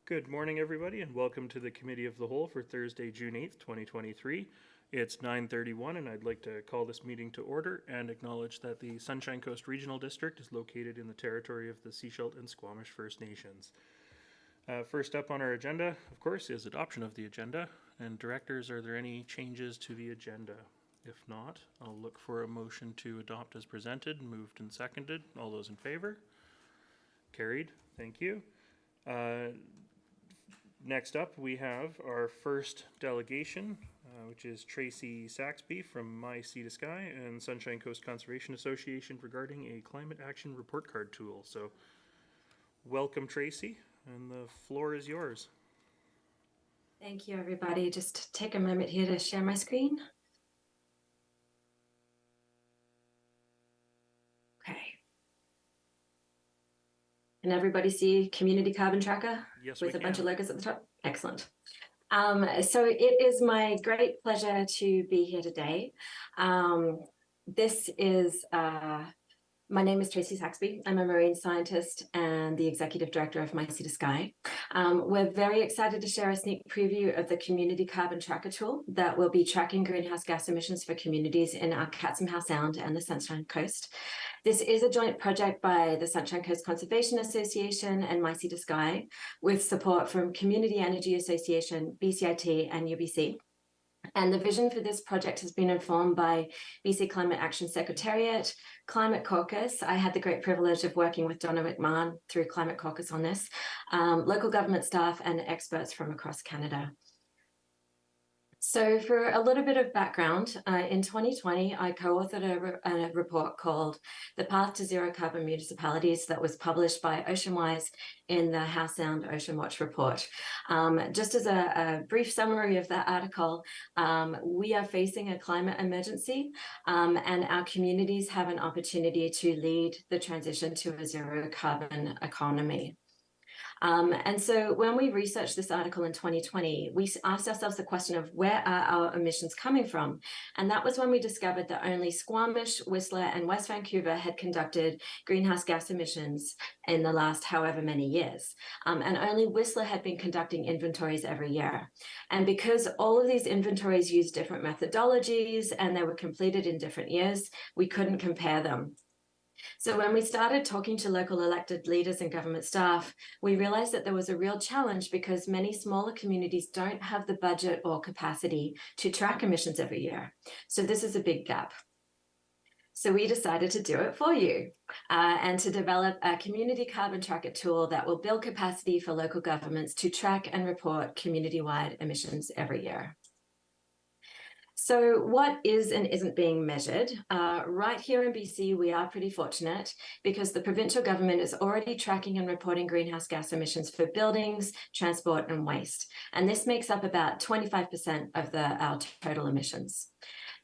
Good morning, everybody, and welcome to the Committee of the Whole for Thursday, June 8th, 2023. It's 9:31, and I'd like to call this meeting to order and acknowledge that the Sunshine Coast Regional District is located in the territory of the Seashelt and Squamish First Nations. First up on our agenda, of course, is adoption of the agenda. And directors, are there any changes to the agenda? If not, I'll look for a motion to adopt as presented, moved and seconded. All those in favor? Carried. Thank you. Next up, we have our first delegation, which is Tracy Saxby from My Sea to Sky and Sunshine Coast Conservation Association regarding a climate action report card tool. So welcome, Tracy, and the floor is yours. Thank you, everybody. Just take a moment here to share my screen. Okay. Can everybody see Community Carbon Tracker? Yes, with we a bunch can. of logos at the top? Excellent. So it is my great pleasure to be here today. My name is Tracy Saxby. I'm a marine scientist and the executive director of My Sea to Sky. We're very excited to share a sneak preview of the Community Carbon Tracker tool that will be tracking greenhouse gas emissions for communities in our Katz Sound and the Sunshine Coast. This is a joint project by the Sunshine Coast Conservation Association and My Sea to Sky, with support from Community Energy Association, BCIT, and UBC. And the vision for this project has been informed by BC Climate Action Secretariat, Climate Caucus. I had the great privilege of working with Donna McMahon through Climate Caucus on this, local government staff and experts from across Canada. So for a little bit of background, in 2020, I co-authored a report called The Path to Zero Carbon Municipalities that was published by OceanWise in the House Sound Ocean Watch report. Just as a brief summary of that article, we are facing a climate emergency, and our communities have an opportunity to lead the transition to a zero carbon economy. And so when we researched this article in 2020, we asked ourselves the question of where are our emissions coming from? And that was when we discovered that only Squamish, Whistler, and West Vancouver had conducted greenhouse gas emissions in the last however many years. And only Whistler had been conducting inventories every year. And because all of these inventories use different methodologies and they were completed in different years, we couldn't compare them. So when we started talking to local elected leaders and government staff, we realized that there was a real challenge because many smaller communities don't have the budget or capacity to track emissions every year. So this is a big gap. So we decided to do it for you and to develop a community carbon tracker tool that will build capacity for local governments to track and report community-wide emissions every year. So what is and isn't being measured? Right here in BC, we are pretty fortunate because the provincial government is already tracking and reporting greenhouse gas emissions for buildings, transport, and waste. And this makes up about 25% of our total emissions.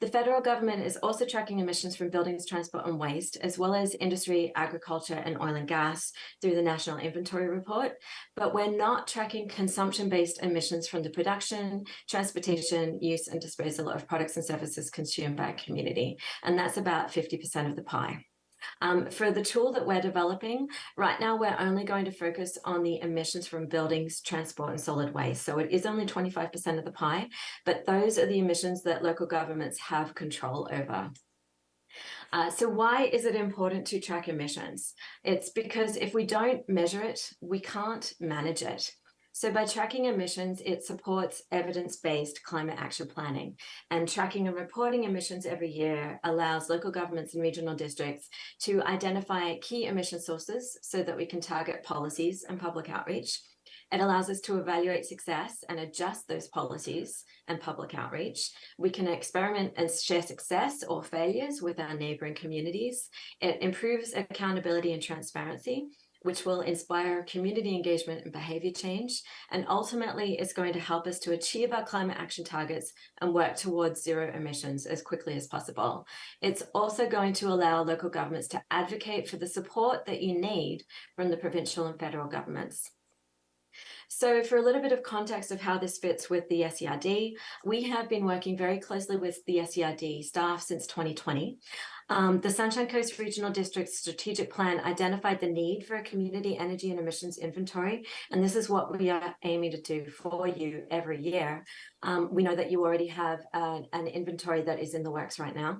The federal government is also tracking emissions from buildings, transport, and waste, as well as industry, agriculture, and oil and gas through the National Inventory Report. But we're not tracking consumption-based emissions from the production, transportation, use, and disposal of products and services consumed by a community. And that's about 50% of the pie. For the tool that we're developing, right now we're only going to focus on the emissions from buildings, transport, and solid waste. So it is only 25% of the pie, but those are the emissions that local governments have control over. So why is it important to track emissions? It's because if we don't measure it, we can't manage it. So by tracking emissions, it supports evidence-based climate action planning, and tracking and reporting emissions every year allows local governments and regional districts to identify key emission sources so that we can target policies and public outreach. It allows us to evaluate success and adjust those policies and public outreach. We can experiment and share success or failures with our neighboring communities. It improves accountability and transparency, which will inspire community engagement and behavior change. And ultimately, it's going to help us to achieve our climate action targets and work towards zero emissions as quickly as possible. It's also going to allow local governments to advocate for the support that you need from the provincial and federal governments. So for a little bit of context of how this fits with the SERD, we have been working very closely with the SERD staff since 2020. The Sunshine Coast Regional District's strategic plan identified the need for a community energy and emissions inventory, and this is what we are aiming to do for you every year. We know that you already have an inventory that is in the works right now.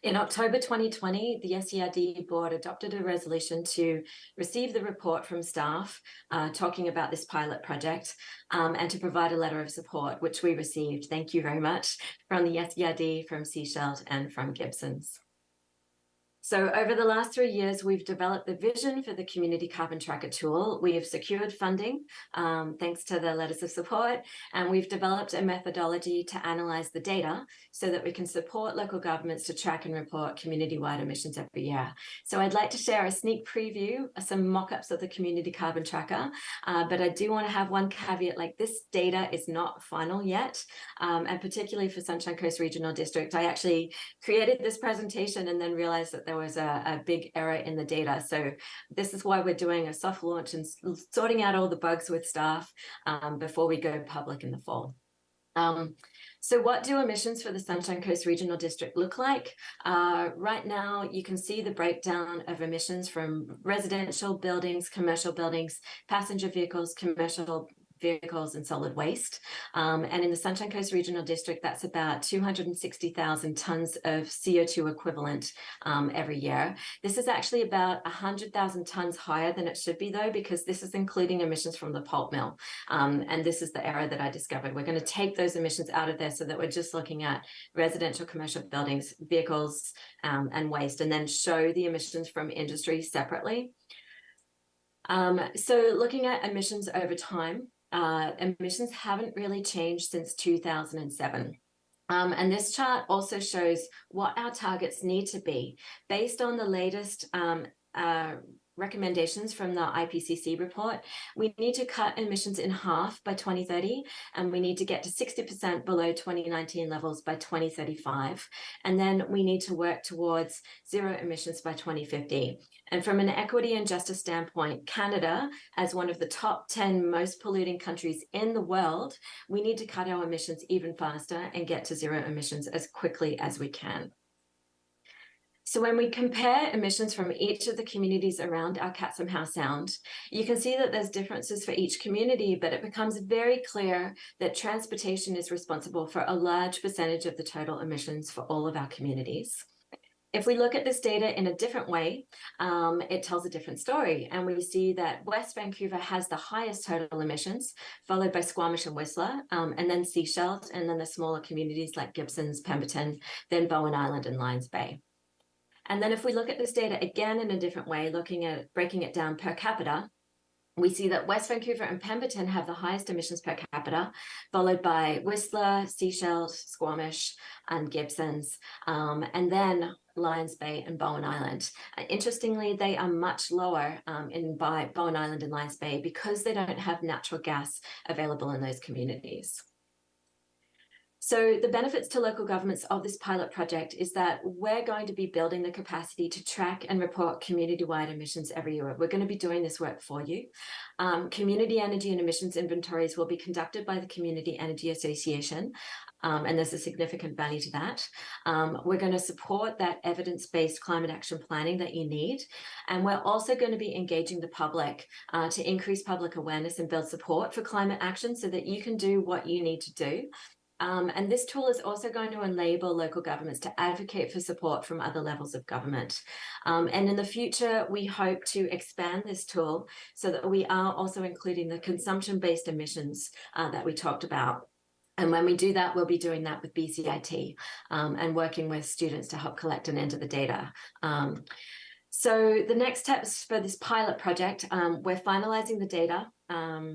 In October 2020, the SERD board adopted a resolution to receive the report from staff talking about this pilot project and to provide a letter of support, which we received. Thank you very much from the SERD, from Seashell, and from Gibson's. So over the last 3 years, we've developed the vision for the Community Carbon Tracker tool. We have secured funding thanks to the letters of support, and we've developed a methodology to analyze the data so that we can support local governments to track and report community-wide emissions every year. So I'd like to share a sneak preview, some mock-ups of the Community Carbon Tracker, but I do want to have one caveat, like this data is not final yet, and particularly for Sunshine Coast Regional District. I actually created this presentation and then realized that there was a big error in the data. So this is why we're doing a soft launch and sorting out all the bugs with staff before we go public in the fall. So what do emissions for the Sunshine Coast Regional District look like? Right now, you can see the breakdown of emissions from residential buildings, commercial buildings, passenger vehicles, commercial vehicles, and solid waste. And in the Sunshine Coast Regional District, that's about 260,000 tonnes of CO2 equivalent every year. This is actually about 100,000 tonnes higher than it should be, though, because this is including emissions from the pulp mill. And this is the error that I discovered. We're going to take those emissions out of there so that we're just looking at residential, commercial buildings, vehicles, and waste, and then show the emissions from industry separately. So looking at emissions over time, emissions haven't really changed since 2007. And this chart also shows what our targets need to be based on the latest recommendations from the IPCC report. We need to cut emissions in half by 2030, and we need to get to 60% below 2019 levels by 2035. And then we need to work towards zero emissions by 2050. And from an equity and justice standpoint, Canada, as one of the top 10 most polluting countries in the world, we need to cut our emissions even faster and get to zero emissions as quickly as we can. So when we compare emissions from each of the communities around our Catsum House Sound, you can see that there's differences for each community, but it becomes very clear that transportation is responsible for a large percentage of the total emissions for all of our communities. If we look at this data in a different way, it tells a different story. And we see that West Vancouver has the highest total emissions, followed by Squamish and Whistler, and then Seashell, and then the smaller communities like Gibson's, Pemberton, then Bowen Island and Lions Bay. And then if we look at this data again in a different way, looking at breaking it down per capita, we see that West Vancouver and Pemberton have the highest emissions per capita, followed by Whistler, Seashell, Squamish, and Gibson's, and then Lions Bay and Bowen Island. Interestingly, they are much lower in Bowen Island and Lions Bay because they don't have natural gas available in those communities. So the benefits to local governments of this pilot project is that we're going to be building the capacity to track and report community-wide emissions every year. We're going to be doing this work for you. Community energy and emissions inventories will be conducted by the Community Energy Association, and there's a significant value to that. We're going to support that evidence-based climate action planning that you need. And we're also going to be engaging the public to increase public awareness and build support for climate action so that you can do what you need to do. And this tool is also going to enable local governments to advocate for support from other levels of government. And in the future, we hope to expand this tool so that we are also including the consumption-based emissions that we talked about. And when we do that, we'll be doing that with BCIT and working with students to help collect and enter the data. So the next steps for this pilot project, we're finalizing the data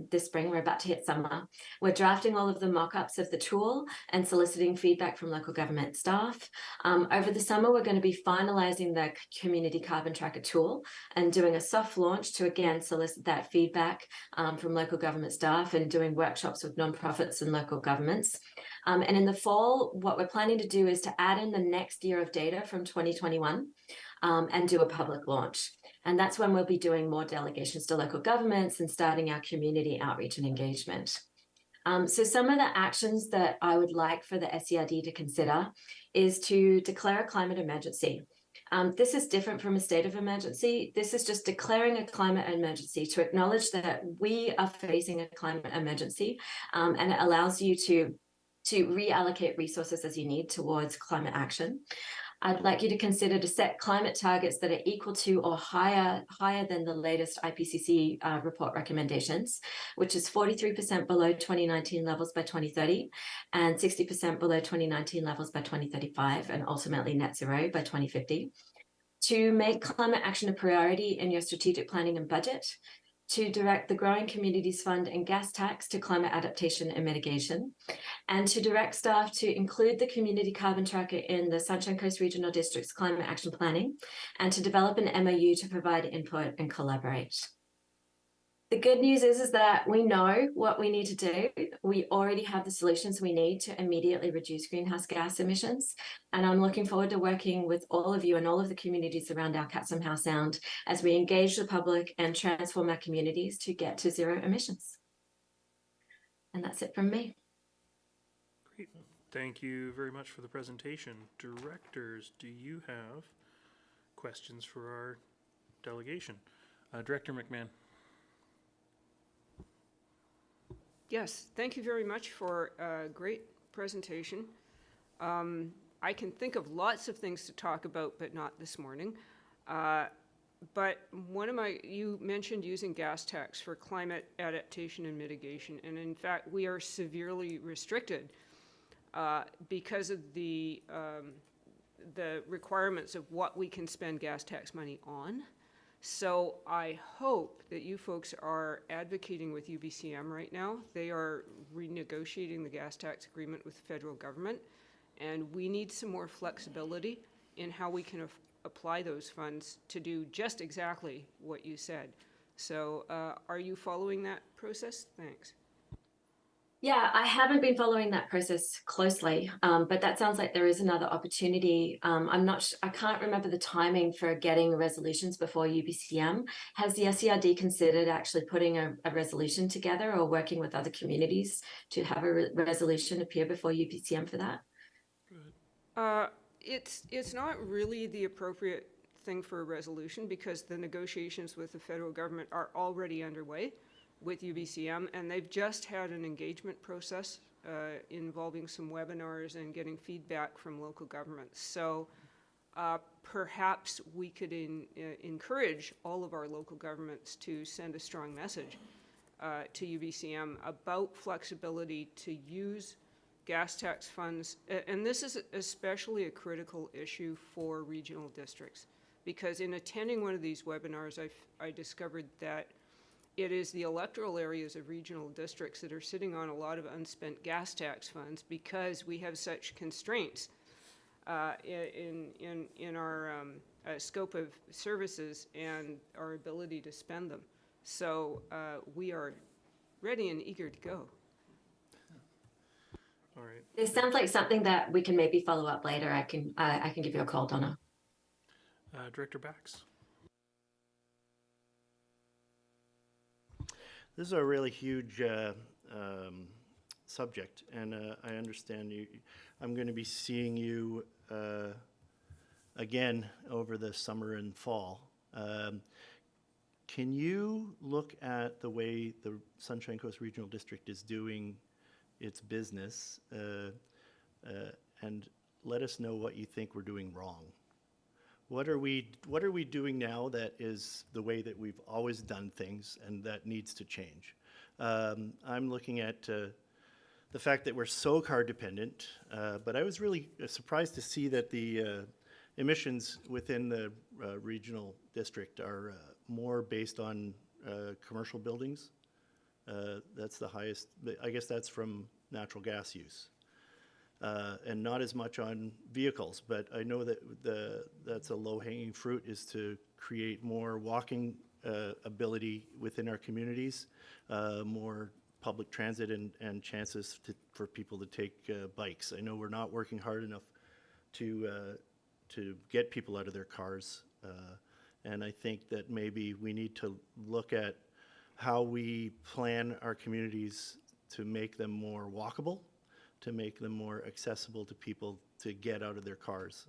this spring. We're about to hit summer. We're drafting all of the mock-ups of the tool and soliciting feedback from local government staff. Over the summer, we're going to be finalizing the Community Carbon Tracker tool and doing a soft launch to, again, solicit that feedback from local government staff and doing workshops with nonprofits and local governments. And in the fall, what we're planning to do is to add in the next year of data from 2021 and do a public launch. And that's when we'll be doing more delegations to local governments and starting our community outreach and engagement. So some of the actions that I would like for the SERD to consider is to declare a climate emergency. This is different from a state of emergency. This is just declaring a climate emergency to acknowledge that we are facing a climate emergency, and it allows you to reallocate resources as you need towards climate action. I'd like you to consider to set climate targets that are equal to or higher than the latest IPCC report recommendations, which is 43% below 2019 levels by 2030 and 60% below 2019 levels by 2035, and ultimately net zero by 2050. To make climate action a priority in your strategic planning and budget, to direct the Growing Communities Fund and gas tax to climate adaptation and mitigation, and to direct staff to include the community carbon tracker in the Sunshine Coast Regional District's climate action planning, and to develop an MOU to provide input and collaborate. The good news is that we know what we need to do. We already have the solutions we need to immediately reduce greenhouse gas emissions. And I'm looking forward to working with all of you and all of the communities around our Catsum House Sound as we engage the public and transform our communities to get to zero emissions. And that's it from me. Great. Thank you very much for the presentation. Directors, do you have questions for our delegation? Director McMahon. Yes, thank you very much for a great presentation. I can think of lots of things to talk about, but not this morning. But you mentioned using gas tax for climate adaptation and mitigation, and in fact, we are severely restricted because of the requirements of what we can spend gas tax money on. So I hope that you folks are advocating with UBCM right now. They are renegotiating the gas tax agreement with the federal government, and we need some more flexibility in how we can apply those funds to do just exactly what you said. So are you following that process? Thanks. Yeah, I haven't been following that process closely, but that sounds like there is another opportunity. I can't remember the timing for getting resolutions before UBCM. Has the SERD considered actually putting a resolution together or working with other communities to have a resolution appear before UBCM for that? It's not really the appropriate thing for a resolution because the negotiations with the federal government are already underway with UBCM, and they've just had an engagement process involving some webinars and getting feedback from local governments. So perhaps we could encourage all of our local governments to send a strong message to UBCM about flexibility to use gas tax funds. And this is especially a critical issue for regional districts, because in attending one of these webinars, I discovered that it is the electoral areas of regional districts that are sitting on a lot of unspent gas tax funds because we have such constraints in our scope of services and our ability to spend them. So we are ready and eager to go. All right. It sounds like something that we can maybe follow up later. I can give you a call, Donna. Director Bax. This is a really huge subject, and I understand you. I'm going to be seeing you again over the summer and fall. Can you look at the way the Sunshine Coast Regional District is doing its business and let us know what you think we're doing wrong? What are we doing now that is the way that we've always done things and that needs to change? I'm looking at the fact that we're so car dependent, but I was really surprised to see that the emissions within the regional district are more based on commercial buildings. That's the highest, I guess that's from natural gas use. And not as much on vehicles, but I know that that's a low-hanging fruit, is to create more walking ability within our communities, more public transit and chances for people to take bikes. I know we're not working hard enough to get people out of their cars And I think that maybe we need to look at how we plan our communities to make them more walkable, to make them more accessible to people to get out of their cars.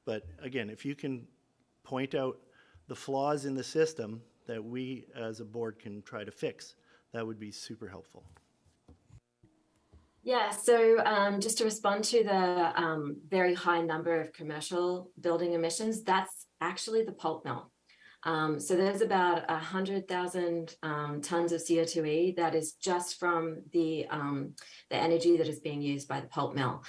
But again, if you can point out the flaws in the system that we as a board can try to fix, that would be super helpful. Yeah, so just to respond to the very high number of commercial building emissions, that's actually the pulp mill. So there's about 100,000 tons of CO2e that is just from the energy that is being used by the pulp mill.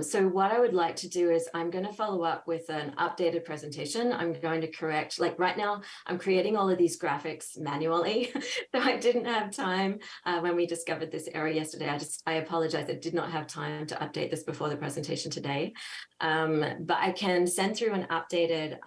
So what I would like to do is I'm going to follow up with an updated presentation. I'm going to correct, like right now, I'm creating all of these graphics manually. So I didn't have time when we discovered this error yesterday. I apologize. I did not have time to update this before the presentation today. But I can send through an updated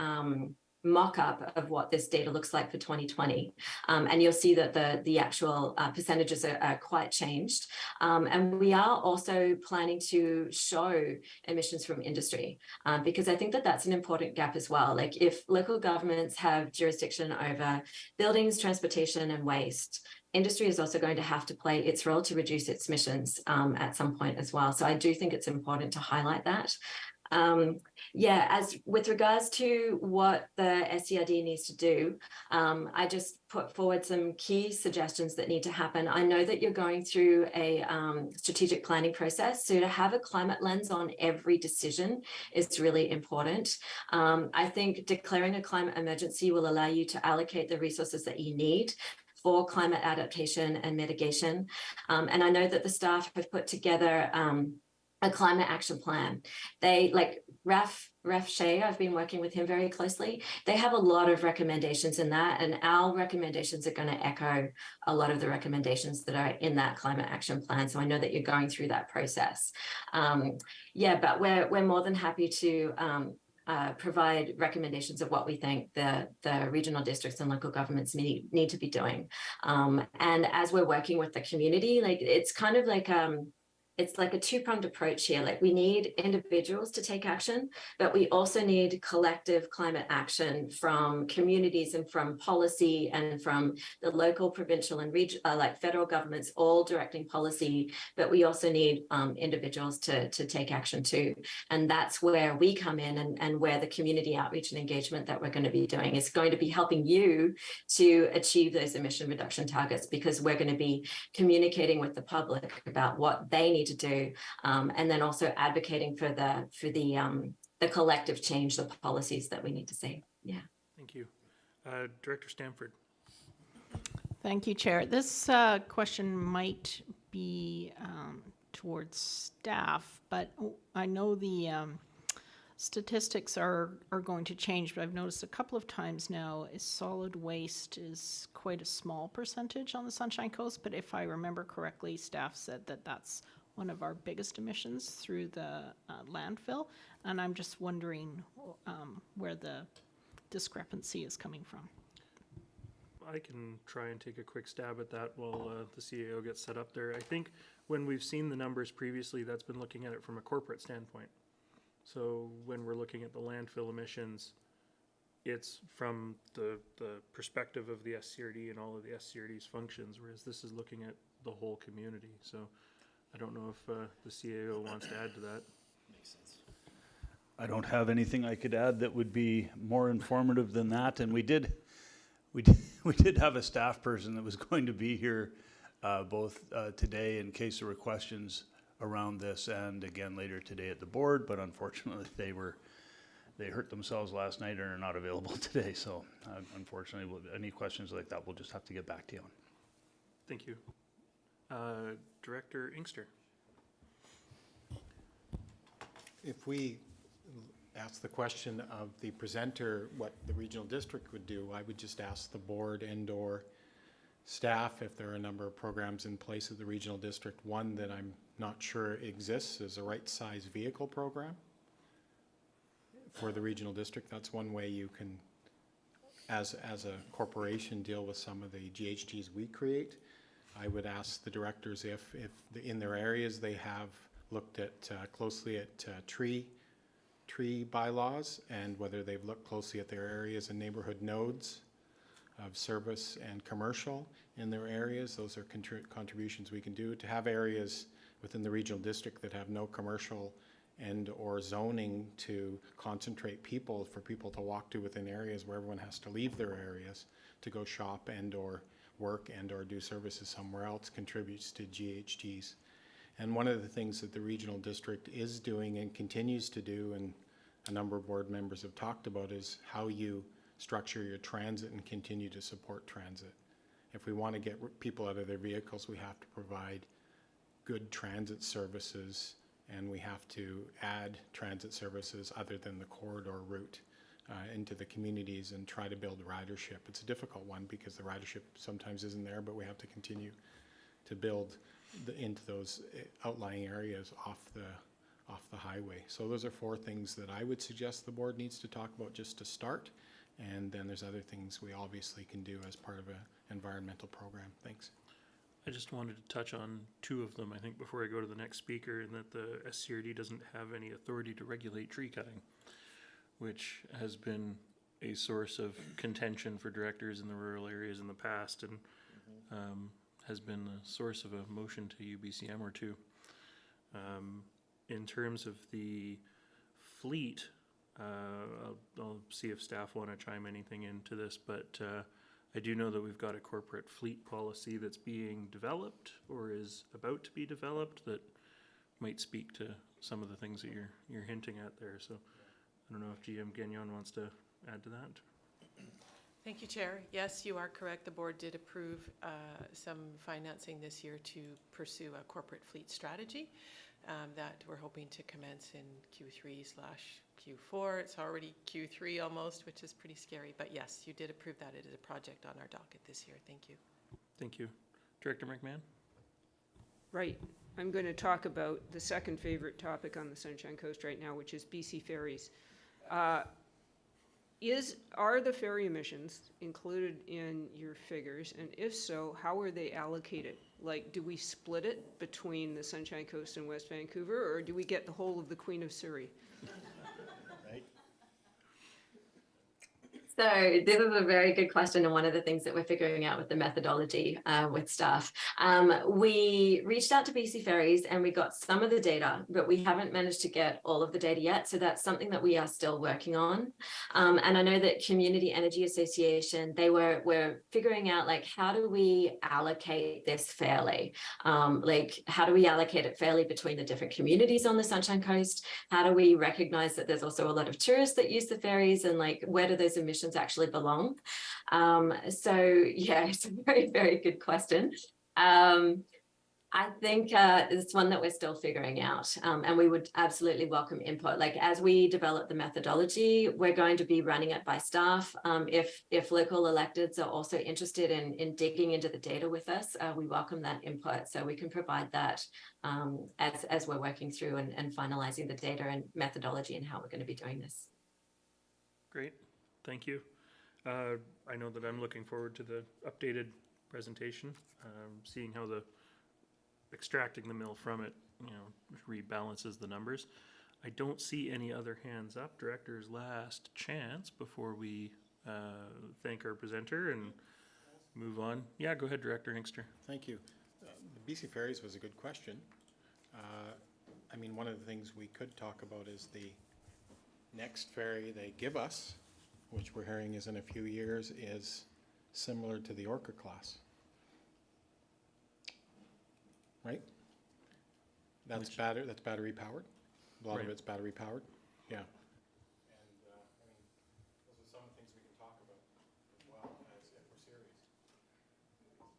mock-up of what this data looks like for 2020. And you'll see that the actual percentages are quite changed. And we are also planning to show emissions from industry, because I think that that's an important gap as well. Like if local governments have jurisdiction over buildings, transportation, and waste, industry is also going to have to play its role to reduce its emissions at some point as well. So I do think it's important to highlight that. Yeah, as with regards to what the SCRD needs to do, I just put forward some key suggestions that need to happen. I know that you're going through a strategic planning process, so to have a climate lens on every decision is really important. I think declaring a climate emergency will allow you to allocate the resources that you need for climate adaptation and mitigation. And I know that the staff have put together a climate action plan. They, like Raf Shea, I've been working with him very closely. They have a lot of recommendations in that, and our recommendations are going to echo a lot of the recommendations that are in that climate action plan. So I know that you're going through that process. Yeah, but we're more than happy to provide recommendations of what we think the regional districts and local governments need to be doing. And as we're working with the community, like it's kind of like it's like a two-pronged approach here. Like we need individuals to take action, but we also need collective climate action from communities and from policy and from the local, provincial, and like federal governments, all directing policy. But we also need individuals to take action too. And that's where we come in, and where the community outreach and engagement that we're going to be doing is going to be helping you to achieve those emission reduction targets, because we're going to be communicating with the public about what they need to do, and then also advocating for the collective change, the policies that we need to see. Yeah. Thank you. Director Stanford. Thank you, Chair. This question might be towards staff, but I know the statistics are going to change, but I've noticed a couple of times now is solid waste is quite a small percentage on the Sunshine Coast, but if I remember correctly, staff said that that's one of our biggest emissions through the landfill, and I'm just wondering where the discrepancy is coming from. I can try and take a quick stab at that while the CAO gets set up there. I think when we've seen the numbers previously, that's been looking at it from a corporate standpoint. So when we're looking at the landfill emissions, it's from the perspective of the SCRD and all of the SCRD's functions, whereas this is looking at the whole community. So I don't know if the CAO wants to add to that. Makes sense. I don't have anything I could add that would be more informative than that. And we did have a staff person that was going to be here both today in case there were questions around this, and again later today at the board. But unfortunately, they hurt themselves last night and are not available today. So unfortunately, any questions like that, we'll just have to get back to you on. Thank you. Director Inkster. If we ask the question of the presenter what the regional district would do, I would just ask the board and/or staff if there are a number of programs in place at the regional district. One that I'm not sure exists is a right size vehicle program for the regional district. That's one way you can, as a corporation, deal with some of the GHGs we create. I would ask the directors if in their areas they have looked at closely at tree tree bylaws and whether they've looked closely at their areas and neighborhood nodes of service and commercial in their areas. Those are contributions we can do. To have areas within the regional district that have no commercial and or zoning to concentrate people, for people to walk to within areas where everyone has to leave their areas to go shop and or work and or do services somewhere else, contributes to GHGs. And one of the things that the regional district is doing and continues to do, and a number of board members have talked about, is how you structure your transit and continue to support transit. If we want to get people out of their vehicles, we have to provide good transit services, and we have to add transit services other than the corridor route into the communities and try to build ridership. It's a difficult one because the ridership sometimes isn't there, but we have to continue to build into those outlying areas off the highway. So those are 4 things that I would suggest the board needs to talk about just to start. And then there's other things we obviously can do as part of an environmental program. Thanks. I just wanted to touch on 2 of them, I think, before I go to the next speaker, and that the SCRD doesn't have any authority to regulate tree cutting, which has been a source of contention for directors in the rural areas in the past, and has been a source of a motion to UBCM or 2. In terms of the fleet, I'll see if staff want to chime anything into this, but I do know that we've got a corporate fleet policy that's being developed or is about to be developed that might speak to some of the things that you're hinting at there. So I don't know if GM Gagnon wants to add to that. Thank you, Chair. Yes, you are correct. The board did approve some financing this year to pursue a corporate fleet strategy that we're hoping to commence in Q3/Q4. It's already Q3 almost, which is pretty scary. But yes, you did approve that. It is a project on our docket this year. Thank you. Thank you. Director McMahon? Right. I'm going to talk about the second favorite topic on the Sunshine Coast right now, which is BC ferries. Are the ferry emissions included in your figures? And if so, how are they allocated? Like, do we split it between the Sunshine Coast and West Vancouver, or do we get the whole of the Queen of Surrey? So this is a very good question, and one of the things that we're figuring out with the methodology with staff. We reached out to BC Ferries and we got some of the data, but we haven't managed to get all of the data yet. So that's something that we are still working on. And I know that Community Energy Association, we're figuring out, like, how do we allocate this fairly? Like, how do we allocate it fairly between the different communities on the Sunshine Coast? How do we recognize that there's also a lot of tourists that use the ferries, and like, where do those emissions actually belong? So yeah, it's a very, very good question. I think it's one that we're still figuring out, and we would absolutely welcome input. Like, as we develop the methodology, we're going to be running it by staff. If local electeds are also interested in digging into the data with us, we welcome that input, so we can provide that as we're working through and finalizing the data and methodology and how we're going to be doing this. Great. Thank you. I know that I'm looking forward to the updated presentation, seeing how the extracting the mill from it, rebalances the numbers. I don't see any other hands up. Director's last chance before we thank our presenter and move on. Yeah, go ahead, Director Hinkster. Thank you. The BC Ferries was a good question. I mean, one of the things we could talk about is the next ferry they give us, which we're hearing is in a few years, is similar to the Orca class. Right? That's battery powered. A lot of it's battery powered. Yeah. And I mean, those are some of the things we can talk about as well as if we're serious.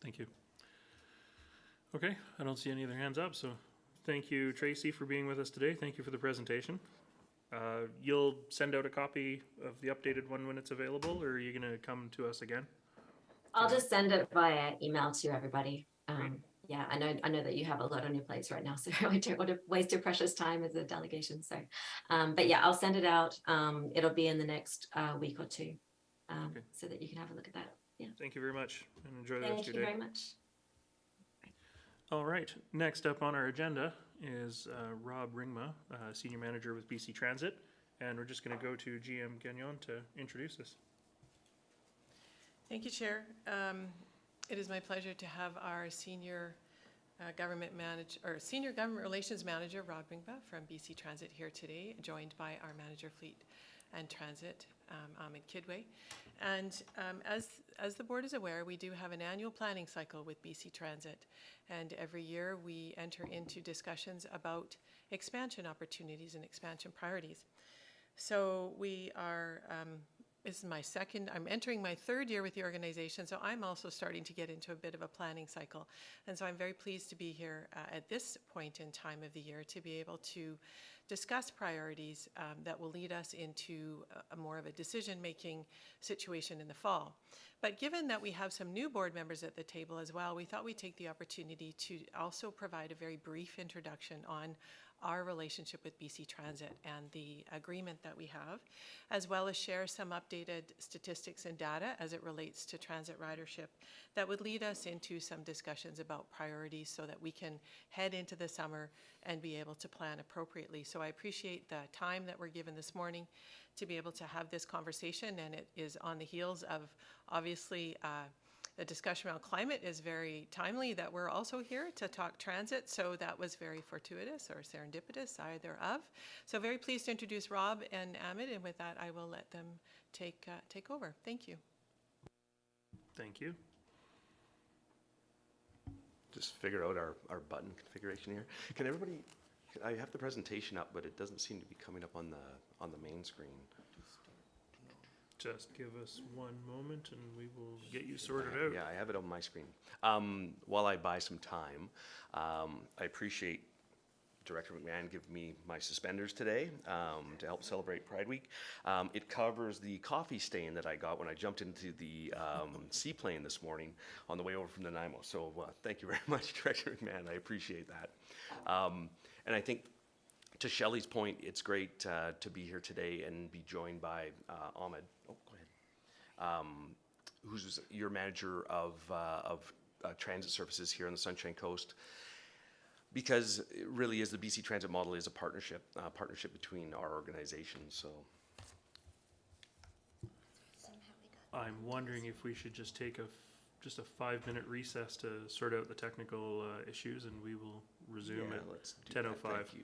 Thank you. Okay, I don't see any other hands up, so thank you, Tracy, for being with us today. Thank you for the presentation. You'll send out a copy of the updated one when it's available, or are you going to come to us again? I'll just send it via email to everybody. Yeah, I know that you have a lot on your plates right now, so I don't want to waste your precious time as a delegation. So, but yeah, I'll send it out. It'll be in the next week or 2, so that you can have a look at that. Yeah. Thank you very much, and enjoy the rest Thank of you your day. very much. All right, next up on our agenda is Rob Ringma, Senior Manager with BC Transit, And we're just going to go to GM Gagnon to introduce us. Thank you, Chair. It is my pleasure to have our Senior Government Relations Manager, Rob Ringba from BC Transit here today, joined by our Manager Fleet and Transit, Ahmed Kidway. And as the board is aware, we do have an annual planning cycle with BC Transit. And every year we enter into discussions about expansion opportunities and expansion priorities. So we are, this is I'm entering my third year with the organization, so I'm also starting to get into a bit of a planning cycle. And so I'm very pleased to be here at this point in time of the year to be able to discuss priorities that will lead us into a more of a decision-making situation in the fall. But given that we have some new board members at the table as well, we thought we'd take the opportunity to also provide a very brief introduction on our relationship with BC Transit and the agreement that we have, as well as share some updated statistics and data as it relates to transit ridership that would lead us into some discussions about priorities so that we can head into the summer and be able to plan appropriately. So I appreciate the time that we're given this morning to be able to have this conversation, and it is on the heels of obviously the discussion around climate is very timely that we're also here to talk transit, so that was very fortuitous or serendipitous, either of. So very pleased to introduce Rob and Ahmed, and with that I will let them take over. Thank you. Thank you. Just figure out our button configuration here. Can everybody, I have the presentation up, but it doesn't seem to be coming up on the main screen. Just give us one moment and we will get you sorted out. Yeah, I have it on my screen. While I buy some time, I appreciate Director McMahon giving me my suspenders today to help celebrate Pride Week. It covers the coffee stain that I got when I jumped into the seaplane this morning on the way over from Nanaimo. So thank you very much, Director McMahon. I appreciate that. And I think to Shelley's point, it's great to be here today and be joined by Ahmed. Oh, go ahead. Who's your manager of transit services here on the Sunshine Coast? Because it really is, the BC Transit model is a partnership between our organizations. So I'm wondering if we should just take just a 5-minute recess to sort out the technical issues, and we will resume yeah, at let's do that. 10:05. Thank you.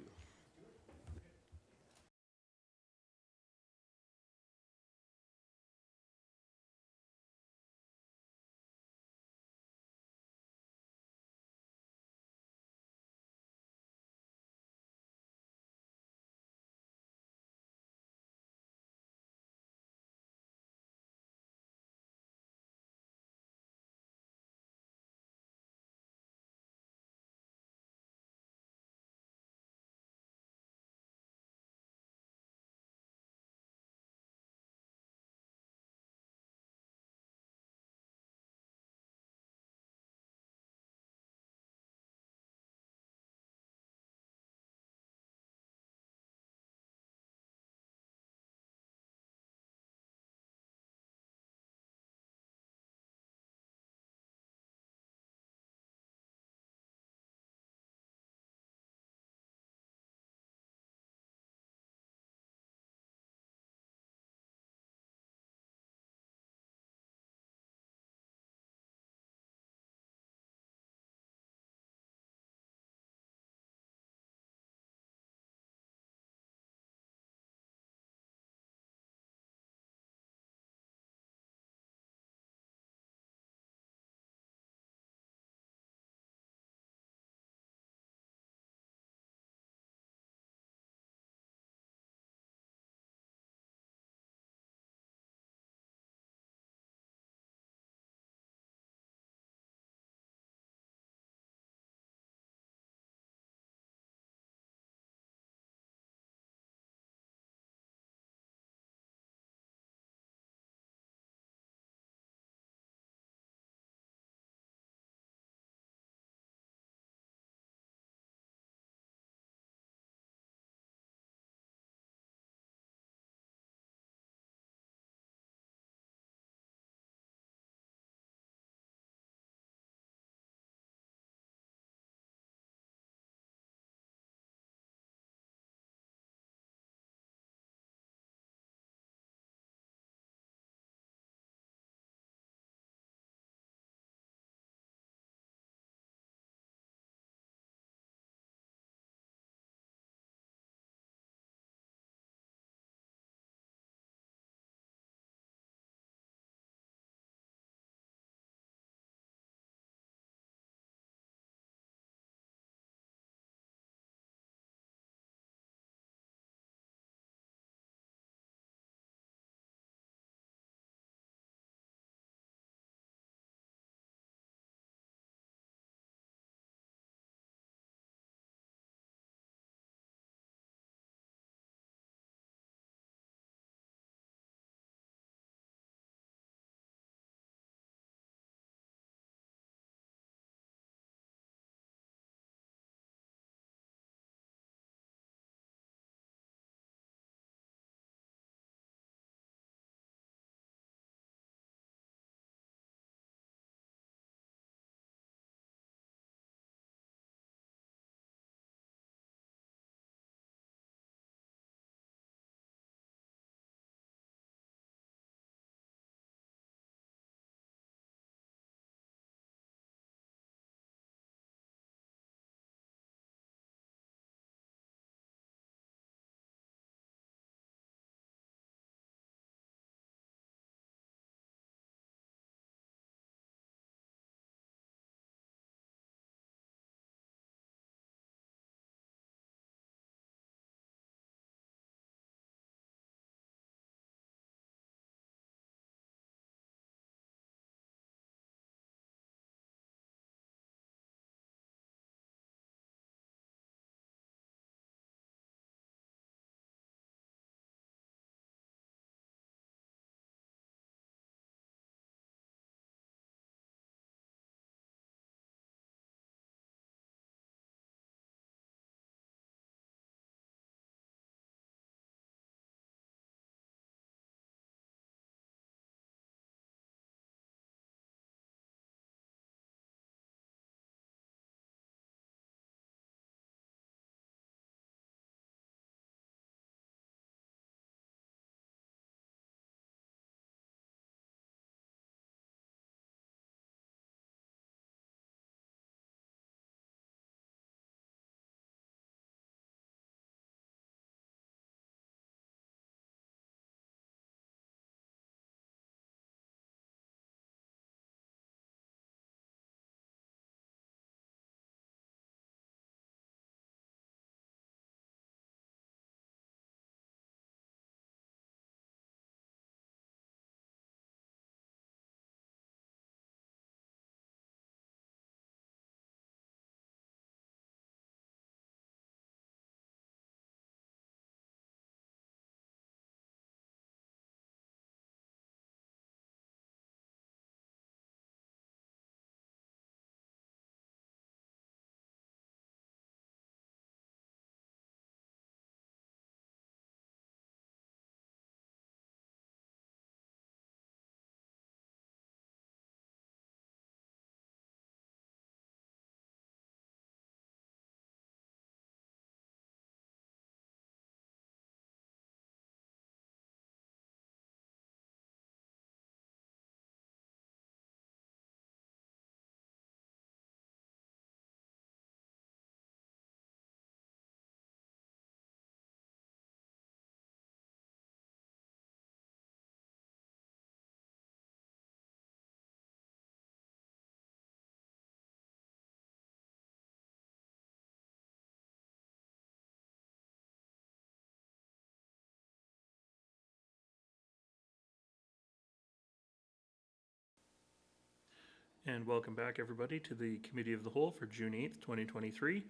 And welcome back, everybody, to the Committee of the Whole for June 8th, 2023.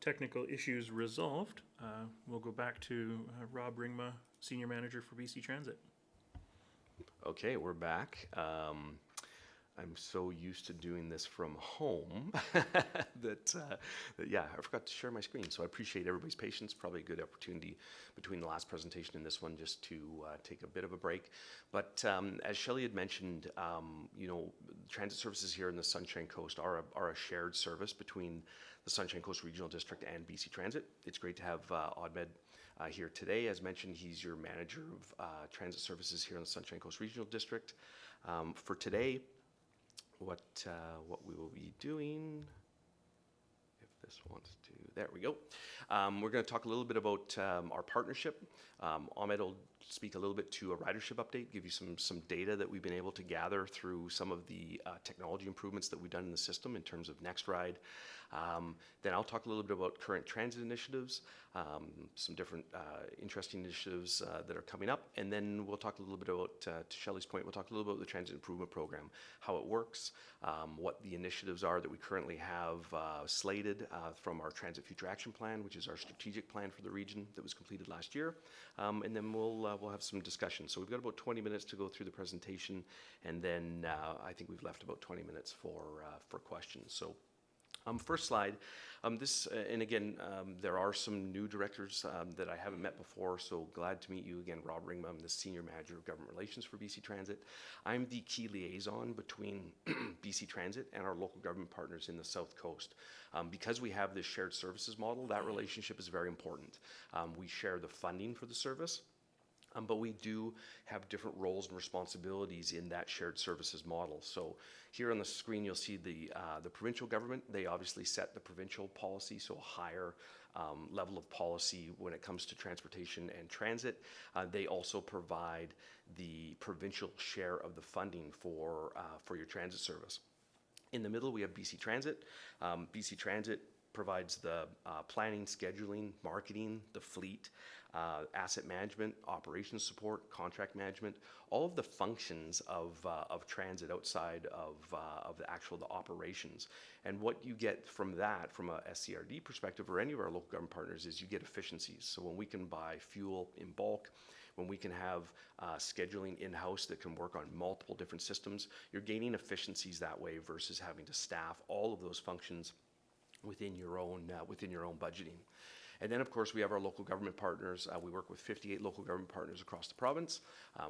Technical issues resolved. We'll go back to Rob Ringma, Senior Manager for BC Transit. Okay, we're back. I'm so used to doing this from home that, yeah, I forgot to share my screen. So I appreciate everybody's patience. Probably a good opportunity between the last presentation and this one just to take a bit of a break. But as Shelley had mentioned, you know, transit services here in the Sunshine Coast are a shared service between the Sunshine Coast Regional District and BC Transit. It's great to have Ahmed here today. As mentioned, he's your manager of transit services here in the Sunshine Coast Regional District. For today, what we will be doing, if this wants to, there we go. We're going to talk a little bit about our partnership. Ahmed will speak a little bit to a ridership update, give you some data that we've been able to gather through some of the technology improvements that we've done in the system in terms of Next Ride. Then I'll talk a little bit about current transit initiatives, some different interesting initiatives that are coming up, and then we'll talk a little bit about, to Shelley's point, we'll talk a little bit about the Transit Improvement Program, how it works, what the initiatives are that we currently have slated from our Transit Future Action Plan, which is our strategic plan for the region that was completed last year, and then we'll have some discussion. So we've got about 20 minutes to go through the presentation, and then I think we've left about 20 minutes for questions. So. First slide, and again, there are some new directors that I haven't met before, so glad to meet you again, Rob Ringma. I'm the Senior Manager of Government Relations for BC Transit. I'm the key liaison between BC Transit and our local government partners in the South Coast. Because we have this shared services model, that relationship is very important. We share the funding for the service. But we do have different roles and responsibilities in that shared services model. So here on the screen, you'll see the provincial government. They obviously set the provincial policy, so a higher level of policy when it comes to transportation and transit. They also provide the provincial share of the funding for your transit service. In the middle, we have BC Transit. BC Transit provides the planning, scheduling, marketing, the fleet, asset management, operations support, contract management, all of the functions of transit outside of the operations. And what you get from that, from a SCRD perspective, or any of our local government partners, is you get efficiencies. So when we can buy fuel in bulk, when we can have scheduling in-house that can work on multiple different systems, you're gaining efficiencies that way versus having to staff all of those functions within your own budgeting. And then, of course, we have our local government partners. We work with 58 local government partners across the province.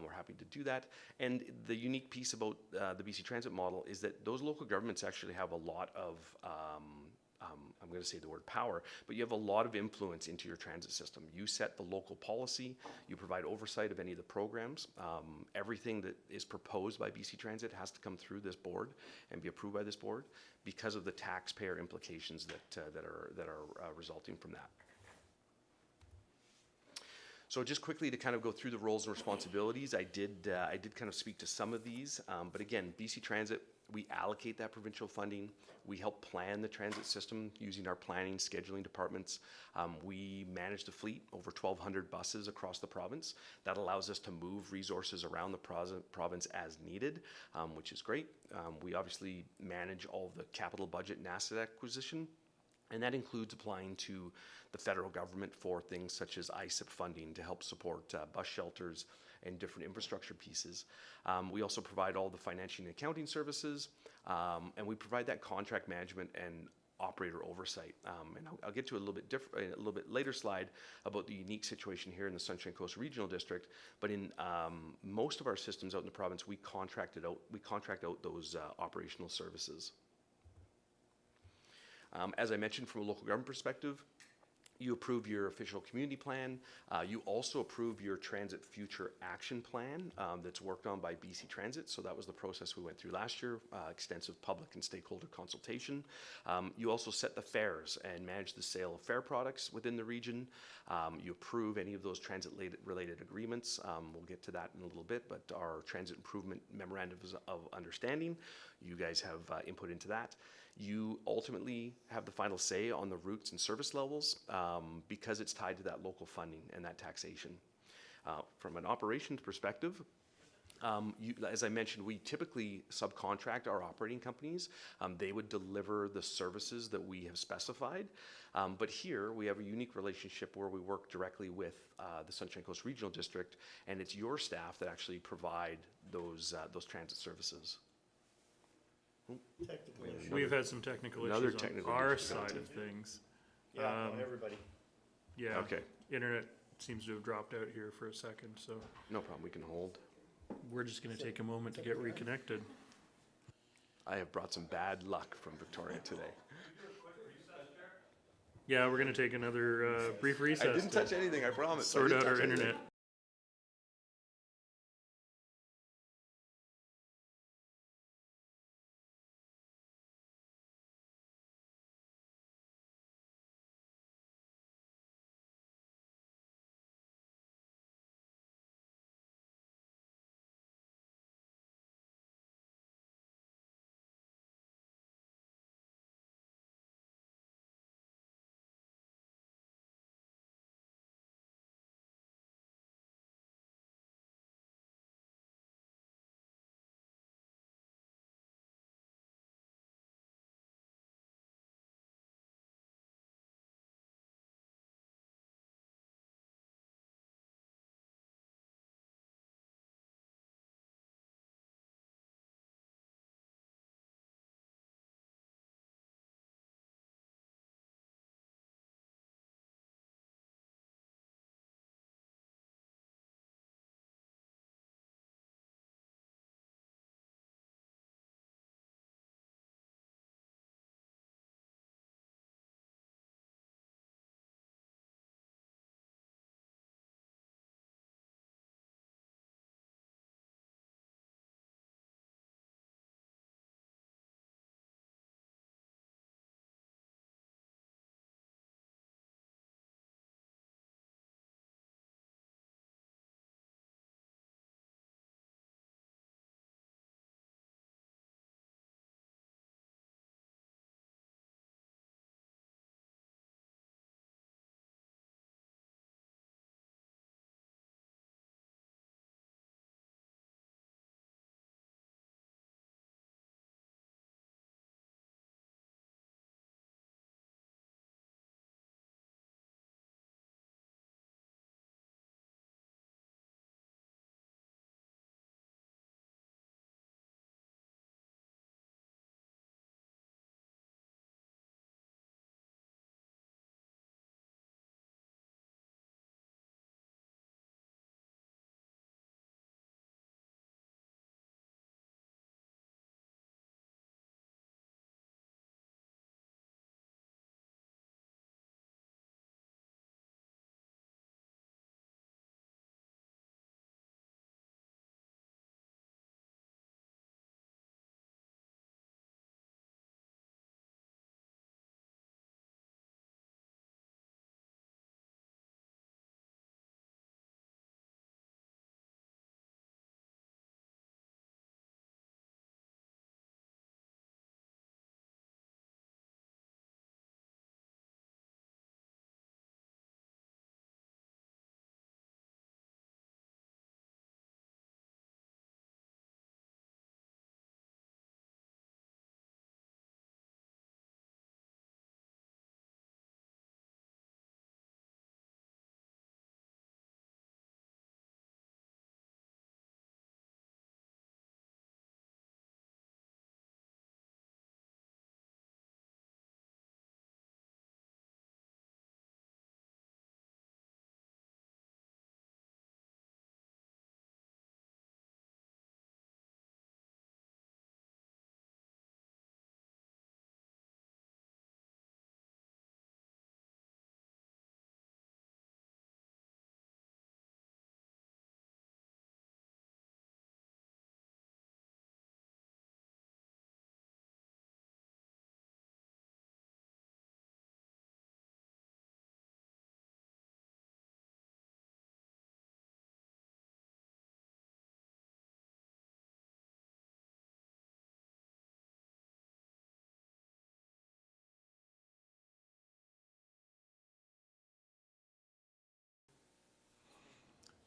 We're happy to do that. And the unique piece about the BC Transit model is that those local governments actually have a lot of, I'm going to say the word power, but you have a lot of influence into your transit system. You set the local policy. You provide oversight of any of the programs. Everything that is proposed by BC Transit has to come through this board and be approved by this board because of the taxpayer implications that are resulting from that. So just quickly to kind of go through the roles and responsibilities, I did kind of speak to some of these, but again, BC Transit, we allocate that provincial funding. We help plan the transit system using our planning, scheduling departments. We manage the fleet, over 1,200 buses across the province. That allows us to move resources around the province as needed, which is great. We obviously manage all the capital budget and asset acquisition. And that includes applying to the federal government for things such as ISIP funding to help support bus shelters and different infrastructure pieces. We also provide all the financial and accounting services, and we provide that contract management and operator oversight. And I'll get to a little bit later slide about the unique situation here in the Sunshine Coast Regional District. But in most of our systems out in the province, we contract out those operational services. As I mentioned, from a local government perspective, you approve your official community plan. You also approve your Transit Future Action Plan that's worked on by BC Transit. So that was the process we went through last year, extensive public and stakeholder consultation. You also set the fares and manage the sale of fare products within the region. You approve any of those transit-related agreements. We'll get to that in a little bit, but our Transit Improvement Memorandums of Understanding, you guys have input into that. You ultimately have the final say on the routes and service levels because it's tied to that local funding and that taxation. From an operations perspective, As I mentioned, we typically subcontract our operating companies. They would deliver the services that we have specified. But here, we have a unique relationship where we work directly with the Sunshine Coast Regional District, and it's your staff that actually provide those transit services. We've had some technical Another issues on technical our difficulty. side of things. Yeah, everybody. Yeah. Okay, Internet seems to have dropped out here for a second, so no problem, we can hold. we're just gonna take a moment to get reconnected. I have brought some bad luck from Victoria today. Yeah, we're gonna take another brief I recess didn't to touch anything, I promise. I sort didn't out our touch anything. internet.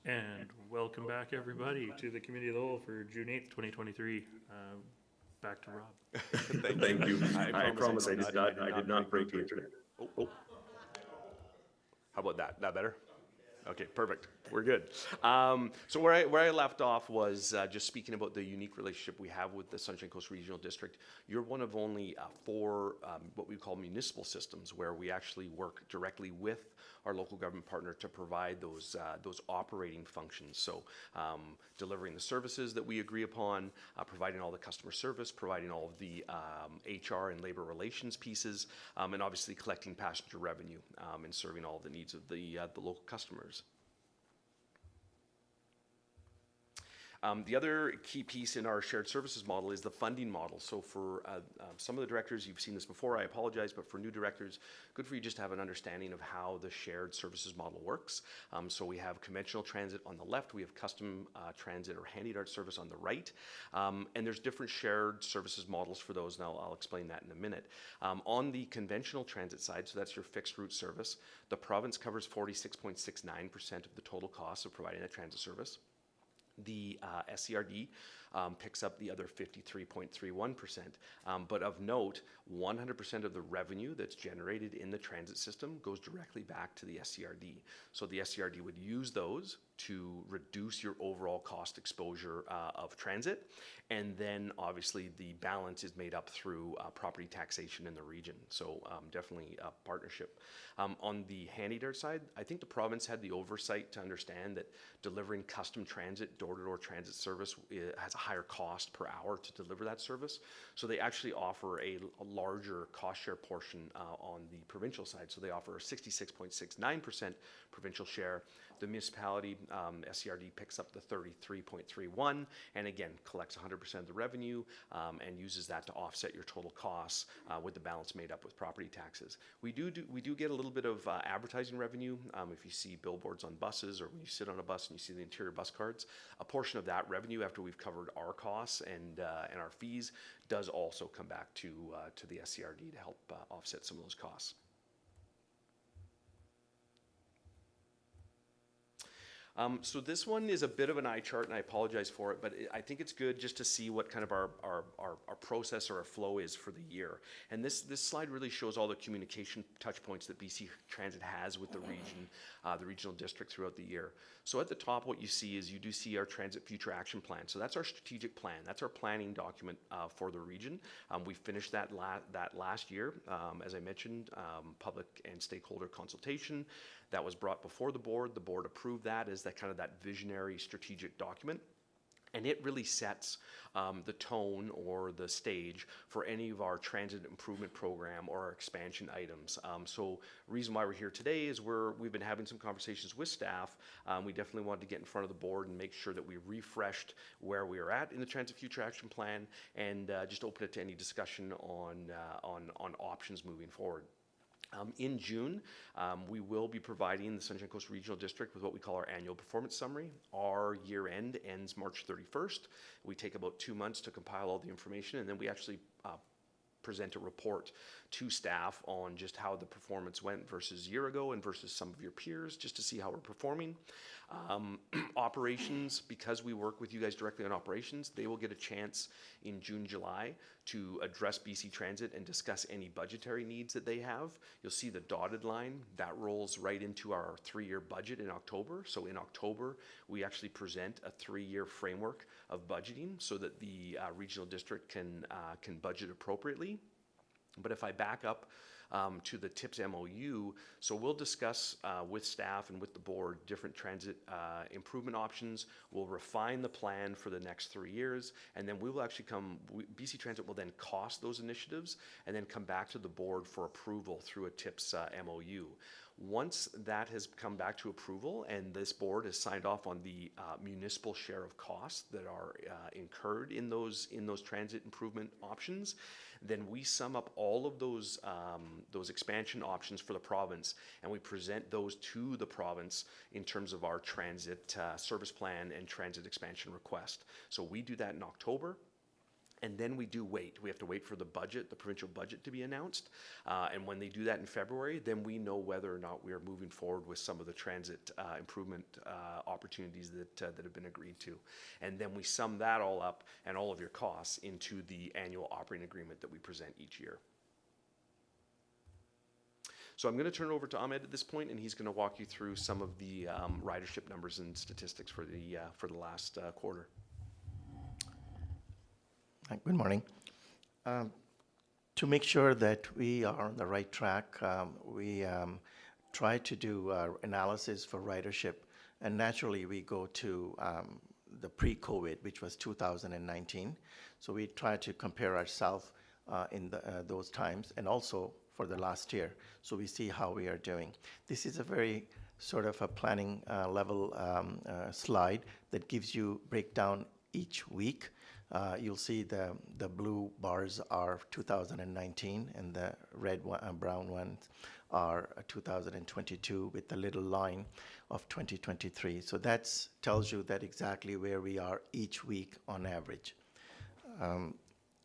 And welcome back, everybody, to the Committee of the Whole for June 8th, 2023. Back to Rob. Thank you. I promise I did not break the internet. Oh. How about that? That better? Okay, perfect. We're good. So where I left off was just speaking about the unique relationship we have with the Sunshine Coast Regional District. You're one of only 4 what we call municipal systems where we actually work directly with our local government partner to provide those operating functions. So delivering the services that we agree upon, providing all the customer service, providing all of the HR and labor relations pieces, and obviously collecting passenger revenue and serving all the needs of the local customers. The other key piece in our shared services model is the funding model. So for some of the directors, you've seen this before, I apologize, but for new directors, good for you just to have an understanding of how the shared services model works. So we have conventional transit on the left, we have custom transit or handy dart service on the right, and there's different shared services models for those, and I'll explain that in a minute. On the conventional transit side, so that's your fixed route service, the province covers 46.69% of the total cost of providing that transit service. The SCRD picks up the other 53.31%. But of note, 100% of the revenue that's generated in the transit system goes directly back to the SCRD. So the SCRD would use those to reduce your overall cost exposure of transit. And then obviously the balance is made up through property taxation in the region. So definitely a partnership. On the handy dart side, I think the province had the oversight to understand that delivering custom transit, door-to-door transit service has a higher cost per hour to deliver that service. So they actually offer a larger cost share portion on the provincial side. So they offer a 66.69% provincial share. The municipality, SCRD, picks up the 33.31 and again collects 100% of the revenue and uses that to offset your total costs with the balance made up with property taxes. We do get a little bit of advertising revenue. If you see billboards on buses or when you sit on a bus and you see the interior bus cards, a portion of that revenue after we've covered our costs and our fees does also come back to the SCRD to help offset some of those costs. So this one is a bit of an eye chart, and I apologize for it, but I think it's good just to see what kind of our process or our flow is for the year. And this slide really shows all the communication touch points that BC Transit has with the region, the regional district throughout the year. So at the top, what you see is you do see our Transit Future Action Plan. So that's our strategic plan. That's our planning document for the region. We finished that last year, as I mentioned, public and stakeholder consultation. That was brought before the board. The board approved that as that kind of that visionary strategic document. And it really sets the tone or the stage for any of our transit improvement program or our expansion items. So reason why we're here today is we've been having some conversations with staff. We definitely wanted to get in front of the board and make sure that we refreshed where we are at in the Transit Future Action Plan and just open it to any discussion on options moving forward. In June, we will be providing the Sunshine Coast Regional District with what we call our annual performance summary. Our year end ends March 31st. We take about 2 months to compile all the information, and then we actually present a report to staff on just how the performance went versus a year ago and versus some of your peers, just to see how we're performing. Operations, because we work with you guys directly on operations, they will get a chance in June, July to address BC Transit and discuss any budgetary needs that they have. You'll see the dotted line, that rolls right into our 3-year budget in October. So in October, we actually present a 3-year framework of budgeting so that the regional district can budget appropriately. But if I back up to the TIPS MOU, so we'll discuss with staff and with the board different transit improvement options. We'll refine the plan for the next 3 years, and then we will actually BC Transit will then cost those initiatives and then come back to the board for approval through a TIPS MOU. Once that has come back to approval and this board has signed off on the municipal share of costs that are incurred in those transit improvement options, then we sum up all of those expansion options for the province and we present those to the province in terms of our transit service plan and transit expansion request. So we do that in October. And then we do wait. We have to wait for the budget, the provincial budget to be announced. And when they do that in February, then we know whether or not we are moving forward with some of the transit improvement opportunities that have been agreed to. And then we sum that all up and all of your costs into the annual operating agreement that we present each year. So I'm going to turn it over to Ahmed at this point, and he's going to walk you through some of the ridership numbers and statistics for the last quarter. Good morning. To make sure that we are on the right track, we try to do analysis for ridership, and naturally we go to the pre-COVID, which was 2019. So we try to compare ourselves in those times, and also for the last year, so we see how we are doing. This is a very sort of a planning level slide that gives you breakdown each week. You'll see the blue bars are 2019 and the red brown ones are 2022 with the little line of 2023. So that tells you that exactly where we are each week on average.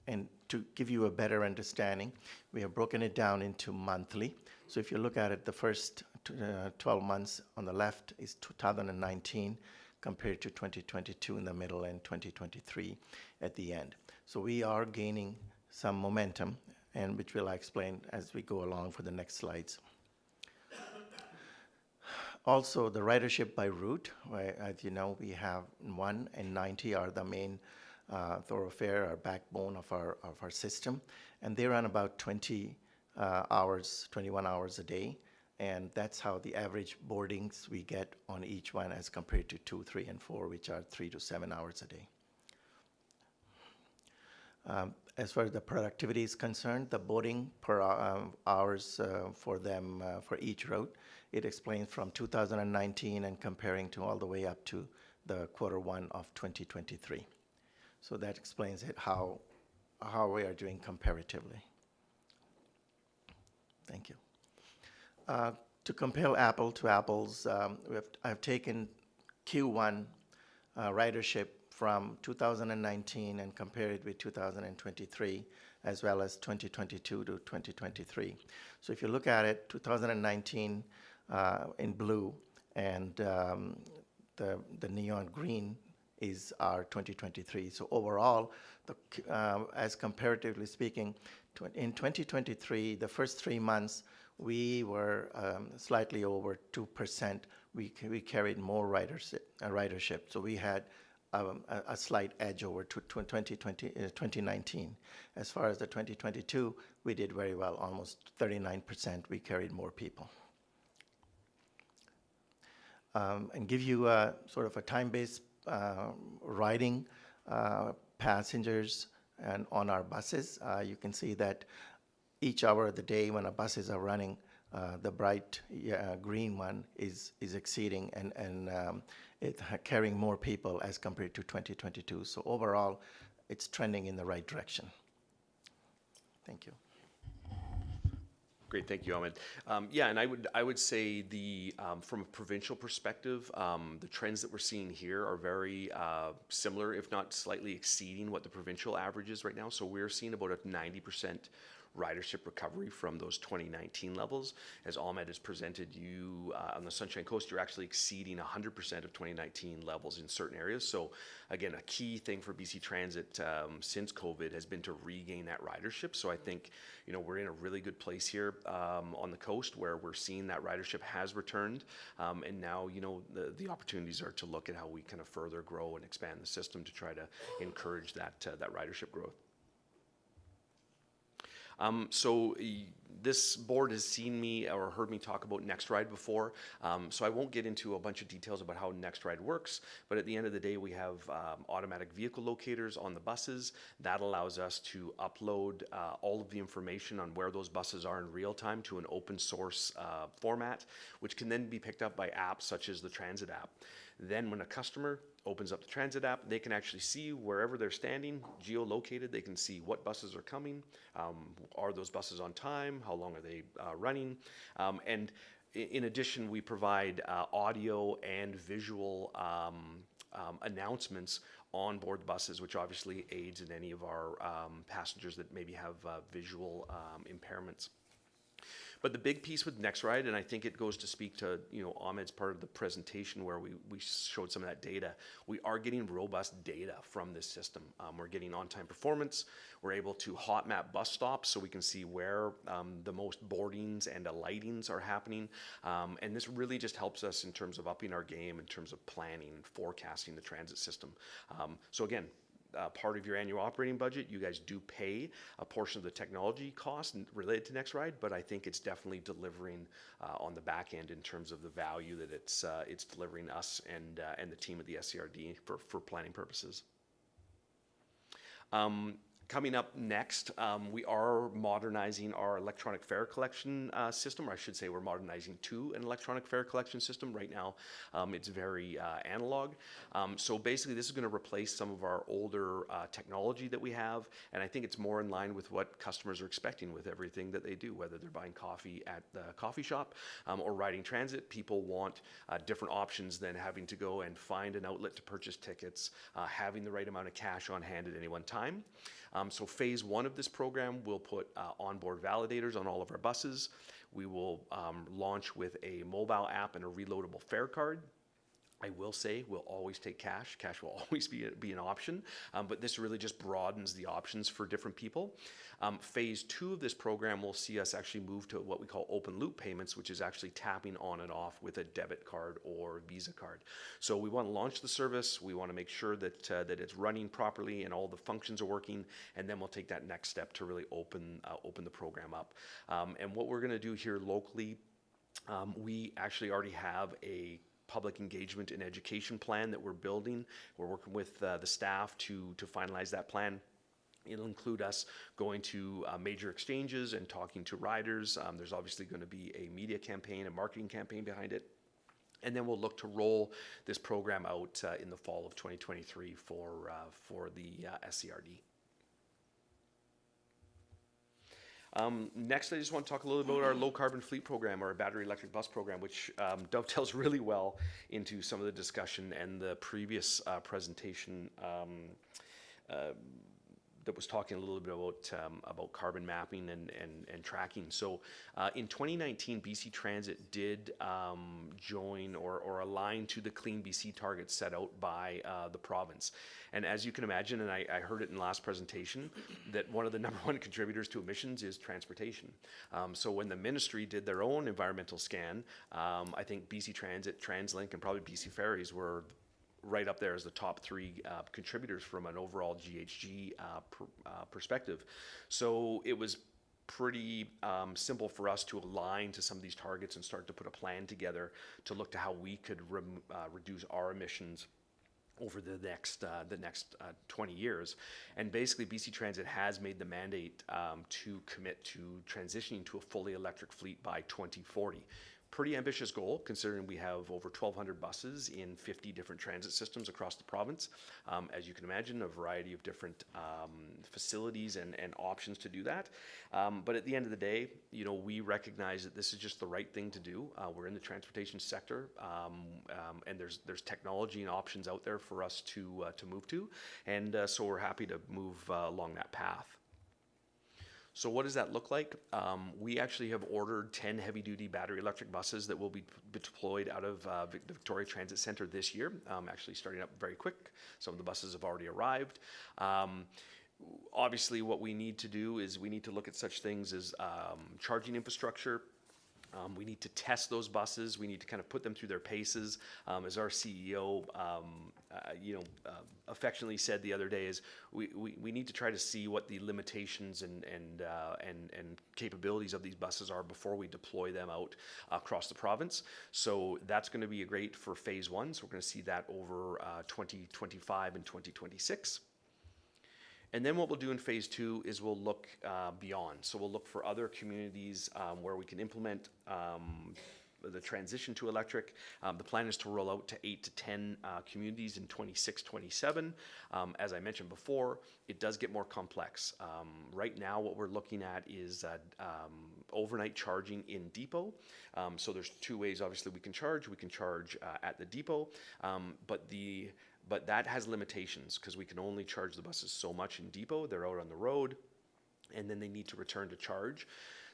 And to give you a better understanding, we have broken it down into monthly. So if you look at it, the first 12 months on the left is 2019 compared to 2022 in the middle and 2023 at the end. So we are gaining some momentum, and which will explain as we go along for the next slides. Also, the ridership by route, where, as you know, we have 1 and 90 are the main thoroughfare, our backbone of our system, and they run about 21 hours a day, and that's how the average boardings we get on each one as compared to 2, 3, and 4, which are 3 to 7 hours a day. As far as the productivity is concerned, the boarding per hours for them for each route, it explains from 2019 and comparing to all the way up to the Q1 of 2023. So that explains it how we are doing comparatively. Thank you. To compare apple to apples, I've taken Q1 ridership from 2019 and compared it with 2023, as well as 2022 to 2023. So if you look at it, 2019 in blue and the neon green is our 2023. So overall, as comparatively speaking, in 2023, the first 3 months, we were slightly over 2%. We carried more ridership. So we had a slight edge over to 2019. As far as the 2022, we did very well, almost 39%. We carried more people. And give you a sort of a time-based riding passengers and on our buses. You can see that each hour of the day when our buses are running, the bright green one is exceeding and it's carrying more people as compared to 2022. So overall, it's trending in the right direction. Thank you. Great, thank you, Ahmed. Yeah, and I would say from a provincial perspective, the trends that we're seeing here are very similar, if not slightly exceeding what the provincial average is right now. So we're seeing about a 90% ridership recovery from those 2019 levels. As Ahmed has presented you on the Sunshine Coast, you're actually exceeding 100% of 2019 levels in certain areas. So again, a key thing for BC Transit since COVID has been to regain that ridership. So I think, we're in a really good place here on the coast where we're seeing that ridership has returned. And now, the opportunities are to look at how we kind of further grow and expand the system to try to encourage that ridership growth. So this board has seen me or heard me talk about NextRide before, so I won't get into a bunch of details about how NextRide works, but at the end of the day, we have automatic vehicle locators on the buses. That allows us to upload all of the information on where those buses are in real time to an open source format, which can then be picked up by apps such as the Transit app. Then when a customer opens up the Transit app, they can actually see wherever they're standing, geolocated. They can see what buses are coming. Are those buses on time? How long are they running? And in addition, we provide audio and visual announcements on board the buses, which obviously aids in any of our passengers that maybe have visual impairments. But the big piece with NextRide, and I think it goes to speak to, Ahmed's part of the presentation where we showed some of that data, we are getting robust data from this system. We're getting on-time performance. We're able to hot map bus stops so we can see where the most boardings and alightings are happening. And this really just helps us in terms of upping our game, in terms of planning, forecasting the transit system. So again, part of your annual operating budget, you guys do pay a portion of the technology cost related to NextRide, but I think it's definitely delivering on the back end in terms of the value that it's delivering us and the team at the SCRD for planning purposes. Coming up next, we are modernizing our electronic fare collection system, or I should say we're modernizing to an electronic fare collection system. Right now, it's very analog. So basically, this is going to replace some of our older technology that we have, and I think it's more in line with what customers are expecting with everything that they do, whether they're buying coffee at the coffee shop or riding transit. People want different options than having to go and find an outlet to purchase tickets, having the right amount of cash on hand at any one time. So phase one of this program will put onboard validators on all of our buses. We will launch with a mobile app and a reloadable fare card. I will say we'll always take cash. Cash will always be an option, but this really just broadens the options for different people. Phase two of this program will see us actually move to what we call open loop payments, which is actually tapping on and off with a debit card or Visa card. So we want to launch the service. We want to make sure that that it's running properly and all the functions are working, and then we'll take that next step to really open the program up. And what we're going to do here locally, we actually already have a public engagement and education plan that we're building. We're working with the staff to finalize that plan. It'll include us going to major exchanges and talking to riders. There's obviously going to be a media campaign, a marketing campaign behind it. And then we'll look to roll this program out in the fall of 2023 for the SCRD. Next, I just want to talk a little about our low carbon fleet program, or our battery electric bus program, which dovetails really well into some of the discussion and the previous presentation that was talking a little bit about carbon mapping and tracking. So in 2019, BC Transit did join or align to the Clean BC targets set out by the province. And as you can imagine, and I heard it in the last presentation, that one of the number one contributors to emissions is transportation. So when the ministry did their own environmental scan, I think BC Transit, TransLink, and probably BC Ferries were right up there as the top three contributors from an overall GHG perspective. So it was pretty simple for us to align to some of these targets and start to put a plan together to look to how we could reduce our emissions over the next 20 years. And basically BC Transit has made the mandate to commit to transitioning to a fully electric fleet by 2040. Pretty ambitious goal, considering we have over 1,200 buses in 50 different transit systems across the province. As you can imagine, a variety of different facilities and options to do that. But at the end of the day, we recognize that this is just the right thing to do. We're in the transportation sector, and there's technology and options out there for us to move to, and so we're happy to move along that path. So what does that look like? We actually have ordered 10 heavy-duty battery electric buses that will be deployed out of the Victoria Transit Centre this year, actually starting up very quick. Some of the buses have already arrived. Obviously, what we need to do is we need to look at such things as charging infrastructure. We need to test those buses. We need to kind of put them through their paces. As our CEO, affectionately said the other day, is we need to try to see what the limitations and capabilities of these buses are before we deploy them out across the province. So that's going to be great for phase one. So we're going to see that over 2025 and 2026. And then what we'll do in phase two is we'll look beyond. So we'll look for other communities where we can implement the transition to electric. The plan is to roll out to 8 to 10 communities in 26, 27. As I mentioned before, it does get more complex. Right now, what we're looking at is overnight charging in depot. So there's two ways, obviously, we can charge. We can charge at the depot, but the But that has limitations because we can only charge the buses so much in depot. They're out on the road, and then they need to return to charge.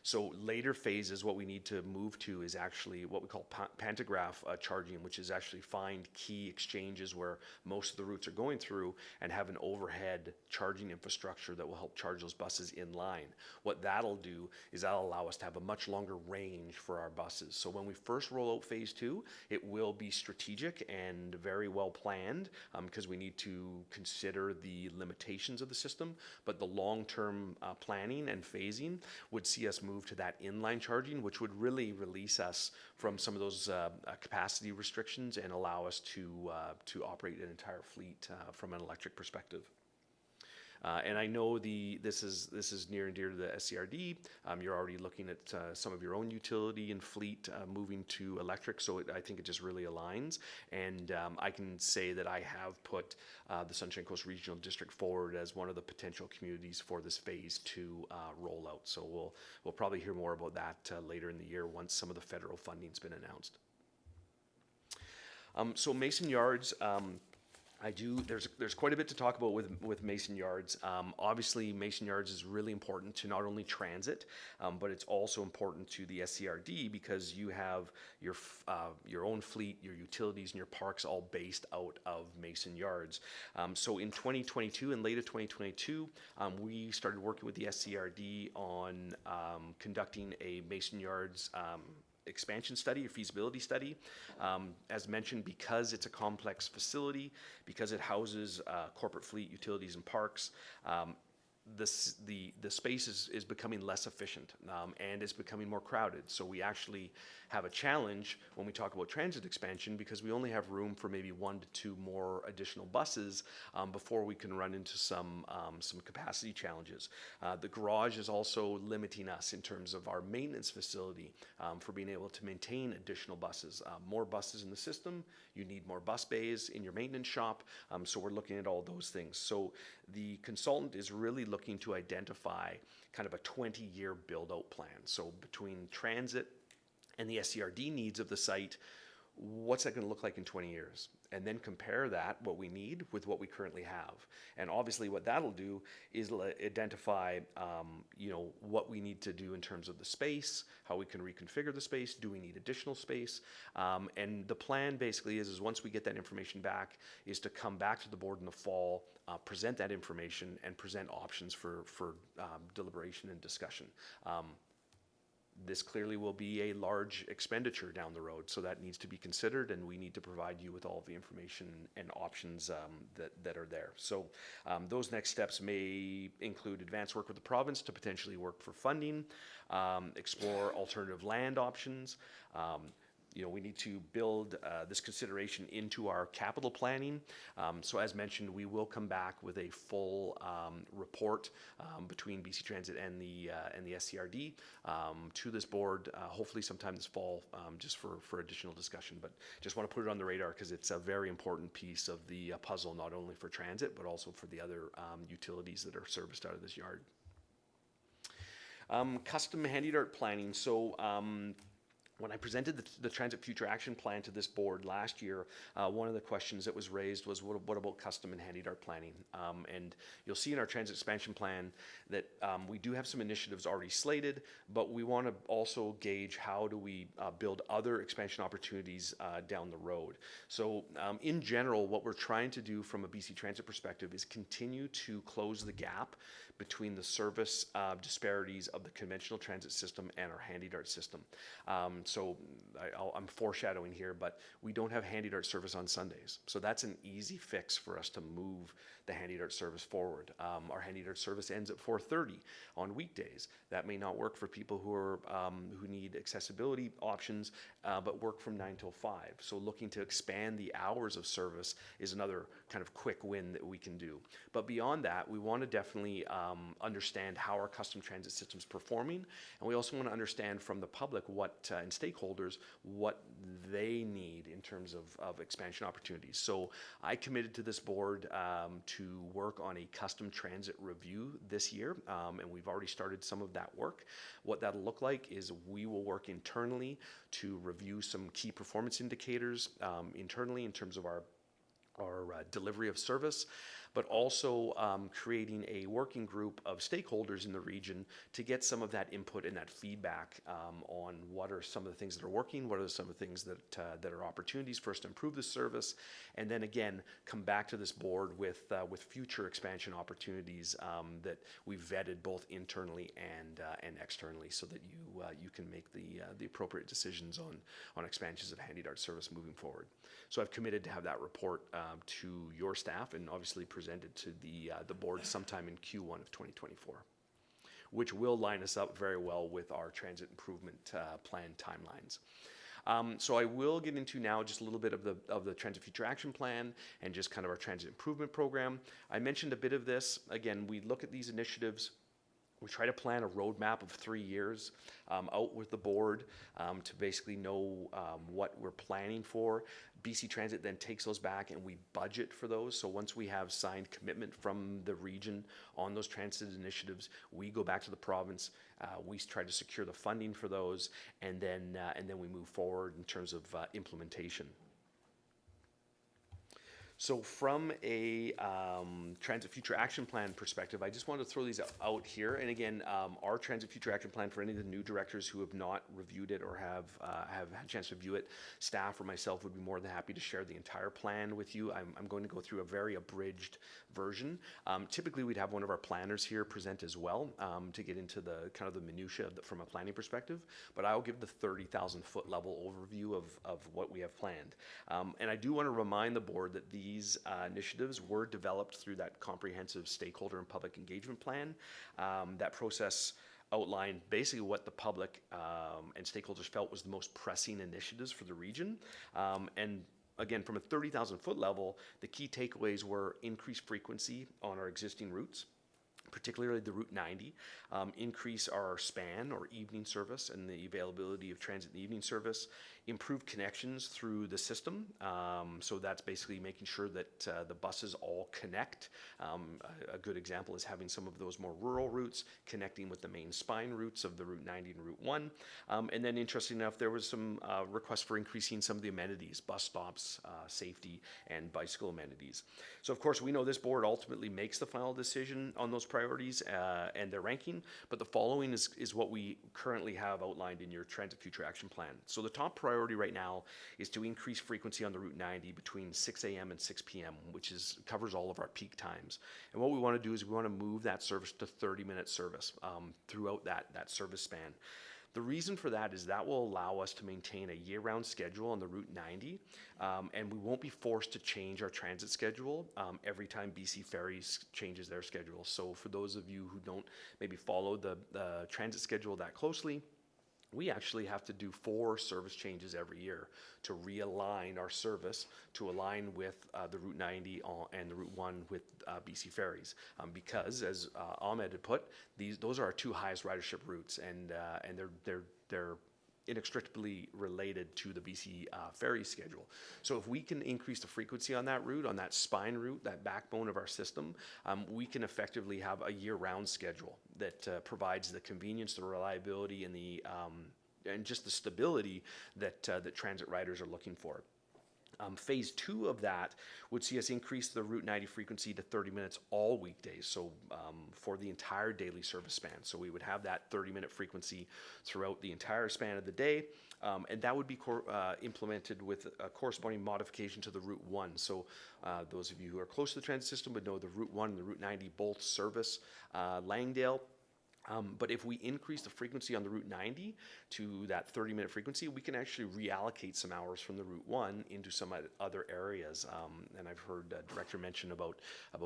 So later phases, what we need to move to is actually what we call pantograph charging, which is actually find key exchanges where most of the routes are going through and have an overhead charging infrastructure that will help charge those buses in line. What that'll do is that'll allow us to have a much longer range for our buses. So when we first roll out phase 2, it will be strategic and very well planned because we need to consider the limitations of the system, but the long-term planning and phasing would see us move to that inline charging, which would really release us from some of those capacity restrictions and allow us to operate an entire fleet from an electric perspective. And I know this is near and dear to the SCRD. You're already looking at some of your own utility and fleet moving to electric, so I think it just really aligns. And I can say that I have put the Sunshine Coast Regional District forward as one of the potential communities for this phase 2 rollout. So we'll probably hear more about that later in the year once some of the federal funding's been announced. So Mason Yards. There's quite a bit to talk about with Mason Yards. Obviously, Mason Yards is really important to not only transit, but it's also important to the SCRD because you have your own fleet, your utilities, and your parks all based out of Mason Yards. So in 2022 and late of 2022, we started working with the SCRD on conducting a Mason Yards expansion study, a feasibility study. As mentioned, because it's a complex facility, because it houses corporate fleet, utilities, and parks, the space is becoming less efficient and it's becoming more crowded. So we actually have a challenge when we talk about transit expansion because we only have room for maybe 1 to 2 more additional buses before we can run into some capacity challenges. The garage is also limiting us in terms of our maintenance facility for being able to maintain additional buses. More buses in the system, you need more bus bays in your maintenance shop. So we're looking at all those things. So the consultant is really looking to identify kind of a 20-year build-out plan. So between transit and the SCRD needs of the site, what's that going to look like in 20 years? And then compare that, what we need, with what we currently have. And obviously what that'll do is identify, what we need to do in terms of the space, how we can reconfigure the space, do we need additional space? And the plan basically is once we get that information back, is to come back to the board in the fall, present that information, and present options for deliberation and discussion. This clearly will be a large expenditure down the road, so that needs to be considered, and we need to provide you with all of the information and options that are there. So those next steps may include advanced work with the province to potentially work for funding, explore alternative land options. We need to build this consideration into our capital planning. So as mentioned, we will come back with a full report between BC Transit and the SCRD to this board, hopefully sometime this fall, just for additional discussion. But just want to put it on the radar because it's a very important piece of the puzzle, not only for transit, but also for the other utilities that are serviced out of this yard. Custom handy dart planning. So when I presented the Transit Future Action Plan to this board last year, one of the questions that was raised was, what about custom and handy dart planning? And you'll see in our transit expansion plan that we do have some initiatives already slated, but we want to also gauge how do we build other expansion opportunities down the road. So in general, what we're trying to do from a BC Transit perspective is continue to close the gap between the service disparities of the conventional transit system and our handy dart system. So I'm foreshadowing here, but we don't have handy dart service on Sundays. So that's an easy fix for us to move the handy dart service forward. Our handy dart service ends at 4:30 on weekdays. That may not work for people who need accessibility options, but work from 9 till 5. So looking to expand the hours of service is another kind of quick win that we can do. But beyond that, we want to definitely understand how our custom transit system is performing, and we also want to understand from the public and stakeholders what they need in terms of expansion opportunities. So I committed to this board to work on a custom transit review this year, and we've already started some of that work. What that'll look like is we will work internally to review some key performance indicators internally in terms of our delivery of service, but also creating a working group of stakeholders in the region to get some of that input and that feedback on what are some of the things that are working, what are some of the things that are opportunities for us to improve the service, and then again come back to this board with future expansion opportunities that we've vetted both internally and externally, so that you can make the appropriate decisions on expansions of Handy Dart service moving forward. So I've committed to have that report to your staff and obviously presented to the board sometime in Q1 of 2024, which will line us up very well with our transit improvement plan timelines. So I will get into now just a little bit of the Transit Future Action Plan and just kind of our transit improvement program. I mentioned a bit of this. Again, we look at these initiatives. We try to plan a roadmap of 3 years out with the board to basically know what we're planning for. BC Transit then takes those back and we budget for those. So once we have signed commitment from the region on those transit initiatives, we go back to the province. We try to secure the funding for those, and then we move forward in terms of implementation. So from a Transit Future Action Plan perspective, I just wanted to throw these out here. And again, our Transit Future Action Plan, for any of the new directors who have not reviewed it or have had a chance to view it, staff or myself would be more than happy to share the entire plan with you. I'm going to go through a very abridged version. Typically, we'd have one of our planners here present as well to get into the kind of the minutia from a planning perspective. But I'll give the 30,000 foot level overview of what we have planned. And I do want to remind the board that these initiatives were developed through that comprehensive stakeholder and public engagement plan. That process outlined basically what the public and stakeholders felt was the most pressing initiatives for the region. And again, from a 30,000 foot level, the key takeaways were increased frequency on our existing routes, particularly the Route 90, increase our span or evening service and the availability of transit in the evening service, improve connections through the system. So that's basically making sure that the buses all connect. A good example is having some of those more rural routes connecting with the main spine routes of the Route 90 and Route 1. And then interesting enough, there was some requests for increasing some of the amenities, bus stops, safety, and bicycle amenities. So of course, we know this board ultimately makes the final decision on those priorities and their ranking, but the following is what we currently have outlined in your Transit Future Action Plan. So the top priority right now is to increase frequency on the Route 90 between 6 a.m. and 6 p.m., which covers all of our peak times. And what we want to do is we want to move that service to 30-minute service throughout that service span. The reason for that is that will allow us to maintain a year-round schedule on the Route 90, and we won't be forced to change our transit schedule every time BC Ferries changes their schedule. So for those of you who don't maybe follow the transit schedule that closely, we actually have to do 4 service changes every year to realign our service to align with the Route 90 and the Route 1 with BC Ferries. Because, as Ahmed had put, those are our 2 highest ridership routes, and they're inextricably related to the BC ferry schedule. So if we can increase the frequency on that route, on that spine route, that backbone of our system, we can effectively have a year-round schedule that provides the convenience, the reliability, and just the stability that transit riders are looking for. Phase 2 of that would see us increase the Route 90 frequency to 30 minutes all weekdays, so for the entire daily service span. So we would have that 30-minute frequency throughout the entire span of the day, and that would be implemented with a corresponding modification to the Route 1. So those of you who are close to the transit system would know the Route 1 and the Route 90 both service Langdale. But if we increase the frequency on the Route 90 to that 30-minute frequency, we can actually reallocate some hours from the Route 1 into some other areas. And I've heard Director mention about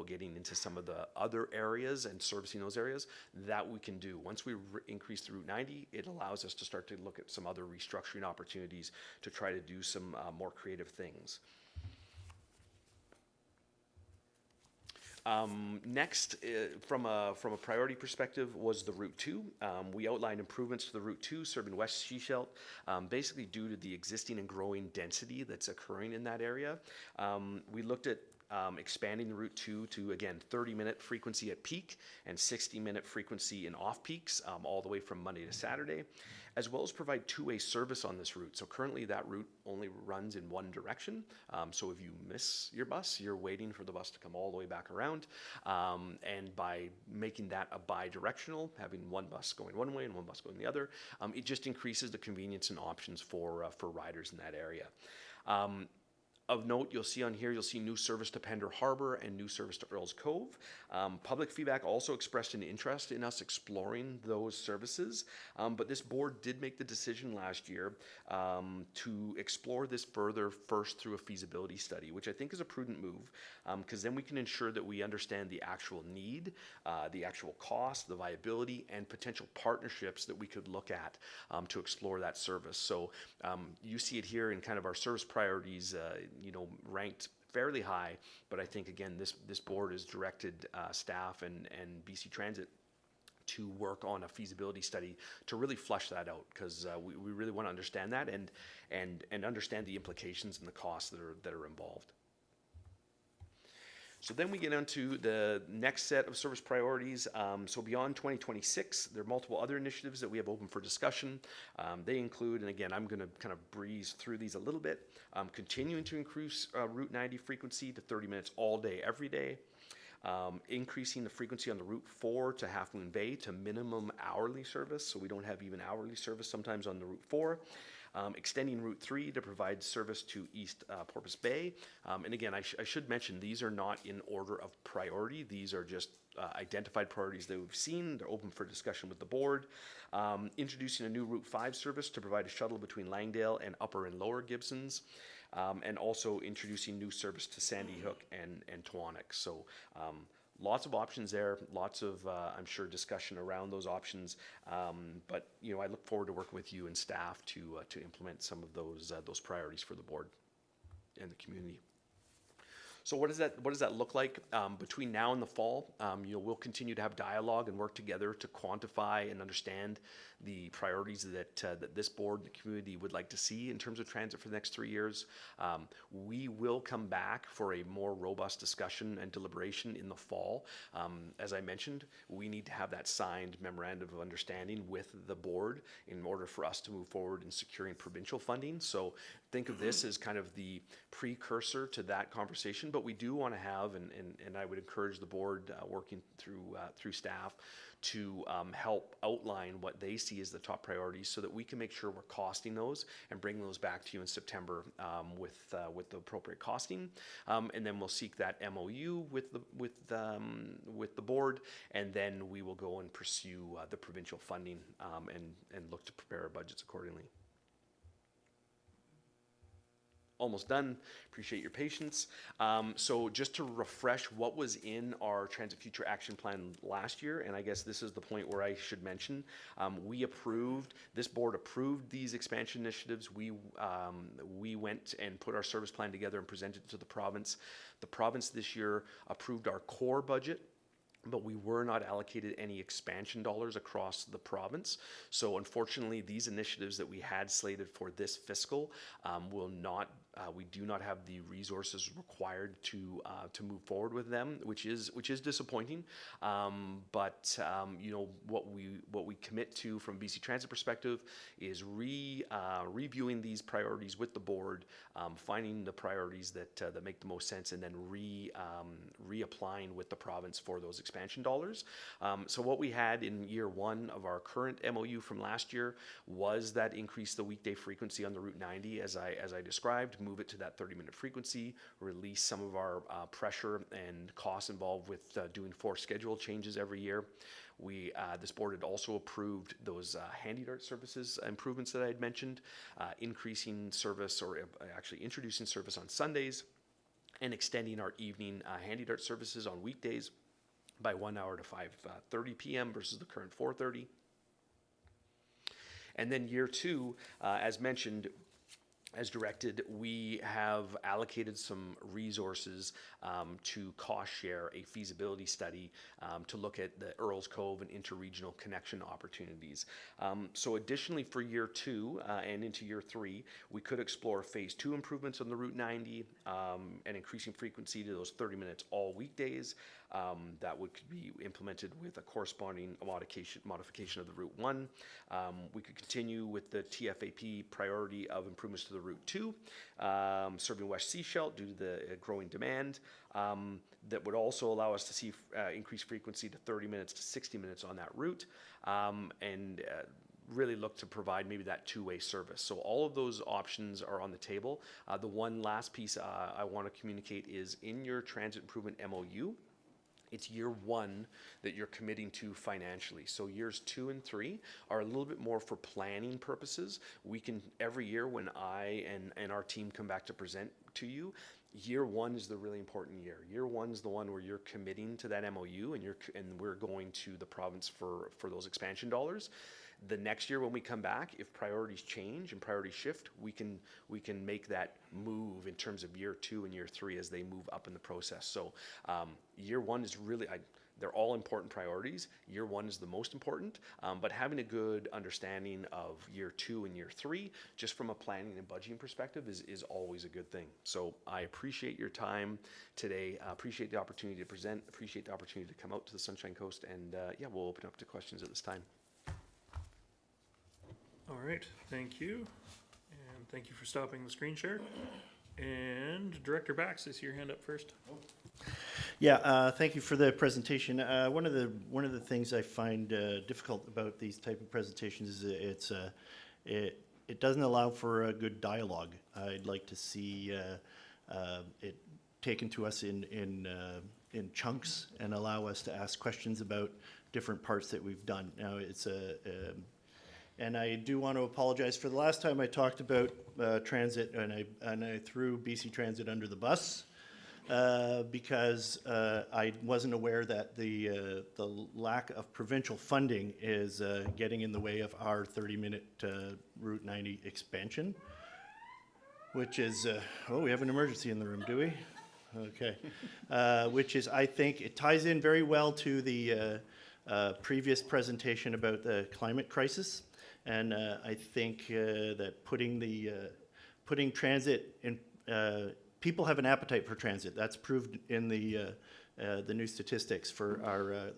getting into some of the other areas and servicing those areas. That we can do. Once we increase the Route 90, it allows us to start to look at some other restructuring opportunities to try to do some more creative things. Next, from a priority perspective, was the Route 2. We outlined improvements to the Route 2 serving West Sheshelt, basically due to the existing and growing density that's occurring in that area. We looked at expanding the Route 2 to, again, 30-minute frequency at peak and 60-minute frequency in off-peaks, all the way from Monday to Saturday, as well as provide two-way service on this route. So currently that route only runs in one direction. So if you miss your bus, you're waiting for the bus to come all the way back around. And by making that a bi-directional, having one bus going one way and one bus going the other, it just increases the convenience and options for riders in that area. Of note, you'll see on here, you'll see new service to Pender Harbor and new service to Earls Cove. Public feedback also expressed an interest in us exploring those services, but this board did make the decision last year to explore this further first through a feasibility study, which I think is a prudent move, because then we can ensure that we understand the actual need, the actual cost, the viability, and potential partnerships that we could look at to explore that service. So you see it here in kind of our service priorities, ranked fairly high, but I think, again, this board has directed staff and BC Transit to work on a feasibility study to really flush that out, because we really want to understand that and understand the implications and the costs that are involved. So then we get into the next set of service priorities. So beyond 2026, there are multiple other initiatives that we have open for discussion. They include, and again, I'm going to kind of breeze through these a little bit, continuing to increase Route 90 frequency to 30 minutes all day, every day. Increasing the frequency on the Route 4 to Half Moon Bay to minimum hourly service, so we don't have even hourly service sometimes on the Route 4. Extending Route 3 to provide service to East Porpoise Bay. And again, I should mention, these are not in order of priority. These are just identified priorities that we've seen. They're open for discussion with the board. Introducing a new Route 5 service to provide a shuttle between Langdale and Upper and Lower Gibsons. And also introducing new service to Sandy Hook and Tewanek. So lots of options there, lots of, I'm sure, discussion around those options. But I look forward to working with you and staff to implement some of those priorities for the board and the community. So what does that look like between now and the fall? We'll continue to have dialogue and work together to quantify and understand the priorities that this board and the community would like to see in terms of transit for the next 3 years. We will come back for a more robust discussion and deliberation in the fall. As I mentioned, we need to have that signed memorandum of understanding with the board in order for us to move forward in securing provincial funding. So think of this as kind of the precursor to that conversation, but we do want to have, and I would encourage the board working through staff to help outline what they see as the top priorities, so that we can make sure we're costing those and bring those back to you in September with the appropriate costing, and then we'll seek that MOU with the board, and then we will go and pursue the provincial funding and look to prepare our budgets accordingly. Almost done. Appreciate your patience. So just to refresh what was in our Transit Future Action Plan last year, and I guess this is the point where I should mention, this board approved these expansion initiatives. We went and put our service plan together and presented it to the province. The province this year approved our core budget, but we were not allocated any expansion dollars across the province. So unfortunately, these initiatives that we had slated for this fiscal we do not have the resources required to move forward with them, which is disappointing. But what we commit to from BC Transit perspective is reviewing these priorities with the board, finding the priorities that make the most sense, and then reapplying with the province for those expansion dollars. So what we had in year one of our current MOU from last year was that increase the weekday frequency on the Route 90, as I described, move it to that 30-minute frequency, release some of our pressure and costs involved with doing 4 schedule changes every year. This board had also approved those handy dart services improvements that I had mentioned, increasing service, or actually introducing service on Sundays, and extending our evening handy dart services on weekdays by 1 hour to 5:30 p.m. versus the current 4:30. And then year two, as mentioned, as directed, we have allocated some resources to cost share a feasibility study to look at the Earls Cove and interregional connection opportunities. So additionally, for year 2 and into year 3, we could explore phase 2 improvements on the Route 90 and increasing frequency to those 30 minutes all weekdays. That would be implemented with a corresponding modification of the Route 1. We could continue with the TFAP priority of improvements to the Route 2, serving West Seashell due to the growing demand. That would also allow us to see increased frequency to 30 minutes to 60 minutes on that route, and really look to provide maybe that two-way service. So all of those options are on the table. The one last piece I want to communicate is in your transit improvement MOU, it's year 1 that you're committing to financially. So years 2 and 3 are a little bit more for planning purposes. We can, every year when I and our team come back to present to you, year 1 is the really important year. Year 1 is the one where you're committing to that MOU and we're going to the province for those expansion dollars. The next year when we come back, if priorities change and priorities shift, we can make that move in terms of year 2 and year 3 as they move up in the process. So year 1 is really, they're all important priorities. Year 1 is the most important, but having a good understanding of year 2 and year 3, just from a planning and budgeting perspective, is always a good thing. So I appreciate your time today. I appreciate the opportunity to present, appreciate the opportunity to come out to the Sunshine Coast, and yeah, we'll open up to questions at this time. All right, thank you. And thank you for stopping the screen share. And Director Bax, is your hand up first? Yeah, thank you for the presentation. One of the things I find difficult about these type of presentations is it doesn't allow for a good dialogue. I'd like to see it taken to us in chunks and allow us to ask questions about different parts that we've done. Now it's and I do want to apologize for the last time I talked about transit, and I threw BC Transit under the bus because I wasn't aware that the lack of provincial funding is getting in the way of our 30-minute Route 90 expansion, which is oh, we have an emergency in the room, do we? Okay, which is, I think it ties in very well to the previous presentation about the climate crisis. And I think that putting transit in, people have an appetite for transit. That's proved in the new statistics for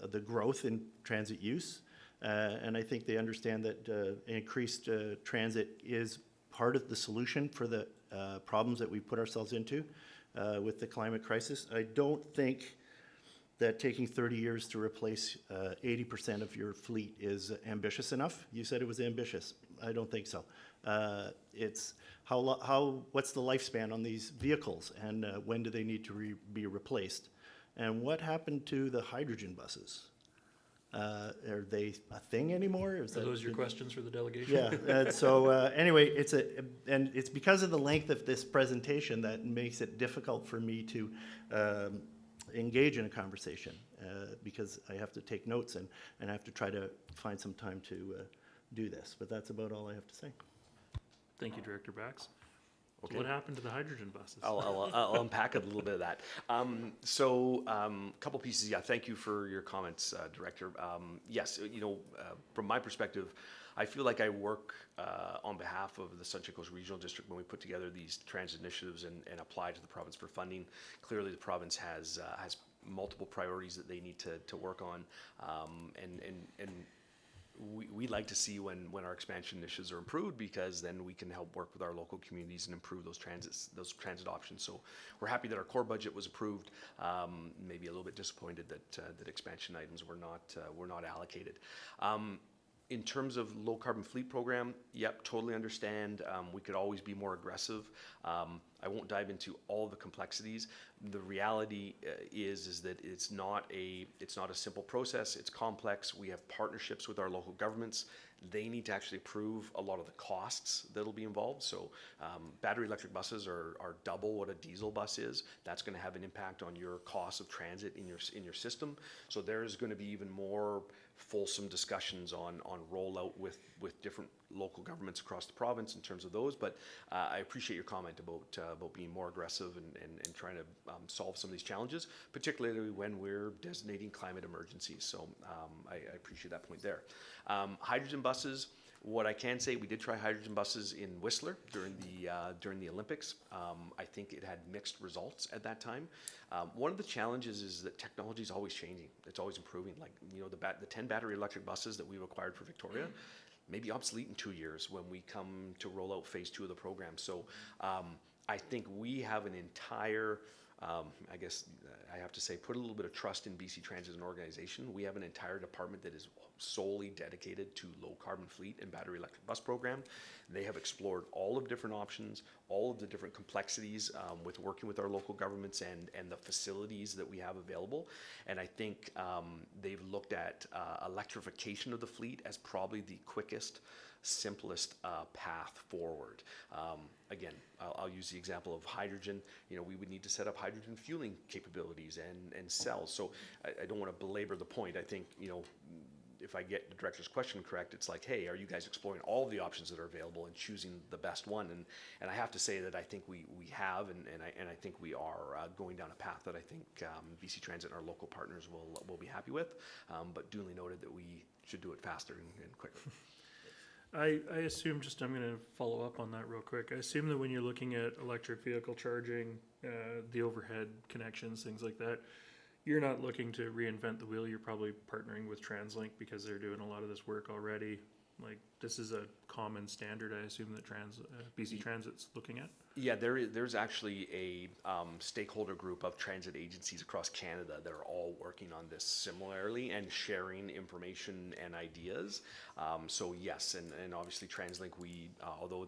the growth in transit use. And I think they understand that increased transit is part of the solution for the problems that we put ourselves into with the climate crisis. I don't think that taking 30 years to replace 80% of your fleet is ambitious enough. You said it was ambitious. I don't think so. It's what's the lifespan on these vehicles, and when do they need to be replaced? And what happened to the hydrogen buses? Are they a thing anymore? Are those your questions for the delegation? Yeah, and so anyway, it's because of the length of this presentation that makes it difficult for me to engage in a conversation because I have to take notes and I have to try to find some time to do this. But that's about all I have to say. Thank you, Director Bax. Okay. So what happened to the hydrogen buses? I'll unpack a little bit of that. Couple pieces. Yeah, thank you for your comments, Director. Yes, from my perspective, I feel like I work on behalf of the Sunshine Coast Regional District when we put together these transit initiatives and apply to the province for funding. Clearly, the province has multiple priorities that they need to work on, and we like to see when our expansion initiatives are improved, because then we can help work with our local communities and improve those transit options. So we're happy that our core budget was approved. Maybe a little bit disappointed that expansion items were not allocated. In terms of low carbon fleet program, yep, totally understand. We could always be more aggressive. I won't dive into all the complexities. The reality is that it's not a simple process. It's complex. We have partnerships with our local governments. They need to actually approve a lot of the costs that'll be involved. So battery electric buses are double what a diesel bus is. That's going to have an impact on your cost of transit in your system. So there's going to be even more fulsome discussions on rollout with different local governments across the province in terms of those, but I appreciate your comment about being more aggressive and trying to solve some of these challenges, particularly when we're designating climate emergencies. So I appreciate that point there. Hydrogen buses. What I can say, we did try hydrogen buses in Whistler during the Olympics. I think it had mixed results at that time. One of the challenges is that technology is always changing. It's always improving. Like, you know, the 10 battery electric buses that we've acquired for Victoria may be obsolete in 2 years when we come to roll out phase 2 of the program. So I think we have an entire, I guess I have to say, put a little bit of trust in BC Transit as an organization. We have an entire department that is solely dedicated to low carbon fleet and battery electric bus program. They have explored all of different options, all of the different complexities with working with our local governments and the facilities that we have available. And I think they've looked at electrification of the fleet as probably the quickest, simplest path forward. Again, I'll use the example of hydrogen. You know, we would need to set up hydrogen fueling capabilities and cells. So I don't want to belabor the point. I think, you know, if I get the director's question correct, it's like, hey, are you guys exploring all of the options that are available and choosing the best one? And I have to say that I think we have, and I think we are going down a path that I think BC Transit and our local partners will be happy with, but duly noted that we should do it faster and quicker. I assume, I'm going to follow up on that real quick. I assume that when you're looking at electric vehicle charging, the overhead connections, things like that, you're not looking to reinvent the wheel. You're probably partnering with TransLink because they're doing a lot of this work already. Like, this is a common standard, I assume, that BC Transit's looking at? Yeah, there's actually a stakeholder group of transit agencies across Canada that are all working on this similarly and sharing information and ideas. So yes, and obviously TransLink, although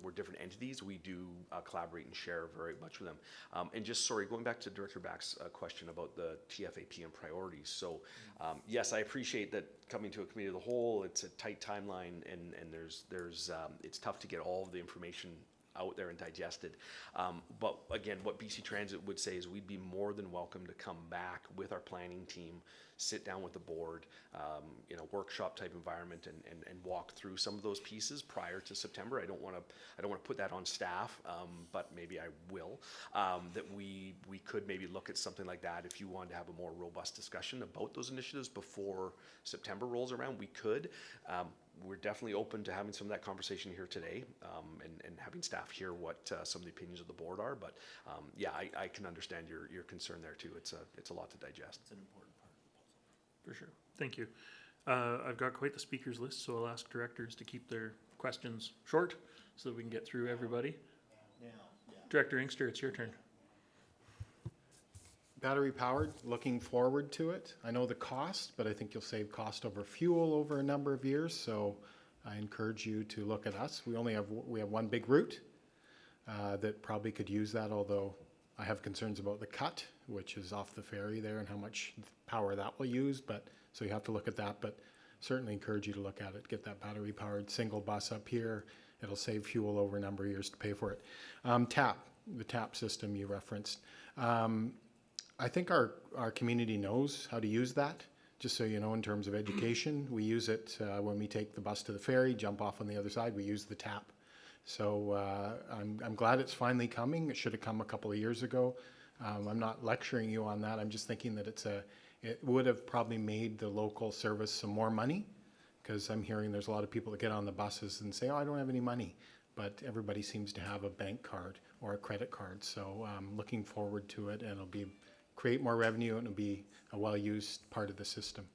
we're different entities, we do collaborate and share very much with them. And just, going back to Director Back's question about the TFAP and priorities. So yes, I appreciate that coming to a committee of the whole, it's a tight timeline and there's it's tough to get all of the information out there and digested. But again, what BC Transit would say is we'd be more than welcome to come back with our planning team, sit down with the board in a workshop type environment and walk through some of those pieces prior to September. I don't want to put that on staff, but maybe I will. That we could maybe look at something like that if you wanted to have a more robust discussion about those initiatives before September rolls around. We could. We're definitely open to having some of that conversation here today and having staff hear what some of the opinions of the board are. But yeah, I can understand your concern there too. It's a lot to digest. It's an important part of the puzzle. For sure. Thank you. I've got quite the speakers list, so I'll ask directors to keep their questions short so that we can get through everybody. Director Inkster, it's your turn. Battery powered, looking forward to it. I know the cost, but I think you'll save cost over fuel over a number of years. So I encourage you to look at us. We have one big route that probably could use that, although I have concerns about the cut, which is off the ferry there and how much power that will use. But so you have to look at that, but certainly encourage you to look at it. Get that battery powered single bus up here. It'll save fuel over a number of years to pay for it. The TAP system you referenced. I think our community knows how to use that. Just so you know, in terms of education, we use it when we take the bus to the ferry, jump off on the other side, we use the TAP. So I'm glad it's finally coming. It should have come a couple of years ago. I'm not lecturing you on that. I'm just thinking that it would have probably made the local service some more money, because I'm hearing there's a lot of people that get on the buses and say, oh, I don't have any money. But everybody seems to have a bank card or a credit card. So I'm looking forward to it, and it'll create more revenue, and it'll be a well-used part of the system.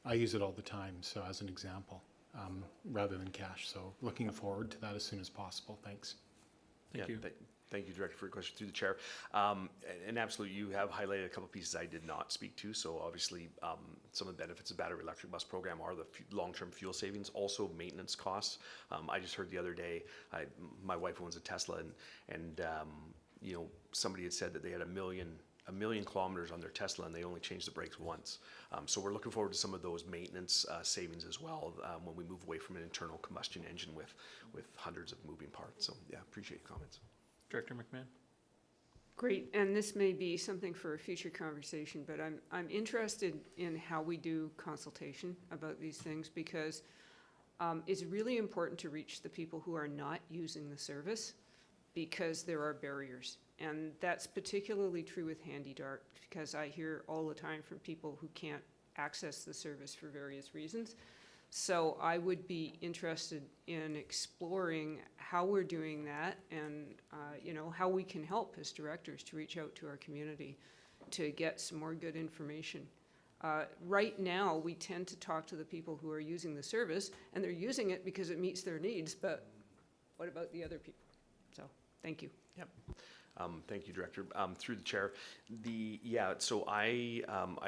I use it all the time, so as an example, rather than cash. So looking forward to that as soon as possible. Thanks. Thank you. Thank you, Director, for your question through the chair. And absolutely, you have highlighted a couple of pieces I did not speak to. So obviously, some of the benefits of battery electric bus program are the long-term fuel savings, also maintenance costs. I just heard the other day, my wife owns a Tesla, and you know, somebody had said that they had a million kilometers on their Tesla and they only changed the brakes once. So we're looking forward to some of those maintenance savings as well when we move away from an internal combustion engine with hundreds of moving parts. So yeah, appreciate your comments. Director McMahon. Great, and this may be something for a future conversation, but I'm interested in how we do consultation about these things, because It's really important to reach the people who are not using the service because there are barriers. And that's particularly true with HandyDart because I hear all the time from people who can't access the service for various reasons. So I would be interested in exploring how we're doing that and, you know, how we can help as directors to reach out to our community to get some more good information. Right now, we tend to talk to the people who are using the service, and they're using it because it meets their needs, but what about the other people? So, thank you. Yep. Thank you, Director. Through the chair, so I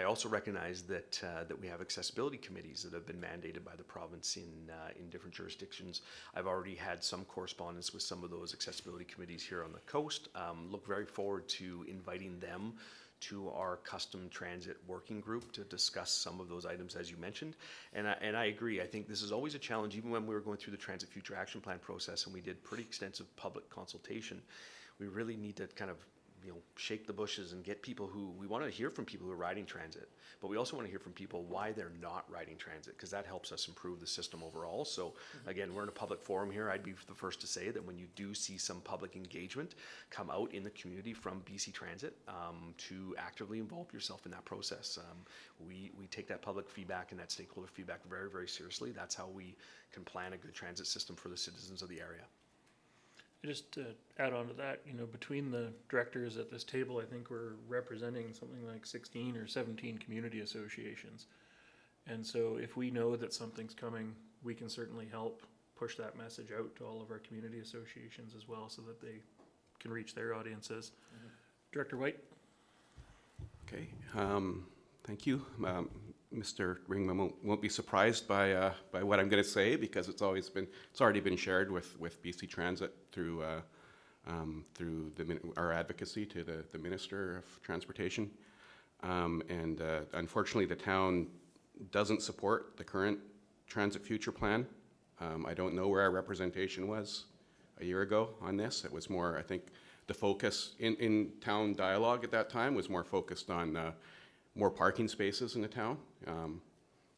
also recognize that that we have accessibility committees that have been mandated by the province in different jurisdictions. I've already had some correspondence with some of those accessibility committees here on the coast. Look very forward to inviting them to our custom transit working group to discuss some of those items as you mentioned. And I agree, I think this is always a challenge, even when we were going through the Transit Future Action Plan process and we did pretty extensive public consultation. We really need to kind of, you know, shake the bushes and get people who, we want to hear from people who are riding transit, but we also want to hear from people why they're not riding transit, because that helps us improve the system overall. So again, we're in a public forum here. I'd be the first to say that when you do see some public engagement come out in the community from BC Transit, to actively involve yourself in that process. We take that public feedback and that stakeholder feedback very, very seriously. That's how we can plan a good transit system for the citizens of the area. Just to add on to that, you know, between the directors at this table, I think we're representing something like 16 or 17 community associations. And so if we know that something's coming, we can certainly help push that message out to all of our community associations as well so that they can reach their audiences. Director White? Okay, thank you. Mr. Ringman won't be surprised by what I'm going to say because it's already been shared with BC Transit through our advocacy to the Minister of Transportation, and unfortunately the town doesn't support the current Transit Future Plan. I don't know where our representation was a year ago on this. It was more, I think, the focus in town dialogue at that time was more focused on more parking spaces in the town,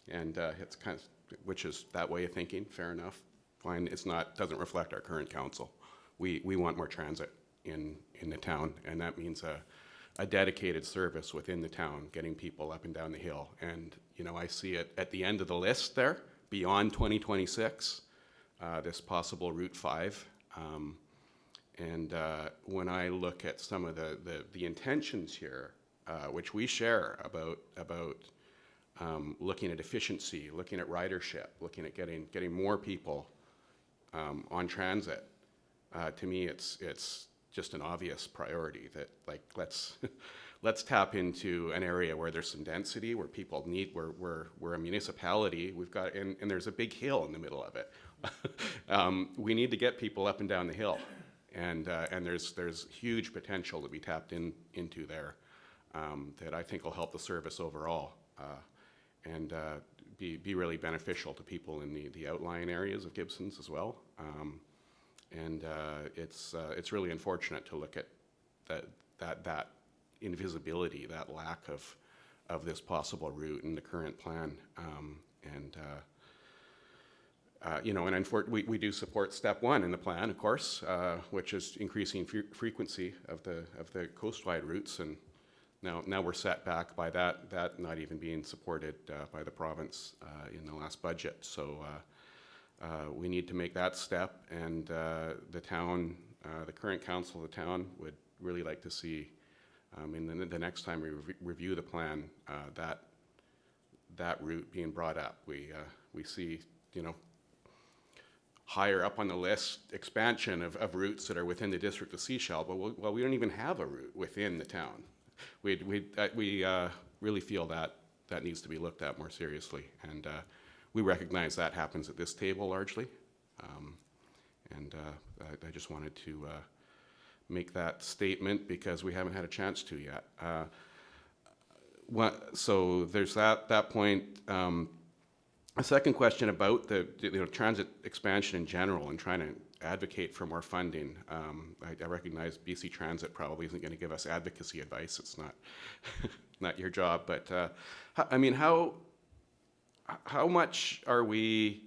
and it's kind of, which is that way of thinking, fair enough, fine. It's not, doesn't reflect our current council. We want more transit in the town, and that means a dedicated service within the town, getting people up and down the hill. And you know, I see it at the end of the list there, beyond 2026, this possible Route 5. And when I look at some of the intentions here, which we share about looking at efficiency, looking at ridership, looking at getting more people on transit. To me, it's just an obvious priority that, like, let's tap into an area where there's some density, where people need, we're a municipality. We've got, and there's a big hill in the middle of it. We need to get people up and down the hill, and there's huge potential to be tapped into there. That I think will help the service overall and be really beneficial to people in the outlying areas of Gibsons as well. It's really unfortunate to look at that invisibility, that lack of this possible route in the current plan. You know, and we do support step one in the plan, of course, which is increasing frequency of the coastwide routes. And now we're set back by that not even being supported by the province in the last budget. So we need to make that step, and the town, the current council of the town would really like to see in the next time we review the plan that route being brought up. We see, you know, higher up on the list expansion of routes that are within the district of Sechelt, but we don't even have a route within the town. We really feel that needs to be looked at more seriously, and we recognize that happens at this table largely, and I just wanted to make that statement because we haven't had a chance to yet. So there's that point. A second question about the transit expansion in general and trying to advocate for more funding. I recognize BC Transit probably isn't going to give us advocacy advice. It's not not your job, but I mean, how much are we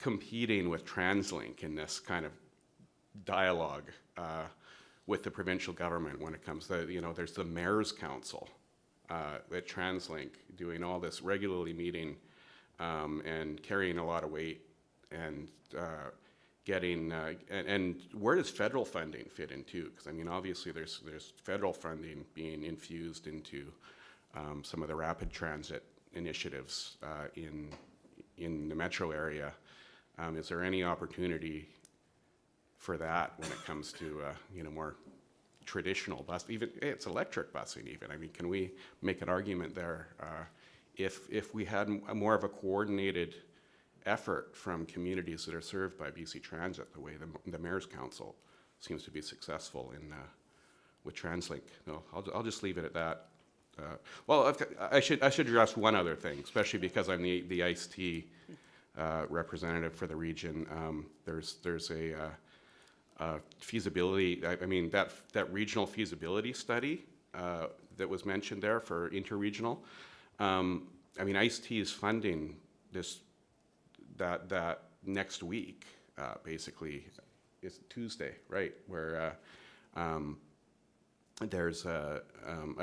competing with TransLink in this kind of dialogue with the provincial government when it comes to, there's the Mayor's Council at TransLink doing all this, regularly meeting and carrying a lot of weight and getting, and where does federal funding fit into? Because I mean, obviously there's federal funding being infused into some of the rapid transit initiatives in the metro area. Is there any opportunity for that when it comes to more traditional bus, even it's electric busing even? I mean, can we make an argument there if we had more of a coordinated effort from communities that are served by BC Transit, the way the Mayor's Council seems to be successful in with TransLink? No, I'll just leave it at that. Well, I should address one other thing, especially because I'm the iced tea representative for the region. There's a feasibility. I mean that regional feasibility study that was mentioned there for interregional. I mean, iced tea is funding that next week. Basically, it's Tuesday, right? Where there's a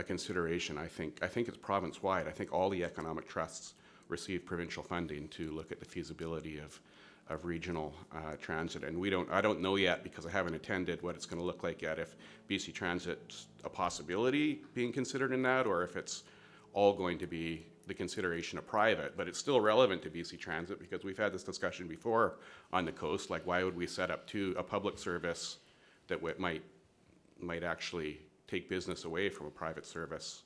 consideration. I think it's province-wide. I think all the economic trusts receive provincial funding to look at the feasibility of regional transit, and I don't know yet, because I haven't attended, what it's going to look like yet, if BC Transit's a possibility being considered in that, or if it's all going to be the consideration of private. But it's still relevant to BC Transit, because we've had this discussion before on the coast, like why would we set up a public service that might actually take business away from a private service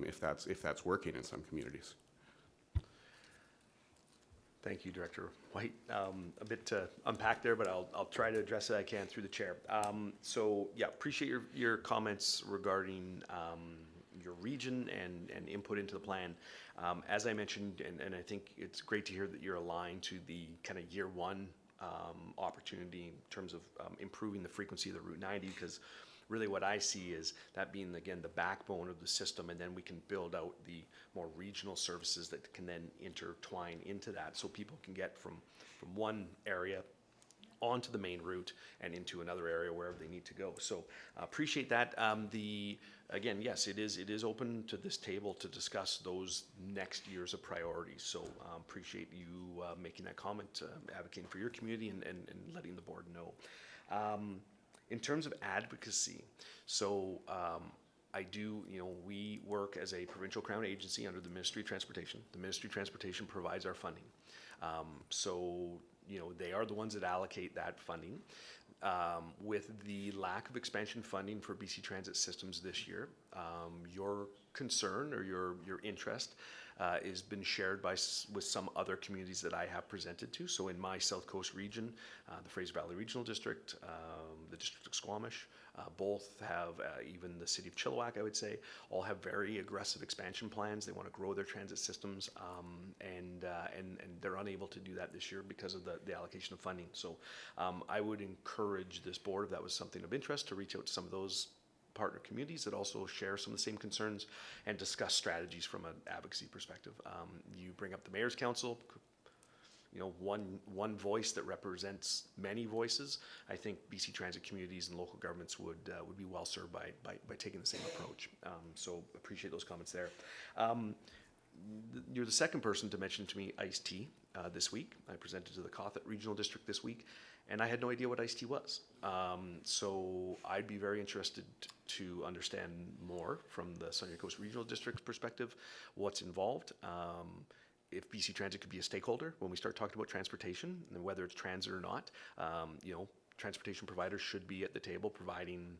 if that's working in some communities. Thank you, Director White. A bit to unpack there, but I'll try to address it I can through the chair. So yeah, appreciate your comments regarding your region and input into the plan. As I mentioned, and I think it's great to hear that you're aligned to the kind of year one opportunity in terms of improving the frequency of the Route 90, because really what I see is that being, again, the backbone of the system, and then we can build out the more regional services that can then intertwine into that, so people can get from one area onto the main route and into another area wherever they need to go. So appreciate that. Again, yes, it is open to this table to discuss those next years of priorities. So appreciate you making that comment, advocating for your community and letting the board know. In terms of advocacy, so we work as a provincial crown agency under the Ministry of Transportation. The Ministry of Transportation provides our funding. They are the ones that allocate that funding. With the lack of expansion funding for BC Transit Systems this year, your concern or your interest has been shared with some other communities that I have presented to. So in my South Coast region, the Fraser Valley Regional District, the District of Squamish, both have, even the City of Chilliwack, I would say, all have very aggressive expansion plans. They want to grow their transit systems, and they're unable to do that this year because of the allocation of funding. So I would encourage this board, if that was something of interest, to reach out to some of those partner communities that also share some of the same concerns and discuss strategies from an advocacy perspective. You bring up the Mayor's Council, one voice that represents many voices. I think BC Transit communities and local governments would be well served by taking the same approach. So appreciate those comments there. You're the second person to mention to me iced tea this week. I presented to the Cawthon Regional District this week, and I had no idea what iced tea was. So I'd be very interested to understand more from the Sunny Coast Regional District's perspective, what's involved. If BC Transit could be a stakeholder when we start talking about transportation, and whether it's transit or not, transportation providers should be at the table providing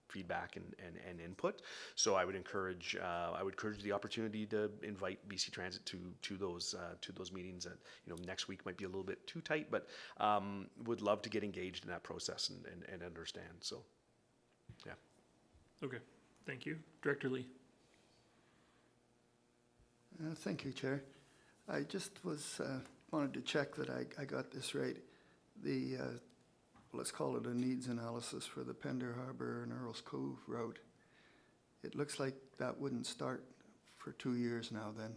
feedback and input. So I would encourage the opportunity to invite BC Transit to those meetings. Next week might be a little bit too tight, but would love to get engaged in that process and understand. So, yeah. Okay, thank you. Director Lee. Thank you, Chair. I just wanted to check that I got this right. The let's call it a needs analysis for the Pender Harbor and Earls Cove route. It looks like that wouldn't start for 2 years now then.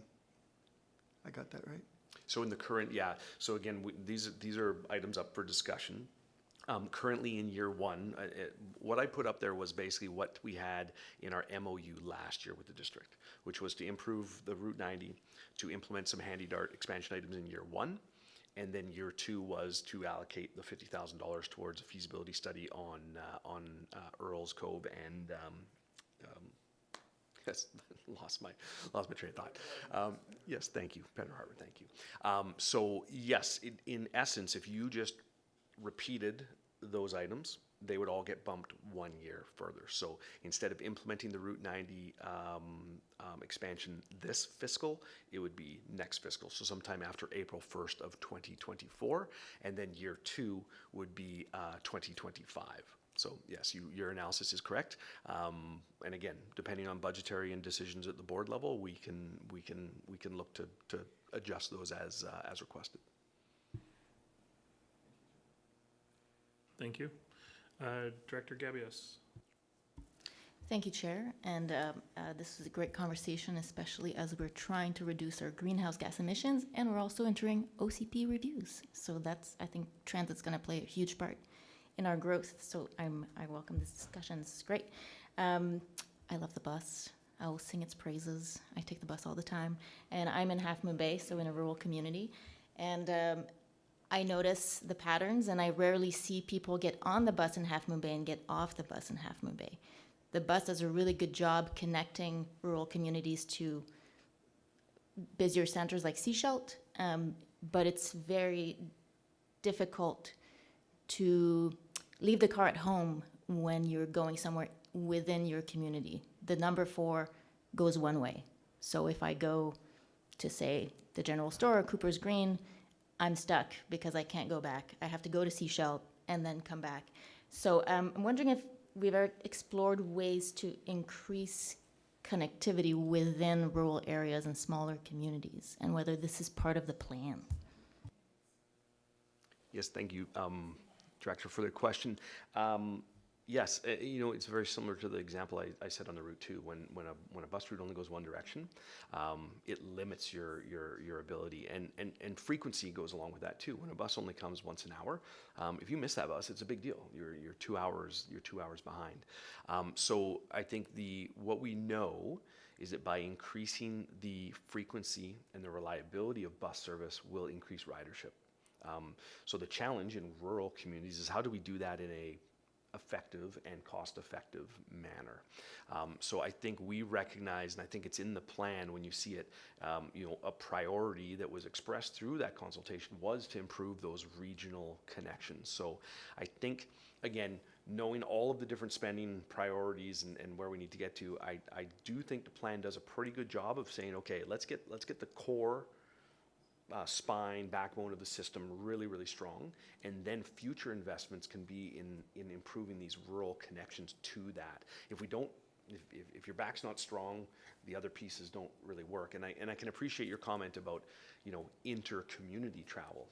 I got that right? So in the current, yeah, so again, these are items up for discussion. Currently in year one, what I put up there was basically what we had in our MOU last year with the district, which was to improve the Route 90, to implement some handy dart expansion items in year one. And then year two was to allocate the $50,000 towards a feasibility study on Earls Cove and yes, lost my train of thought. Yes, thank you, Pender Harbor, thank you. So yes, in essence, if you just repeated those items, they would all get bumped 1 year further. So instead of implementing the Route 90 expansion this fiscal, it would be next fiscal. So sometime after April 1st of 2024, and then year two would be 2025. So yes, your analysis is correct. And again, depending on budgetary and decisions at the board level, we can look to adjust those as requested. Thank you. Director Gabios. Thank you, Chair. And this is a great conversation, especially as we're trying to reduce our greenhouse gas emissions, and we're also entering OCP reviews. So that's, I think, transit's going to play a huge part in our growth. So I welcome this discussion. This is great. I love the bus. I will sing its praises. I take the bus all the time. And I'm in Half Moon Bay, so in a rural community. And I notice the patterns, and I rarely see people get on the bus in Half Moon Bay and get off the bus in Half Moon Bay. The bus does a really good job connecting rural communities to busier centers like Seashelt, but it's very difficult to leave the car at home when you're going somewhere within your community. The number 4 goes one way. So if I go to, say, the general store or Cooper's Green, I'm stuck because I can't go back. I have to go to Seashell and then come back. So I'm wondering if we've ever explored ways to increase connectivity within rural areas and smaller communities, and whether this is part of the plan. Yes, thank you, Director, for the question. Yes, it's very similar to the example I said on the Route 2. When a bus route only goes one direction, it limits your ability, and frequency goes along with that too. When a bus only comes once an hour, if you miss that bus, it's a big deal. You're 2 hours behind. So I think what we know is that by increasing the frequency and the reliability of bus service will increase ridership. So the challenge in rural communities is how do we do that in a effective and cost-effective manner. So I think we recognize, and I think it's in the plan when you see it, a priority that was expressed through that consultation was to improve those regional connections. So I think, again, knowing all of the different spending priorities and where we need to get to, I do think the plan does a pretty good job of saying, okay, let's get the core spine, backbone of the system really, really strong, and then future investments can be in improving these rural connections to that. If your back's not strong, the other pieces don't really work. And I can appreciate your comment about inter-community travel.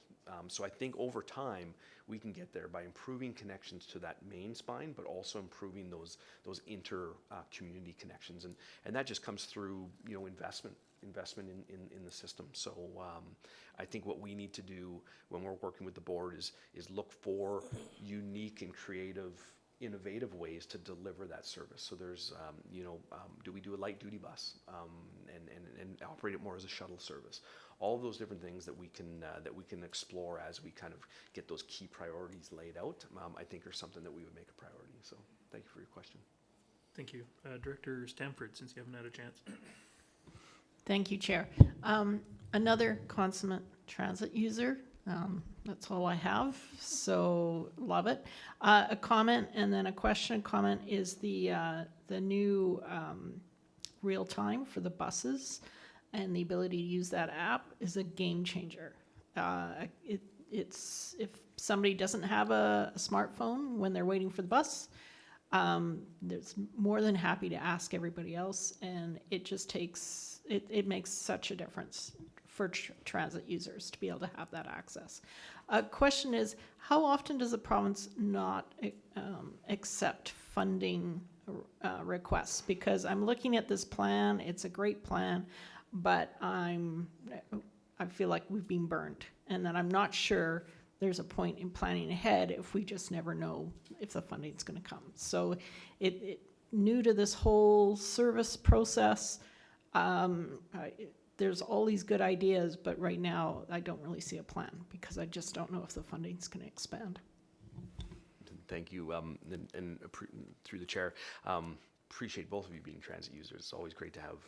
So I think over time we can get there by improving connections to that main spine, but also improving those inter-community connections, and that just comes through investment in the system. So I think what we need to do when we're working with the board is look for unique and creative, innovative ways to deliver that service. So there's, do we do a light duty bus and operate it more as a shuttle service? All of those different things that we can explore as we kind of get those key priorities laid out, I think are something that we would make a priority. So thank you for your question. Thank you. Director Stanford, since you haven't had a chance. Thank you, Chair. Another consummate transit user. That's all I have, so love it. A comment and then a question. Comment is the new real time for the buses and the ability to use that app is a game changer. It's if somebody doesn't have a smartphone when they're waiting for the bus, there's more than happy to ask everybody else, and it just takes it makes such a difference for transit users to be able to have that access. Question is, how often does the province not accept funding requests? Because I'm looking at this plan, it's a great plan, but I I feel like we've been burned, and that I'm not sure there's a point in planning ahead if we just never know if the funding's gonna come. So new to this whole service process, there's all these good ideas, but right now I don't really see a plan because I just don't know if the funding's gonna expand. Thank you, through the chair, appreciate both of you being transit users. It's always great to have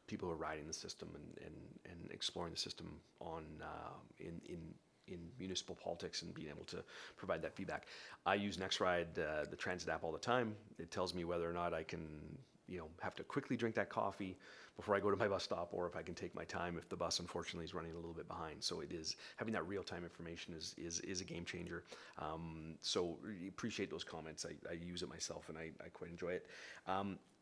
people who are riding the system and exploring the system on in municipal politics and being able to provide that feedback. I use NextRide, the transit app, all the time. It tells me whether or not I can, have to quickly drink that coffee before I go to my bus stop, or if I can take my time if the bus unfortunately is running a little bit behind. So it is, having that real-time information is a game changer. So appreciate those comments. I use it myself and I quite enjoy it.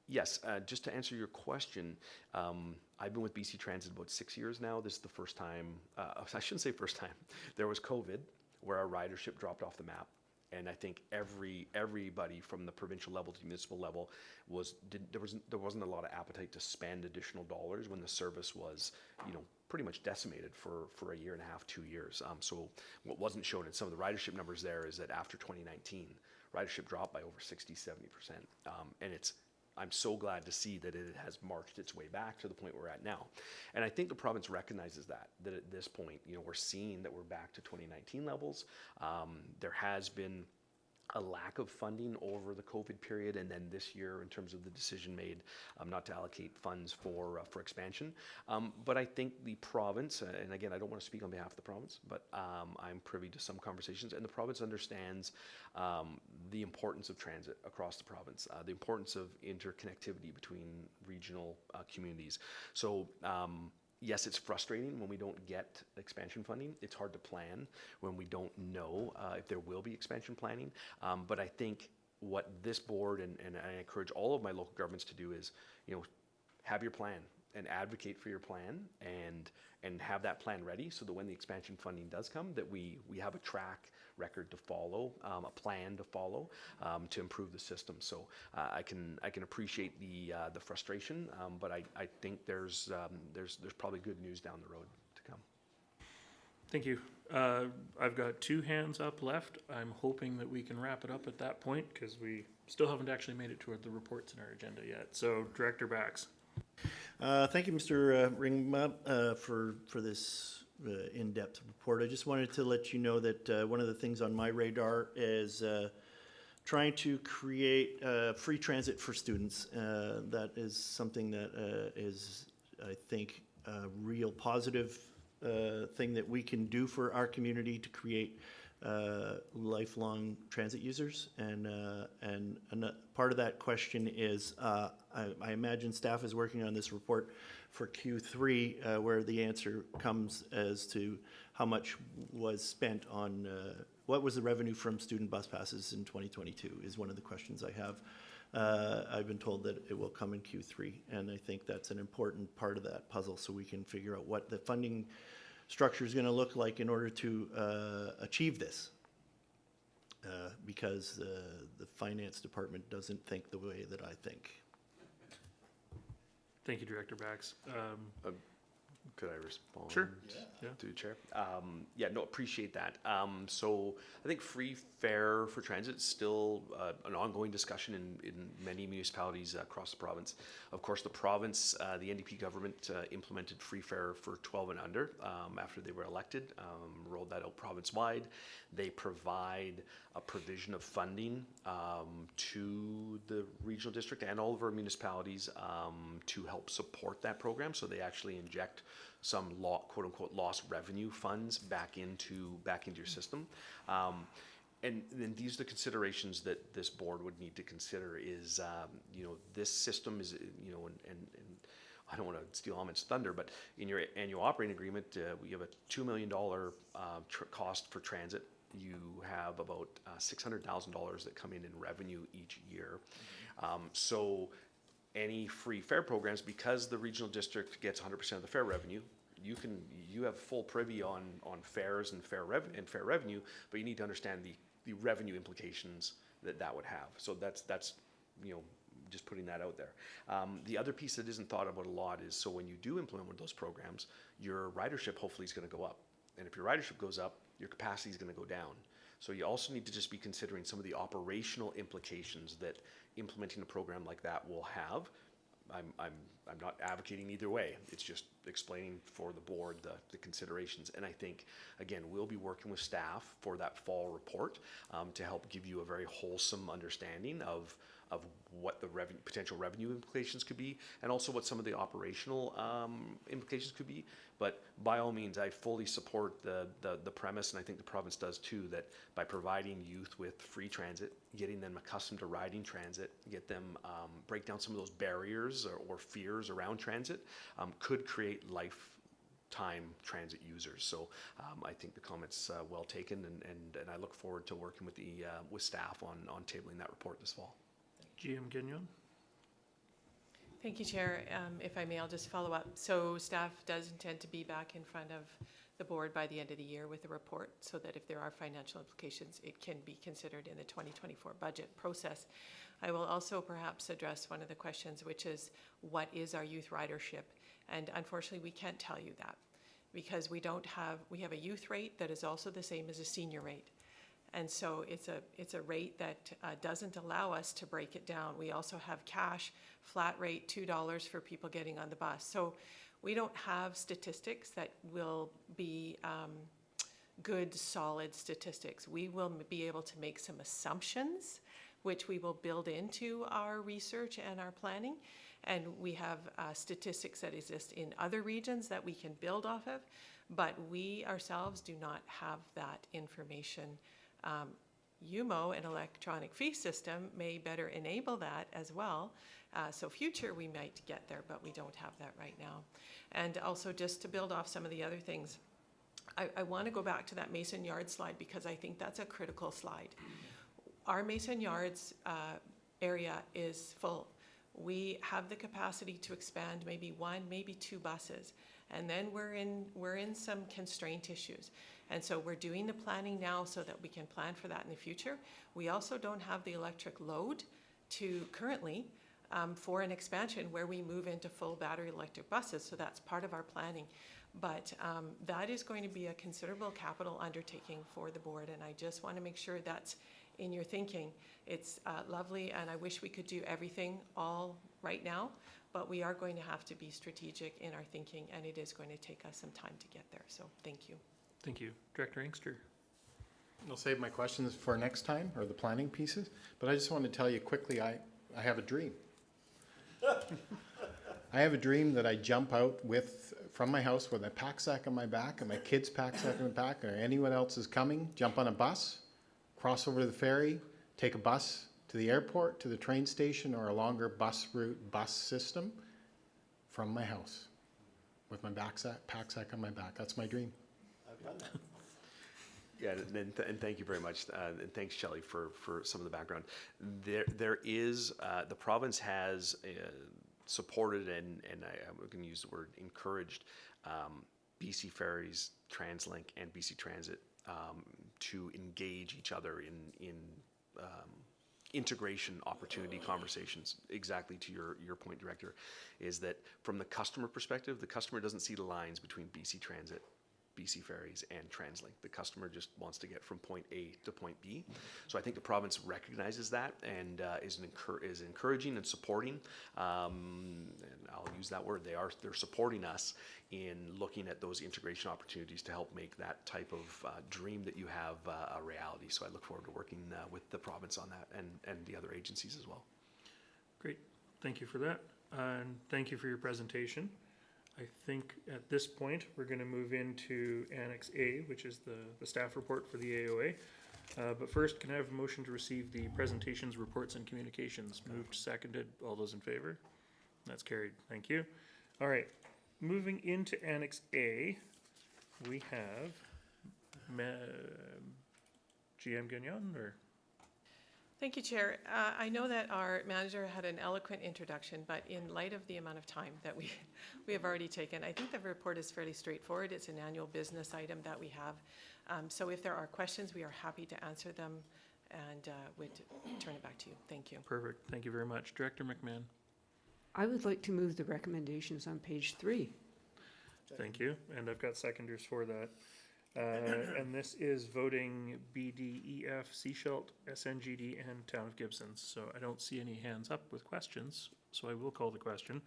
Yes, just to answer your question, I've been with BC Transit about 6 years now. This is the first time, I shouldn't say first time, there was COVID where our ridership dropped off the map. And I think everybody from the provincial level to municipal level there wasn't a lot of appetite to spend additional dollars when the service was, pretty much decimated for a year and a half, 2 years. So what wasn't shown in some of the ridership numbers there is that after 2019, ridership dropped by over 60-70%. And I'm so glad to see that it has marched its way back to the point we're at now. And I think the province recognizes that at this point, we're seeing that we're back to 2019 levels. There has been a lack of funding over the COVID period, and then this year in terms of the decision made not to allocate funds for expansion. But I think the province, and again, I don't want to speak on behalf of the province, but I'm privy to some conversations, and the province understands the importance of transit across the province, the importance of interconnectivity between regional communities. So yes, it's frustrating when we don't get expansion funding. It's hard to plan when we don't know if there will be expansion planning. But I think what this board and I encourage all of my local governments to do is, have your plan and advocate for your plan and have that plan ready so that when the expansion funding does come, that we have a track record to follow, a plan to follow to improve the system. So I can appreciate the frustration, but I think there's probably good news down the road to come. Thank you. I've got 2 hands up left. I'm hoping that we can wrap it up at that point because we still haven't actually made it toward the reports in our agenda yet. So Director Bax. Thank you, Mr. Ringma, for this in-depth report. I just wanted to let you know that one of the things on my radar is trying to create free transit for students. That is something that is, I think, a real positive thing that we can do for our community to create lifelong transit users. And part of that question is, I imagine staff is working on this report for Q3, where the answer comes as to how much was spent on, what was the revenue from student bus passes in 2022 is one of the questions I have. I've been told that it will come in Q3, and I think that's an important part of that puzzle so we can figure out what the funding structure is going to look like in order to achieve this. Because the finance department doesn't think the way that I think. Thank you, Director Bax. Could I respond? Sure. Yeah. To the chair? Appreciate that. So I think free fare for transit is still an ongoing discussion in many municipalities across the province. Of course, the province, the NDP government implemented free fare for 12 and under after they were elected, rolled that out province-wide. They provide a provision of funding to the regional district and all of our municipalities to help support that program. So they actually inject some quote-unquote lost revenue funds back into your system. And then these are the considerations that this board would need to consider is, this system is, and I don't want to steal Ahmed's thunder, but in your annual operating agreement, we have a $2 million cost for transit. You have about $600,000 that come in revenue each year. So any free fare programs, because the regional district gets 100% of the fare revenue, you have full privy on fares and fare revenue, but you need to understand the revenue implications that would have. So that's just putting that out there. The other piece that isn't thought about a lot is, so when you do implement one of those programs, your ridership hopefully is going to go up. And if your ridership goes up, your capacity is going to go down. So you also need to just be considering some of the operational implications that implementing a program like that will have. I'm not advocating either way. It's just explaining for the board the considerations. And I think, again, we'll be working with staff for that fall report to help give you a very wholesome understanding of what the potential revenue implications could be, and also what some of the operational implications could be. But by all means, I fully support the premise, and I think the province does too, that by providing youth with free transit, getting them accustomed to riding transit, get them break down some of those barriers or fears around transit, could create lifetime transit users. So I think the comment's well taken, and I look forward to working with staff on tabling that report this fall. GM Gagnon? Thank you, Chair. If I may, I'll just follow up. So staff does intend to be back in front of the board by the end of the year with a report, so that if there are financial implications, it can be considered in the 2024 budget process. I will also perhaps address one of the questions, which is, what is our youth ridership? And unfortunately, we can't tell you that, because we have a youth rate that is also the same as a senior rate. And so it's a rate that doesn't allow us to break it down. We also have cash, flat rate, $2 for people getting on the bus. So we don't have statistics that will be good, solid statistics. We will be able to make some assumptions, which we will build into our research and our planning. And we have statistics that exist in other regions that we can build off of, but we ourselves do not have that information. UMO, an electronic fee system, may better enable that as well. So future we might get there, but we don't have that right now. And also, just to build off some of the other things, I want to go back to that Mason Yards slide, because I think that's a critical slide. Our Mason Yards area is full. We have the capacity to expand maybe 1, maybe 2 buses. And then we're in some constraint issues. And so we're doing the planning now so that we can plan for that in the future. We also don't have the electric load currently for an expansion where we move into full battery electric buses. So that's part of our planning. But that is going to be a considerable capital undertaking for the board. And I just want to make sure that's in your thinking. It's lovely, and I wish we could do everything all right now, but we are going to have to be strategic in our thinking, and it is going to take us some time to get there. So thank you. Thank you. Director Inkster? I'll save my questions for next time, or the planning pieces, but I just want to tell you quickly, I have a dream. I have a dream that I jump out from my house with a pack sack on my back and my kid's pack sack on the back, or anyone else is coming, jump on a bus, cross over to the ferry, take a bus to the airport, to the train station, or a longer bus route, bus system from my house with my pack sack on my back. That's my dream. Yeah, and thank you very much, and thanks, Shelley, for some of the background. There is the province has supported and I'm going to use the word encouraged BC Ferries, TransLink, and BC Transit to engage each other in integration opportunity conversations. Exactly to your point, Director, is that from the customer perspective, the customer doesn't see the lines between BC Transit, BC Ferries, and TransLink. The customer just wants to get from point A to point B. So I think the province recognizes that and is encouraging and supporting, and I'll use that word, they're supporting us in looking at those integration opportunities to help make that type of dream that you have a reality. So I look forward to working with the province on that and the other agencies as well. Great. Thank you for that. And thank you for your presentation. I think at this point, we're going to move into Annex A, which is the staff report for the AOA. But first, can I have a motion to receive the presentations, reports, and communications? Moved, seconded. All those in favor? That's carried. Thank you. All right. Moving into Annex A, we have GM Gagnon, or? Thank you, Chair. I know that our manager had an eloquent introduction, but in light of the amount of time that we have already taken, I think the report is fairly straightforward. It's an annual business item that we have. So if there are questions, we are happy to answer them and would turn it back to you. Thank you. Perfect. Thank you very much. Director McMahon. I would like to move the recommendations on page 3. Thank you. And I've got seconders for that. And this is voting BDEF, Seashelt, SNGD, and Town of Gibsons. So I don't see any hands up with questions, so I will call the question.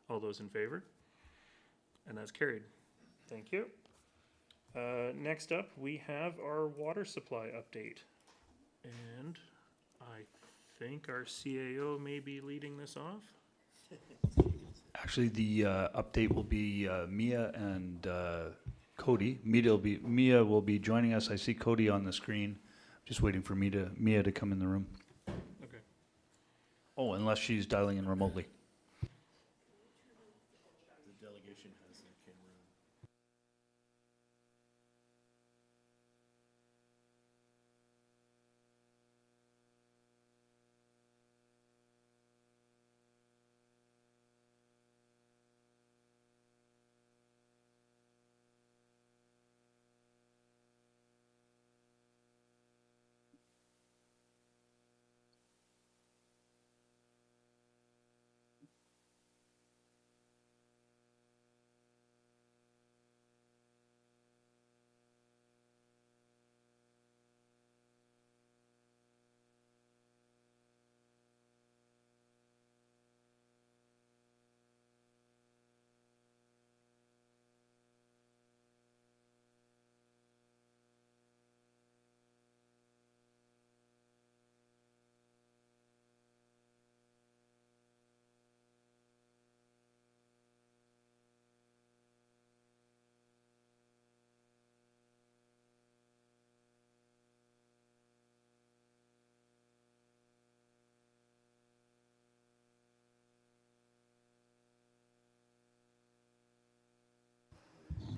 All those in favor? And that's carried. Thank you. Next up, we have our water supply update. And I think our CAO may be leading this off. Actually, the update will be Mia and Cody. Mia will be joining us. I see Cody on the screen. Just waiting for Mia to come in the room. Okay. Oh, unless she's dialing in remotely. The delegation has their camera.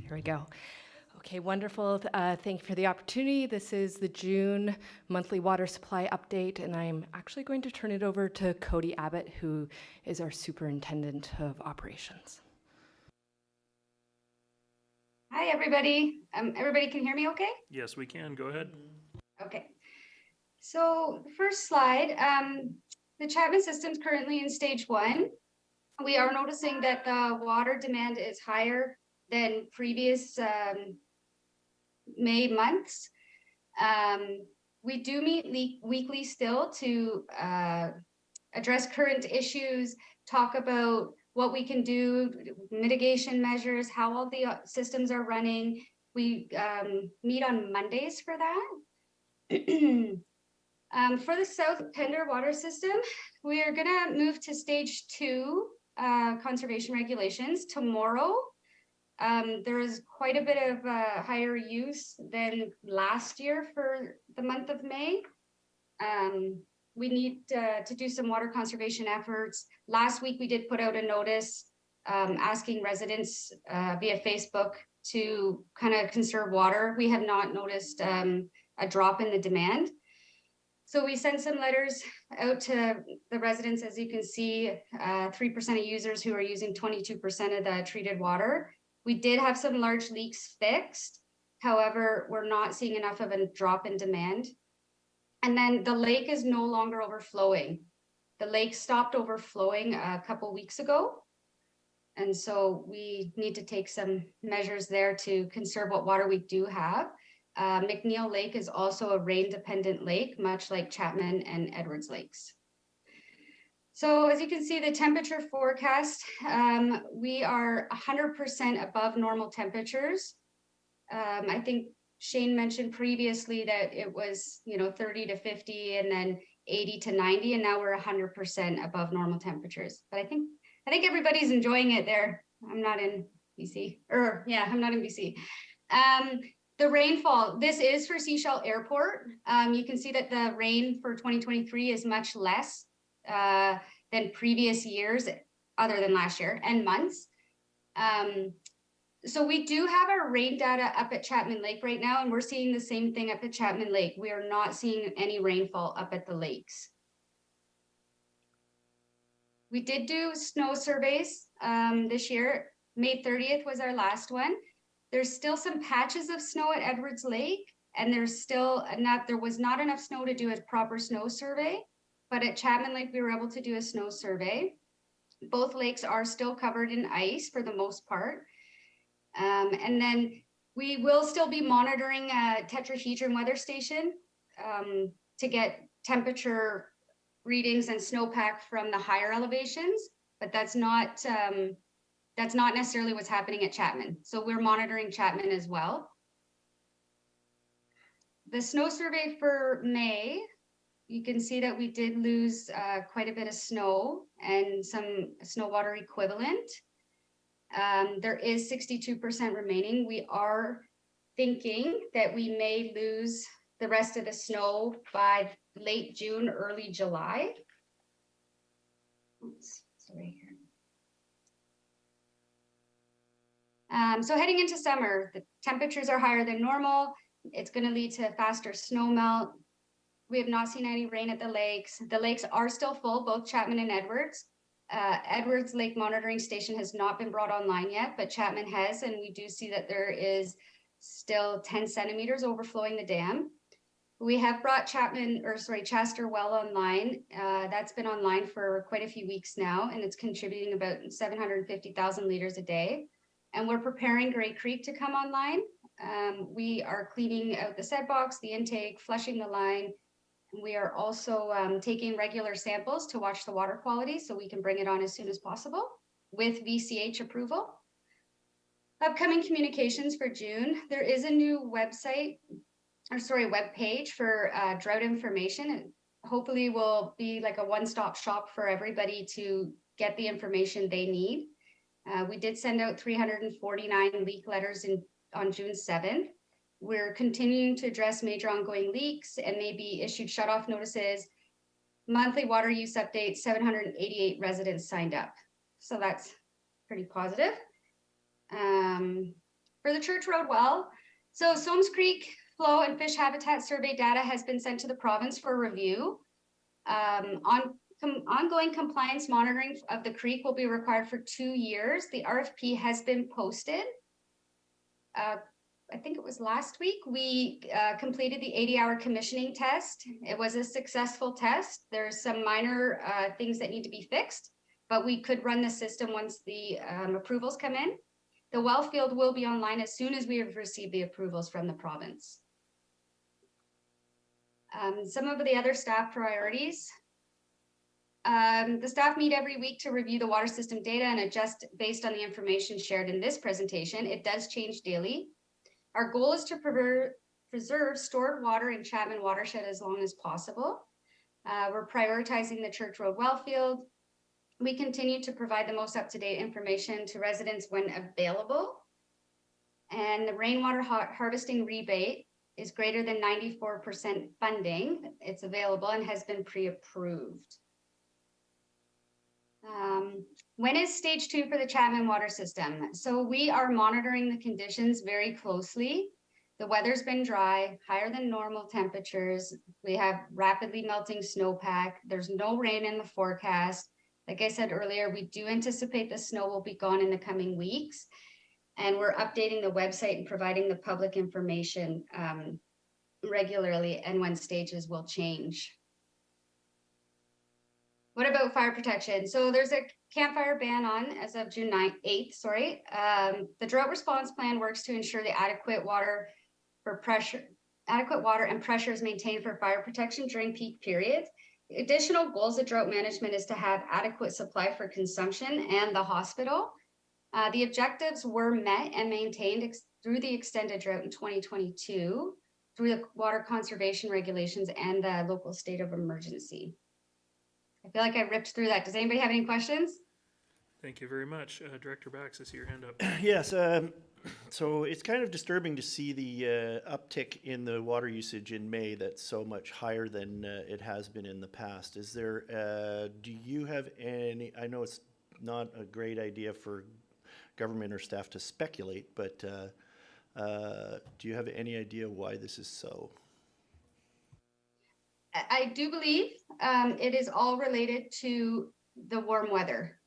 Here we go. Okay, wonderful. Thank you for the opportunity. This is the June monthly water supply update, and I'm actually going to turn it over to Cody Abbott, who is our superintendent of operations. Hi, everybody. Everybody can hear me okay? Yes, we can. Go ahead. Okay. So the first slide, the Chapman system's currently in stage 1. We are noticing that the water demand is higher than previous May months. We do meet weekly still to address current issues, talk about what we can do, mitigation measures, how all the systems are running. We meet on Mondays for that. For the South Pender water system, we are gonna move to stage 2 conservation regulations tomorrow. There is quite a bit of higher use than last year for the month of May. We need to do some water conservation efforts. Last week, we did put out a notice asking residents via Facebook to kind of conserve water. We have not noticed a drop in the demand. So we sent some letters out to the residents. As you can see, 3% of users who are using 22% of the treated water. We did have some large leaks fixed. However, we're not seeing enough of a drop in demand. And then the lake is no longer overflowing. The lake stopped overflowing a couple weeks ago. And so we need to take some measures there to conserve what water we do have. McNeil Lake is also a rain-dependent lake, much like Chapman and Edwards Lakes. So as you can see, the temperature forecast, we are 100% above normal temperatures. I think Shane mentioned previously that it was, 30 to 50 and then 80 to 90, and now we're 100% above normal temperatures. But I think everybody's enjoying it there. I'm not in BC, I'm not in BC. The rainfall, this is for Seashell Airport. You can see that the rain for 2023 is much less than previous years, other than last year, and months. So we do have our rain data up at Chapman Lake right now, and we're seeing the same thing up at Chapman Lake. We are not seeing any rainfall up at the lakes. We did do snow surveys this year. May 30th was our last one. There's still some patches of snow at Edwards Lake. and there was not enough snow to do a proper snow survey, but at Chapman Lake, we were able to do a snow survey. Both lakes are still covered in ice for the most part. And then we will still be monitoring a tetrahedron weather station to get temperature readings and snowpack from the higher elevations, but that's not necessarily what's happening at Chapman. So we're monitoring Chapman as well. The snow survey for May, you can see that we did lose quite a bit of snow and some snow water equivalent. There is 62% remaining. We are thinking that we may lose the rest of the snow by late June, early July. Oops, sorry here. So heading into summer, the temperatures are higher than normal. It's going to lead to faster snow melt. We have not seen any rain at the lakes. The lakes are still full, both Chapman and Edwards. Edwards Lake Monitoring Station has not been brought online yet, but Chapman has, and we do see that there is still 10 centimeters overflowing the dam. We have brought Chester Well online. That's been online for quite a few weeks now, and it's contributing about 750,000 liters a day. And we're preparing Grey Creek to come online. We are cleaning out the set box, the intake, flushing the line. We are also taking regular samples to watch the water quality so we can bring it on as soon as possible with VCH approval. Upcoming communications for June. There is a new web page for drought information. It hopefully will be like a one-stop shop for everybody to get the information they need. We did send out 349 leak letters on June 7th. We're continuing to address major ongoing leaks and maybe issued shutoff notices. Monthly water use updates, 788 residents signed up. So that's pretty positive. For the Church Road well, so Soames Creek flow and fish habitat survey data has been sent to the province for review. Ongoing compliance monitoring of the creek will be required for 2 years. The RFP has been posted. I think it was last week, we completed the 80-hour commissioning test. It was a successful test. There's some minor things that need to be fixed, but we could run the system once the approvals come in. The well field will be online as soon as we have received the approvals from the province. Some of the other staff priorities. The staff meet every week to review the water system data and adjust based on the information shared in this presentation. It does change daily. Our goal is to preserve stored water in Chapman watershed as long as possible. We're prioritizing the Church Road well field. We continue to provide the most up-to-date information to residents when available. And the rainwater harvesting rebate is greater than 94% funding. It's available and has been pre-approved. When is stage 2 for the Chapman water system? So we are monitoring the conditions very closely. The weather's been dry, higher than normal temperatures. We have rapidly melting snowpack. There's no rain in the forecast. Like I said earlier, we do anticipate the snow will be gone in the coming weeks. And we're updating the website and providing the public information regularly and when stages will change. What about fire protection? So there's a campfire ban on as of June 8th. The drought response plan works to ensure the adequate water and pressure is maintained for fire protection during peak periods. Additional goals of drought management is to have adequate supply for consumption and the hospital. The objectives were met and maintained through the extended drought in 2022 through the water conservation regulations and the local state of emergency. I feel like I ripped through that. Does anybody have any questions? Thank you very much. Director Bax, I see your hand up. Yes, so it's kind of disturbing to see the uptick in the water usage in May that's so much higher than it has been in the past. Is there, do you have any, I know it's not a great idea for government or staff to speculate, but do you have any idea why this is so? I do believe it is all related to the warm weather.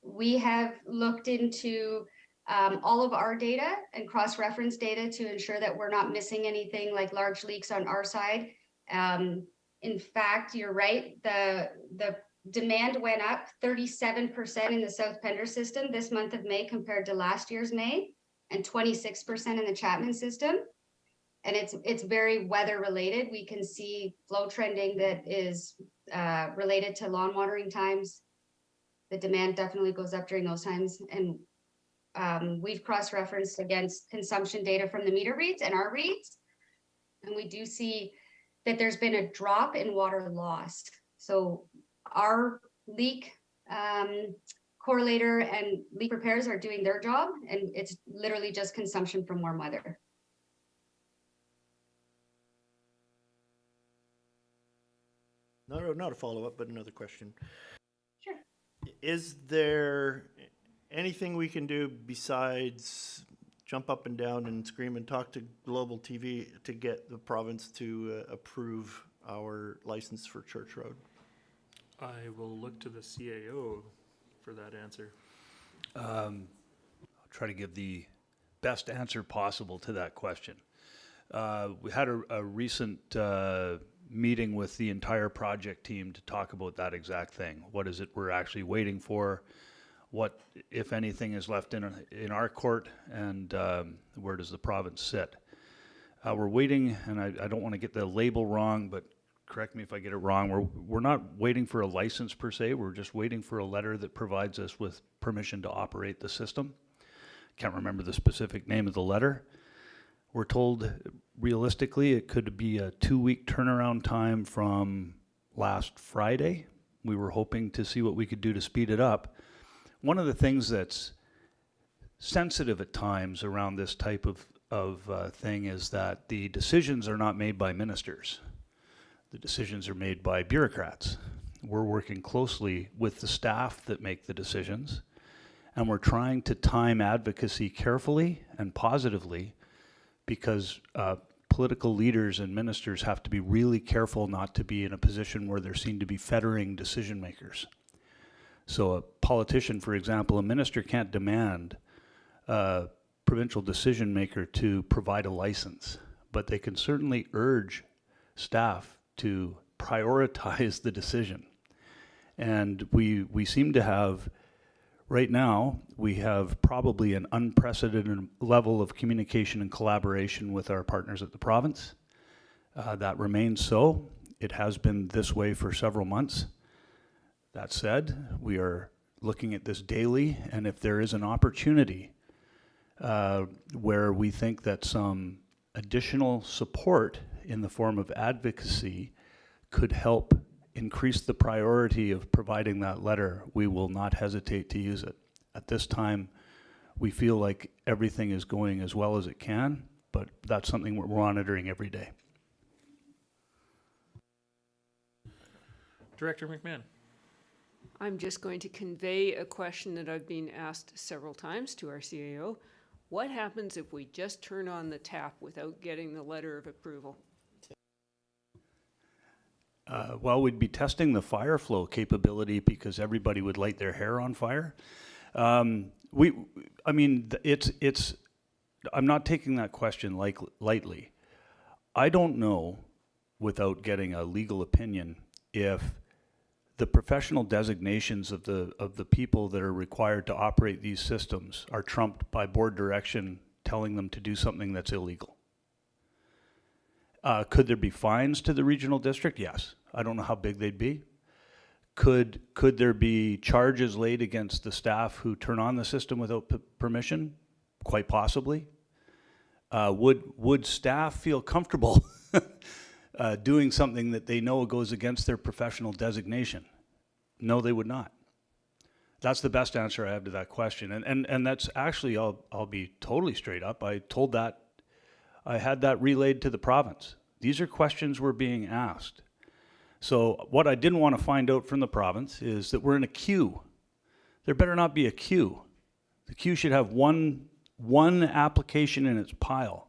We have looked into all of our data and cross-reference data to ensure that we're not missing anything like large leaks on our side. In fact, you're right, the demand went up 37% in the South Pender system this month of May compared to last year's May, and 26% in the Chapman system. And it's very weather related. We can see flow trending that is related to lawn watering times. The demand definitely goes up during those times. And we've cross-referenced against consumption data from the meter reads and our reads. And we do see that there's been a drop in water loss. So our leak correlator and leak repairs are doing their job, and it's literally just consumption from warm weather. Not a follow-up, but another question. Sure. Is there anything we can do besides jump up and down and scream and talk to Global TV to get the province to approve our license for Church Road? I will look to the CAO for that answer. I'll try to give the best answer possible to that question. We had a recent meeting with the entire project team to talk about that exact thing. What is it we're actually waiting for? What, if anything, is left in our court, and where does the province sit? We're waiting, and I don't want to get the label wrong, but correct me if I get it wrong. We're not waiting for a license per se. We're just waiting for a letter that provides us with permission to operate the system. Can't remember the specific name of the letter. We're told realistically it could be a 2-week turnaround time from last Friday. We were hoping to see what we could do to speed it up. One of the things that's sensitive at times around this type of thing is that the decisions are not made by ministers. The decisions are made by bureaucrats. We're working closely with the staff that make the decisions, and we're trying to time advocacy carefully and positively, because political leaders and ministers have to be really careful not to be in a position where they're seen to be fettering decision makers. So a politician, for example, a minister can't demand a provincial decision maker to provide a license, but they can certainly urge staff to prioritize the decision. And we seem to have, right now, we have probably an unprecedented level of communication and collaboration with our partners at the province. That remains so. It has been this way for several months. That said, we are looking at this daily, and if there is an opportunity where we think that some additional support in the form of advocacy could help increase the priority of providing that letter, we will not hesitate to use it. At this time, we feel like everything is going as well as it can, but that's something we're monitoring every day. Director McMahon. I'm just going to convey a question that I've been asked several times to our CAO. What happens if we just turn on the tap without getting the letter of approval? Well, we'd be testing the fire flow capability because everybody would light their hair on fire. I'm not taking that question lightly. I don't know, without getting a legal opinion, if the professional designations of the people that are required to operate these systems are trumped by board direction telling them to do something that's illegal. Could there be fines to the regional district? Yes. I don't know how big they'd be. Could there be charges laid against the staff who turn on the system without permission? Quite possibly. Would staff feel comfortable doing something that they know goes against their professional designation? No, they would not. That's the best answer I have to that question. And that's actually, I'll be totally straight up. I had that relayed to the province. These are questions we're being asked. So what I didn't want to find out from the province is that we're in a queue. There better not be a queue. The queue should have one application in its pile.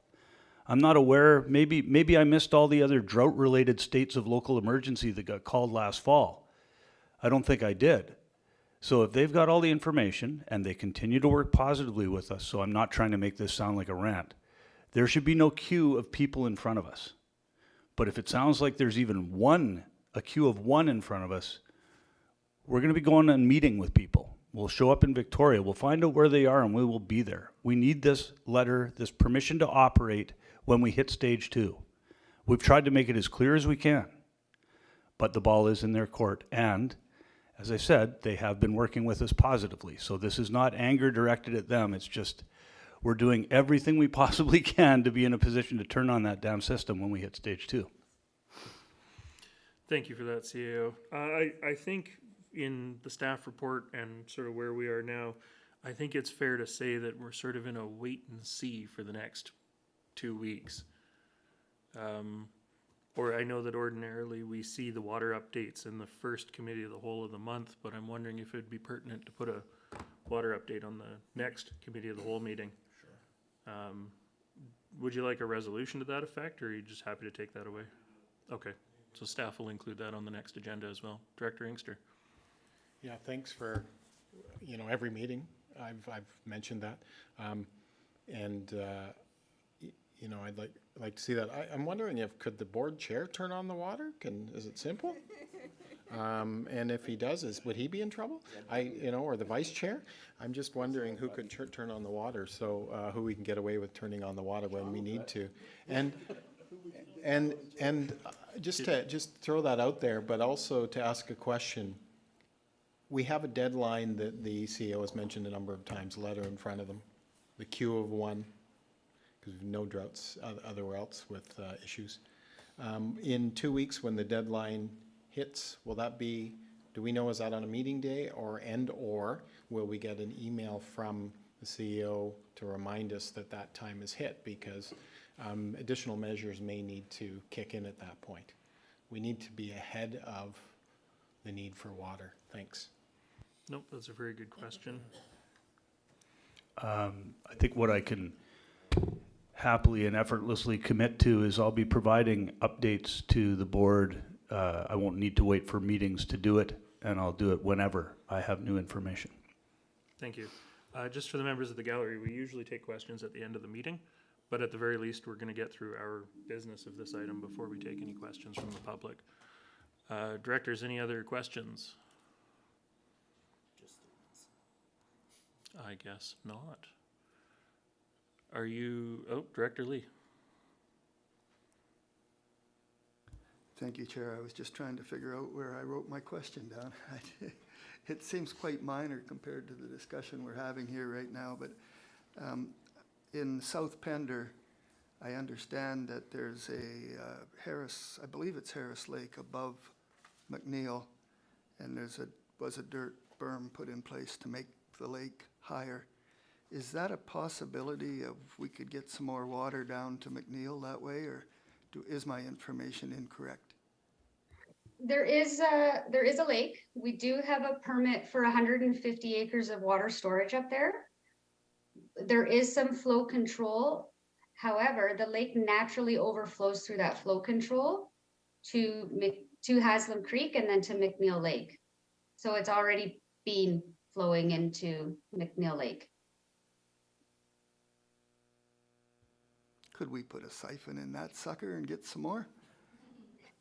I'm not aware, maybe I missed all the other drought-related states of local emergency that got called last fall. I don't think I did. So if they've got all the information and they continue to work positively with us, so I'm not trying to make this sound like a rant, there should be no queue of people in front of us. But if it sounds like there's even a queue of one in front of us, we're going to be going and meeting with people. We'll show up in Victoria. We'll find out where they are and we will be there. We need this letter, this permission to operate when we hit stage 2. We've tried to make it as clear as we can, but the ball is in their court. And as I said, they have been working with us positively. So this is not anger directed at them. It's just we're doing everything we possibly can to be in a position to turn on that damn system when we hit stage 2. Thank you for that, CAO. I think in the staff report and sort of where we are now, I think it's fair to say that we're sort of in a wait and see for the next 2 weeks. Or I know that ordinarily we see the water updates in the first committee of the whole of the month, but I'm wondering if it'd be pertinent to put a water update on the next committee of the whole meeting. Sure. Would you like a resolution to that effect, or are you just happy to take that away? Okay, so staff will include that on the next agenda as well. Director Inkster. Yeah, thanks for, every meeting, I've mentioned that. I'd like to see that. I'm wondering could the board chair turn on the water? Is it simple? And if he does, would he be in trouble? Or the vice chair? I'm just wondering who could turn on the water, so who we can get away with turning on the water when we need to. And just throw that out there, but also to ask a question. We have a deadline that the CEO has mentioned a number of times, letter in front of them, the queue of one, because we have no droughts otherwhere else with issues. In 2 weeks, when the deadline hits, will that be, do we know, is that on a meeting day or will we get an email from the CEO to remind us that time is hit? Because additional measures may need to kick in at that point. We need to be ahead of the need for water. Thanks. Nope, that's a very good question. I think what I can happily and effortlessly commit to is I'll be providing updates to the board. I won't need to wait for meetings to do it, and I'll do it whenever I have new information. Thank you. Just for the members of the gallery, we usually take questions at the end of the meeting, but at the very least, we're going to get through our business of this item before we take any questions from the public. Directors, any other questions? I guess not. Director Lee. Thank you, Chair. I was just trying to figure out where I wrote my question down. It seems quite minor compared to the discussion we're having here right now, but in South Pender, I understand that there's a I believe it's Harris Lake above McNeil, and was a dirt berm put in place to make the lake higher. Is that a possibility of we could get some more water down to McNeil that way, or is my information incorrect? There is a lake. We do have a permit for 150 acres of water storage up there. There is some flow control. However, the lake naturally overflows through that flow control to Haslam Creek and then to McNeil Lake. So it's already been flowing into McNeil Lake. Could we put a siphon in that sucker and get some more?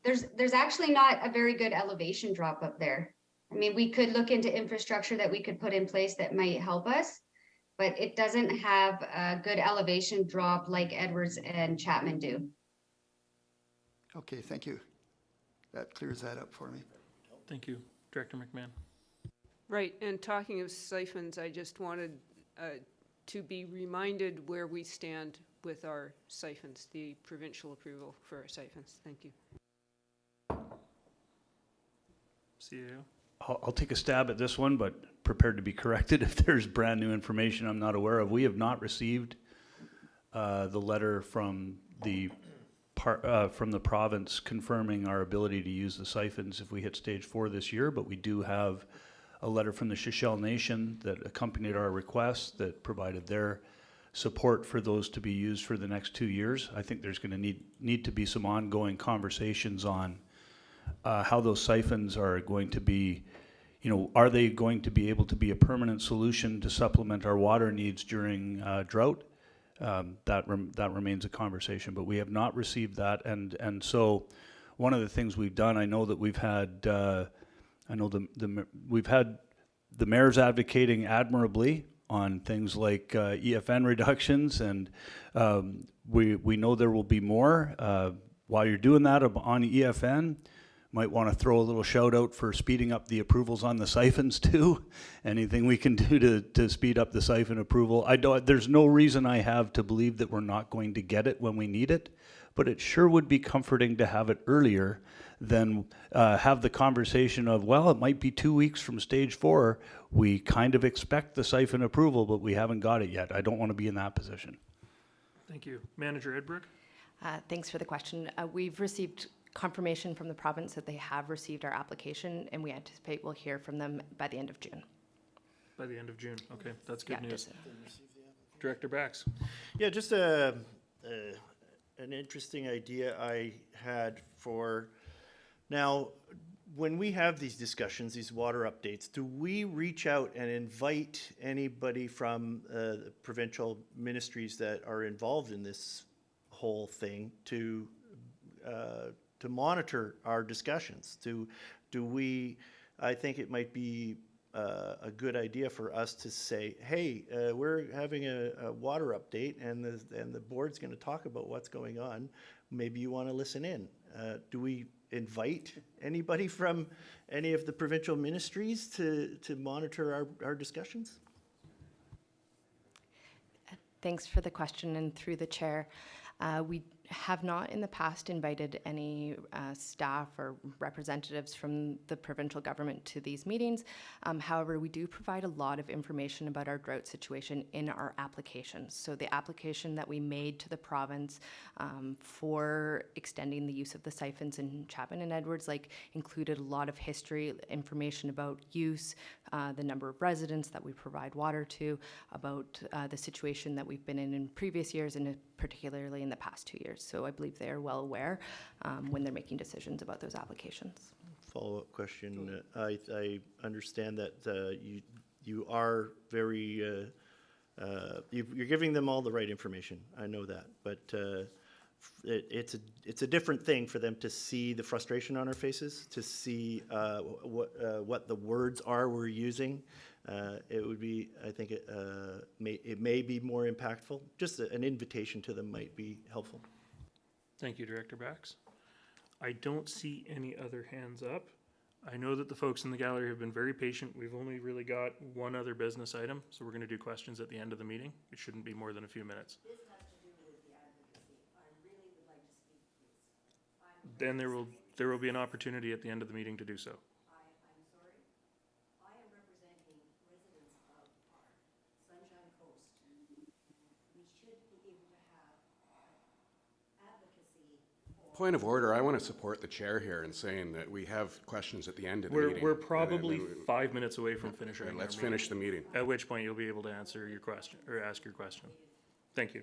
There's actually not a very good elevation drop up there. I mean, we could look into infrastructure that we could put in place that might help us, but it doesn't have a good elevation drop like Edwards and Chapman do. Okay, thank you. That clears that up for me. Thank you. Director McMahon. Right, and talking of siphons, I just wanted to be reminded where we stand with our siphons, the provincial approval for our siphons. Thank you. CAO. I'll take a stab at this one, but prepared to be corrected if there's brand new information I'm not aware of. We have not received the letter from the province confirming our ability to use the siphons if we hit stage 4 this year, but we do have a letter from the Shishel Nation that accompanied our request that provided their support for those to be used for the next 2 years. I think there's going to need to be some ongoing conversations on how those siphons are going to be you know, are they going to be able to be a permanent solution to supplement our water needs during drought? That remains a conversation, but we have not received that, and so one of the things we've done, I know that we've had, we've had the mayor's advocating admirably on things like EFN reductions, and we know there will be more. While you're doing that on EFN, might want to throw a little shout out for speeding up the approvals on the siphons too. Anything we can do to speed up the siphon approval. There's no reason I have to believe that we're not going to get it when we need it, but it sure would be comforting to have it earlier than have the conversation of, well, it might be 2 weeks from stage 4. We kind of expect the siphon approval, but we haven't got it yet. I don't want to be in that position. Thank you. Manager Edbrook? Thanks for the question. We've received confirmation from the province that they have received our application, and we anticipate we'll hear from them by the end of June. By the end of June. Okay, that's good Yeah, news. Director Bax? Yeah, just an interesting idea I had for, now, when we have these discussions, these water updates, do we reach out and invite anybody from the provincial ministries that are involved in this whole thing to monitor our discussions? I think it might be a good idea for us to say, hey, we're having a water update, and the board's going to talk about what's going on. Maybe you want to listen in. Do we invite anybody from any of the provincial ministries to monitor our discussions? Thanks for the question, and through the chair. We have not in the past invited any staff or representatives from the provincial government to these meetings. However, we do provide a lot of information about our drought situation in our applications. So the application that we made to the province for extending the use of the siphons in Chapman and Edwards Lake included a lot of history, information about use, the number of residents that we provide water to, about the situation that we've been in previous years, and particularly in the past 2 years. So I believe they are well aware when they're making decisions about those applications. Follow-up question. I understand that you are very, you're giving them all the right information. I know that, but it's a different thing for them to see the frustration on our faces, to see what the words are we're using. It would be, I think it may be more impactful. Just an invitation to them might be helpful. Thank you, Director Bax. I don't see any other hands up. I know that the folks in the gallery have been very patient. We've only really got one other business item, so we're going to do questions at the end of the meeting. It shouldn't be more than a few minutes. This has to do with the advocacy. I really would like to speak, please. Then there will be an opportunity at the end of the meeting to do so. I'm sorry. I am representing residents of our Sunshine Coast. We should be able to have advocacy for. Point of order, I want to support the chair here in saying that we have questions at the end of the meeting. We're probably 5 minutes away from finishing. Let's our finish the meeting. At which point you'll be able to answer your question, or ask your question. Thank you.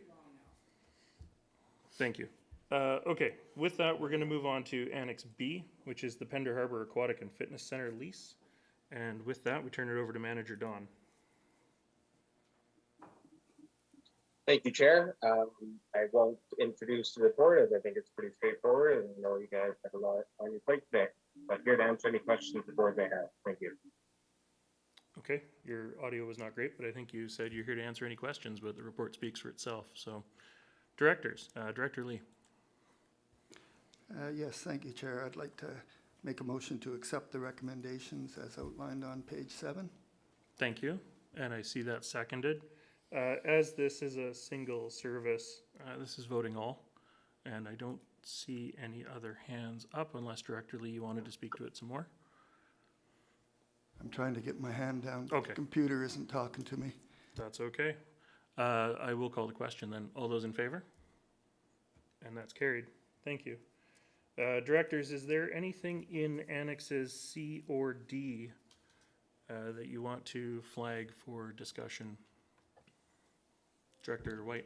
Thank you. Okay, with that, we're going to move on to Annex B, which is the Pender Harbor Aquatic and Fitness Center lease. And with that, we turn it over to Manager Don. Thank you, Chair. I won't introduce the report, as I think it's pretty straightforward, and I know you guys have a lot on your plate today. But here to answer any questions the board may have. Thank you. Okay, your audio was not great, but I think you said you're here to answer any questions, but the report speaks for itself. So, directors, Director Lee. Yes, thank you, Chair. I'd like to make a motion to accept the recommendations as outlined on page 7. Thank you, and I see that seconded. As this is a single service, this is voting all, and I don't see any other hands up unless Director Lee, you wanted to speak to it some more. I'm trying to get my hand down. Okay. The computer isn't talking to me. That's okay. I will call the question then. All those in favor? And that's carried. Thank you. Directors, is there anything in Annexes C or D that you want to flag for discussion? Director White.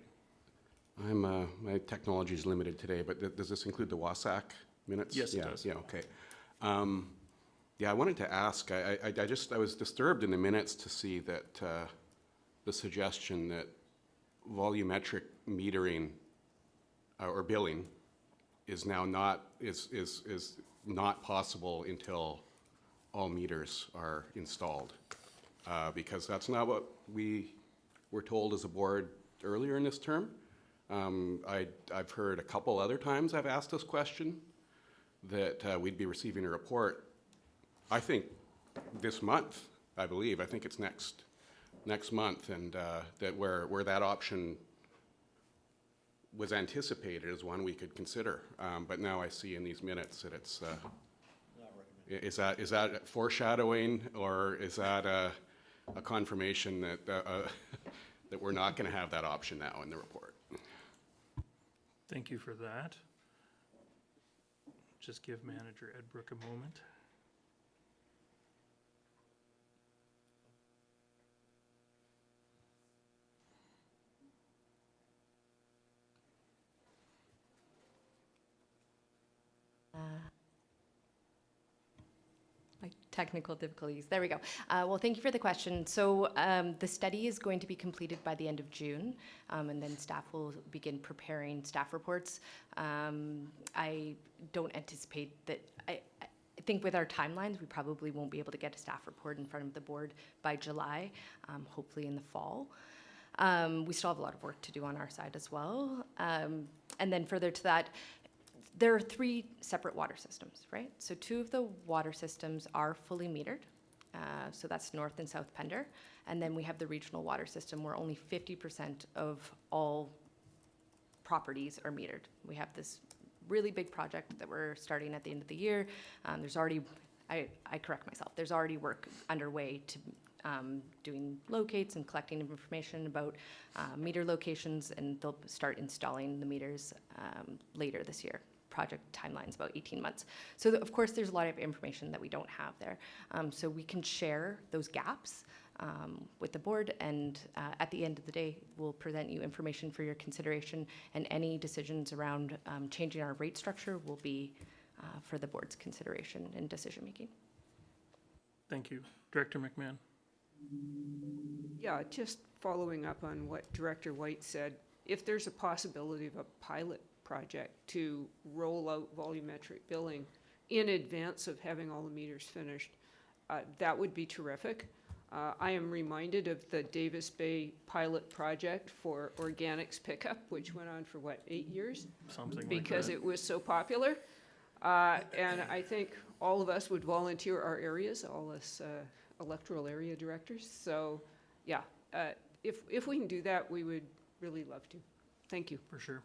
My technology is limited today, but does this include the WASAC minutes? Yes, it does. Yeah, okay. Yeah, I wanted to ask, I was disturbed in the minutes to see that the suggestion that volumetric metering or billing is now is not possible until all meters are installed. Because that's not what we were told as a board earlier in this term. I've heard a couple other times I've asked this question that we'd be receiving a report, I think this month, I believe. I think it's next month, and that where that option was anticipated as one we could consider. But now I see in these minutes that it's is that foreshadowing, or is that a confirmation that that we're not going to have that option now in the report? Thank you for that. Just give Manager Edbrook a moment. Like technical difficulties. There we go. Well, thank you for the question. So the study is going to be completed by the end of June, and then staff will begin preparing staff reports. I don't anticipate that. I think with our timelines, we probably won't be able to get a staff report in front of the board by July, hopefully in the fall. We still have a lot of work to do on our side as well. And then further to that, there are 3 separate water systems, right? So 2 of the water systems are fully metered. So that's North and South Pender. And then we have the regional water system where only 50% of all properties are metered. We have this really big project that we're starting at the end of the year. There's already, I correct myself, there's already work underway to doing locates and collecting information about meter locations, and they'll start installing the meters later this year. Project timelines about 18 months. So of course there's a lot of information that we don't have there. So we can share those gaps with the board, and at the end of the day, we'll present you information for your consideration, and any decisions around changing our rate structure will be for the board's consideration and decision making. Thank you. Director McMahon. Yeah, just following up on what Director White said, if there's a possibility of a pilot project to roll out volumetric billing in advance of having all the meters finished, that would be terrific. I am reminded of the Davis Bay pilot project for organics pickup, which went on for what, 8 years? Something like Because that. it was so popular. And I think all of us would volunteer our areas, all us electoral area directors. So yeah, if we can do that, we would really love to. Thank you. For sure.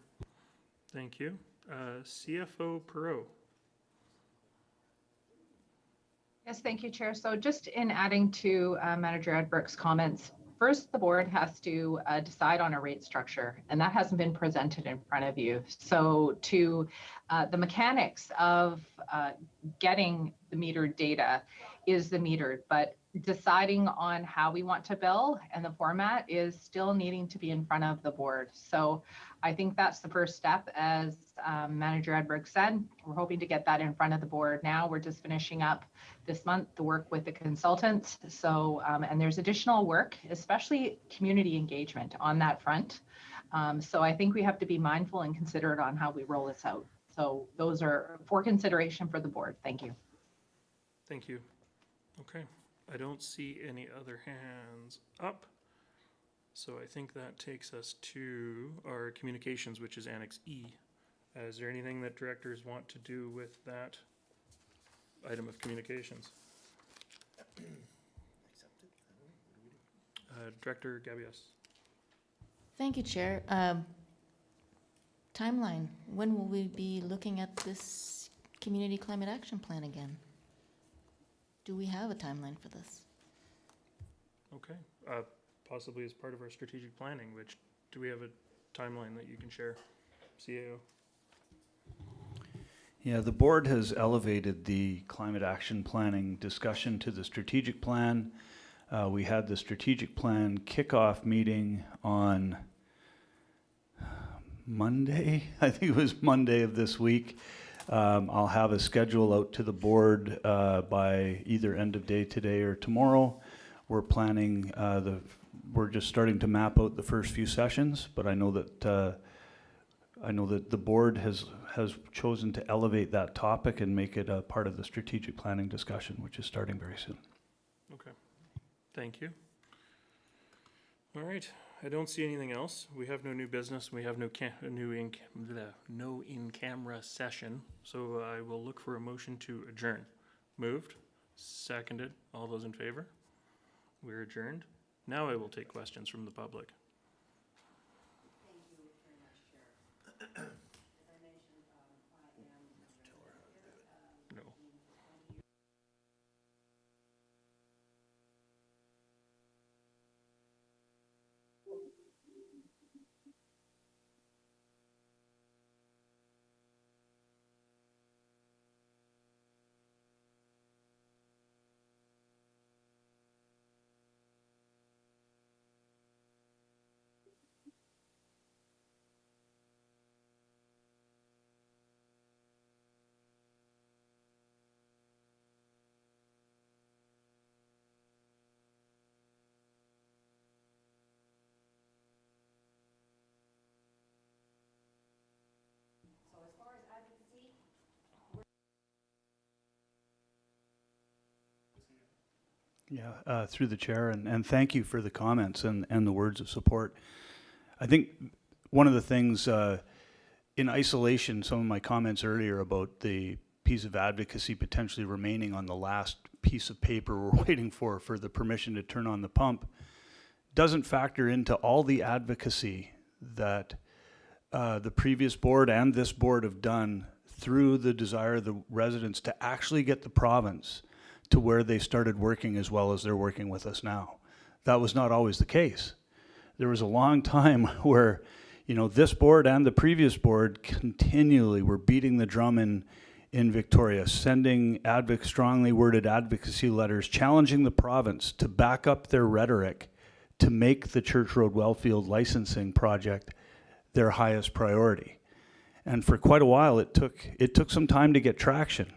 Thank you. CFO Perot. Yes, thank you, Chair. So just in adding to Manager Edbrook's comments, first the board has to decide on a rate structure, and that hasn't been presented in front of you. So to the mechanics of getting the metered data is the metered, but deciding on how we want to bill and the format is still needing to be in front of the board. So I think that's the first step, as Manager Edbrook said. We're hoping to get that in front of the board now. We're just finishing up this month the work with the consultants. So, and there's additional work, especially community engagement on that front. So I think we have to be mindful and considerate on how we roll this out. So those are for consideration for the board. Thank you. Thank you. Okay. I don't see any other hands up. So I think that takes us to our communications, which is Annex E. Is there anything that directors want to do with that item of communications? Director Gabias. Thank you, Chair. Timeline, when will we be looking at this Community Climate Action Plan again? Do we have a timeline for this? Okay. Possibly as part of our strategic planning, which, do we have a timeline that you can share, CAO? Yeah, the board has elevated the climate action planning discussion to the strategic plan. We had the strategic plan kickoff meeting on Monday. I think it was Monday of this week. I'll have a schedule out to the board by either end of day today or tomorrow. We're planning we're just starting to map out the first few sessions, but I know that the board has chosen to elevate that topic and make it a part of the strategic planning discussion, which is starting very soon. Okay, thank you. All right, I don't see anything else. We have no new business. We have no in-camera session, so I will look for a motion to adjourn. Moved, seconded. All those in favor? We're adjourned. Now I will take questions from the public. No. Yeah, through the chair, and thank you for the comments and the words of support. I think one of the things in isolation, some of my comments earlier about the piece of advocacy potentially remaining on the last piece of paper we're waiting for the permission to turn on the pump, doesn't factor into all the advocacy that the previous board and this board have done through the desire of the residents to actually get the province to where they started working as well as they're working with us now. That was not always the case. There was a long time where, you know, this board and the previous board continually were beating the drum in Victoria, sending strongly worded advocacy letters, challenging the province to back up their rhetoric to make the Church Road Wellfield licensing project their highest priority. And for quite a while, it took some time to get traction.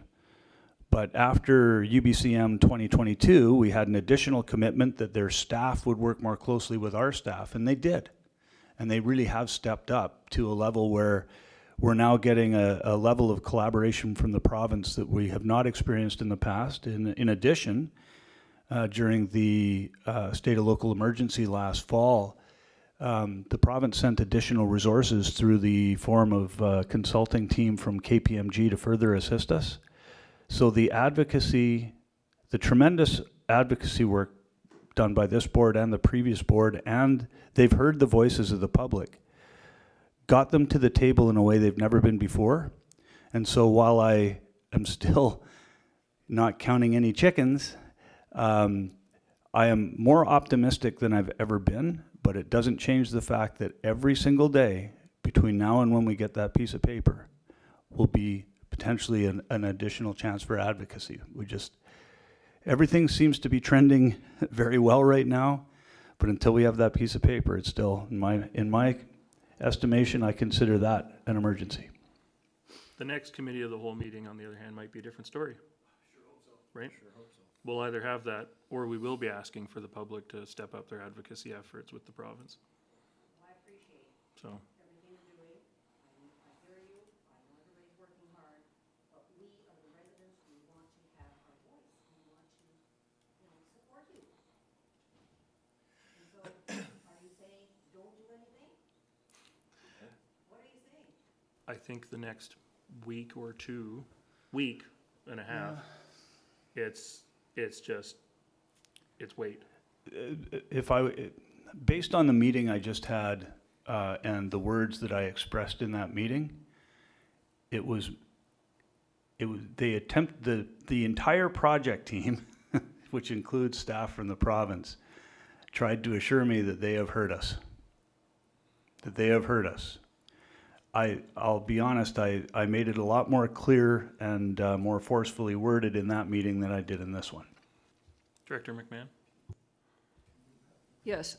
But after UBCM 2022, we had an additional commitment that their staff would work more closely with our staff, and they did. And they really have stepped up to a level where we're now getting a level of collaboration from the province that we have not experienced in the past. In addition, during the state of local emergency last fall, the province sent additional resources through the form of a consulting team from KPMG to further assist us. So the advocacy, the tremendous advocacy work done by this board and the previous board, and they've heard the voices of the public, got them to the table in a way they've never been before. And so while I am still not counting any chickens, I am more optimistic than I've ever been, but it doesn't change the fact that every single day between now and when we get that piece of paper will be potentially an additional chance for advocacy. Everything seems to be trending very well right now, but until we have that piece of paper, it's still, in my estimation, I consider that an emergency. The next committee of the whole meeting, on the other hand, might be a different story. Sure hope so. Right? Sure hope so. We'll either have that, or we will be asking for the public to step up their advocacy efforts with the province. Well, I appreciate so. everything you're doing. I hear you. I know everybody's working hard, but we are the residents. We want to have our voice. We want to, support you. And so, are you saying don't do anything? What are you saying? I think the next week or two, week and a half, it's wait. Based on the meeting I just had and the words that I expressed in that meeting, the entire project team, which includes staff from the province, tried to assure me that they have heard us. I'll be honest, I made it a lot more clear and more forcefully worded in that meeting than I did in this one. Director McMahon? Yes.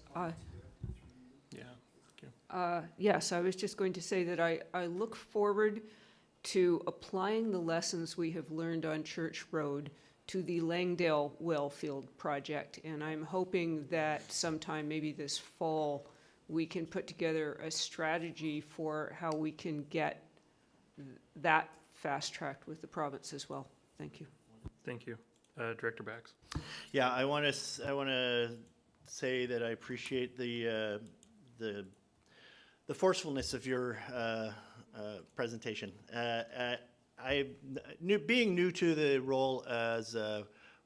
Yeah. Yes, I was just going to say that I look forward to applying the lessons we have learned on Church Road to the Langdale Wellfield project. And I'm hoping that sometime, maybe this fall, we can put together a strategy for how we can get that fast-tracked with the province as well. Thank you. Thank you. Director Bax. Yeah, I want to say that I appreciate the forcefulness of your presentation. Being new to the role as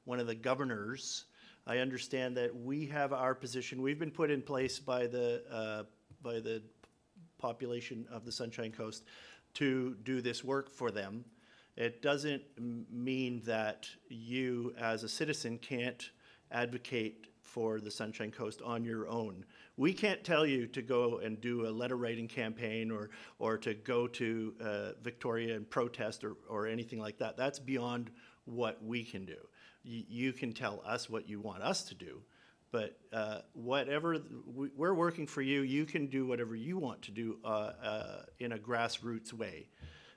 one of the governors, I understand that we have our position. We've been put in place by the population of the Sunshine Coast to do this work for them. It doesn't mean that you, as a citizen, can't advocate for the Sunshine Coast on your own. We can't tell you to go and do a letter writing campaign or to go to Victoria and protest or anything like that. That's beyond what we can do. You can tell us what you want us to do, but whatever, we're working for you. You can do whatever you want to do in a grassroots way.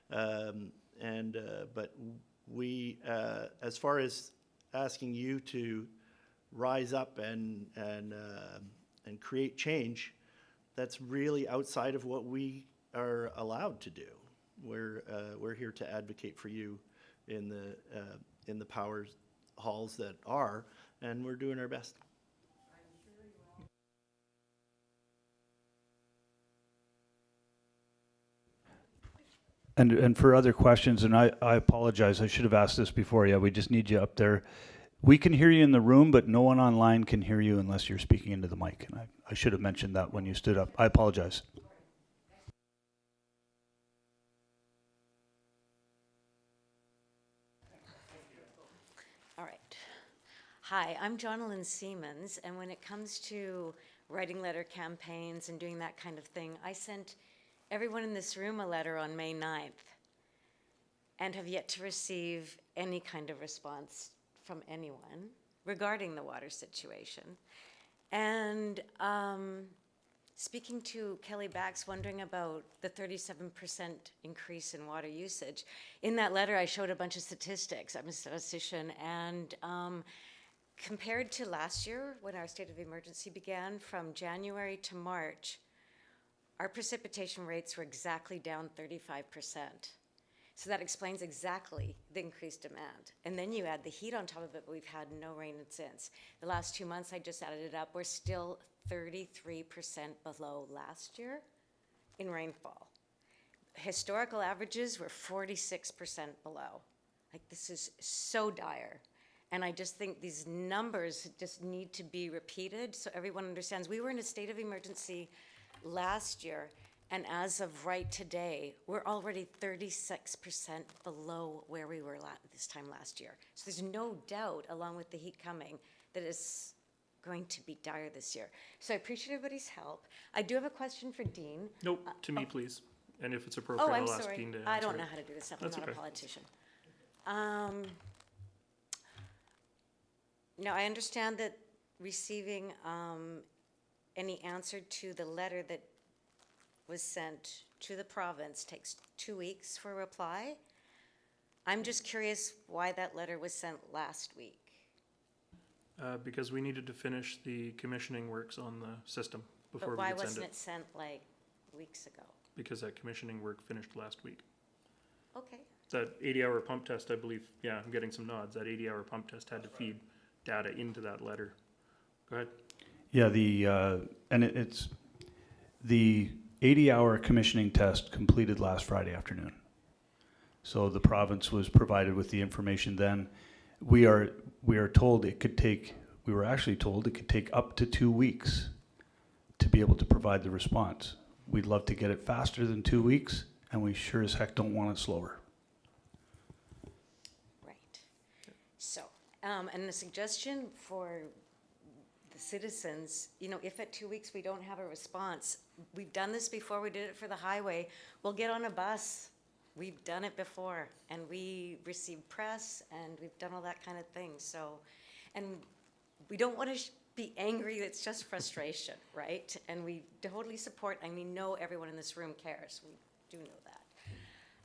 But we, as far as asking you to rise up and create change, that's really outside of what we are allowed to do. We're here to advocate for you in the power halls that are, and we're doing our best. And for other questions, and I apologize, I should have asked this before. Yeah, we just need you up there. We can hear you in the room, but no one online can hear you unless you're speaking into the mic. And I should have mentioned that when you stood up. I apologize. All right. Hi, I'm Jonalyn Siemens, and when it comes to writing letter campaigns and doing that kind of thing, I sent everyone in this room a letter on May 9th and have yet to receive any kind of response from anyone regarding the water situation. And speaking to Kelly Bax, wondering about the 37% increase in water usage. In that letter, I showed a bunch of statistics. I'm a statistician, and compared to last year, when our state of emergency began, from January to March, our precipitation rates were exactly down 35%. So that explains exactly the increased demand. And then you add the heat on top of it, but we've had no rain since. The last 2 months, I just added it up, we're still 33% below last year in rainfall. Historical averages were 46% below. Like, this is so dire. And I just think these numbers just need to be repeated so everyone understands. We were in a state of emergency last year, and as of right today, we're already 36% below where we were this time last year. So there's no doubt, along with the heat coming, that it's going to be dire this year. So I appreciate everybody's help. I do have a question for Dean. Nope, to me, please. And if it's appropriate, Oh, I'm I'll ask sorry. Dean to answer I don't it. know how to do this stuff. That's I'm not okay. a politician. Now, I understand that receiving any answer to the letter that was sent to the province takes 2 weeks for a reply. I'm just curious why that letter was sent last week. Because we needed to finish the commissioning works on the system before But we why could send wasn't it. it sent like weeks ago? Because that commissioning work finished last week. Okay. That 80-hour pump test, I believe, yeah, I'm getting some nods. That 80-hour pump test had to feed data into that letter. Go ahead. Yeah, it's the 80-hour commissioning test completed last Friday afternoon. So the province was provided with the information then. We are told it could take, we were actually told it could take up to 2 weeks to be able to provide the response. We'd love to get it faster than 2 weeks, and we sure as heck don't want it slower. Right. So, and the suggestion for the citizens, you know, if at 2 weeks we don't have a response, we've done this before, we did it for the highway, we'll get on a bus. We've done it before, and we receive press, and we've done all that kind of thing. So, and we don't want to be angry, it's just frustration, right? And we totally support, and we know everyone in this room cares, we do know that.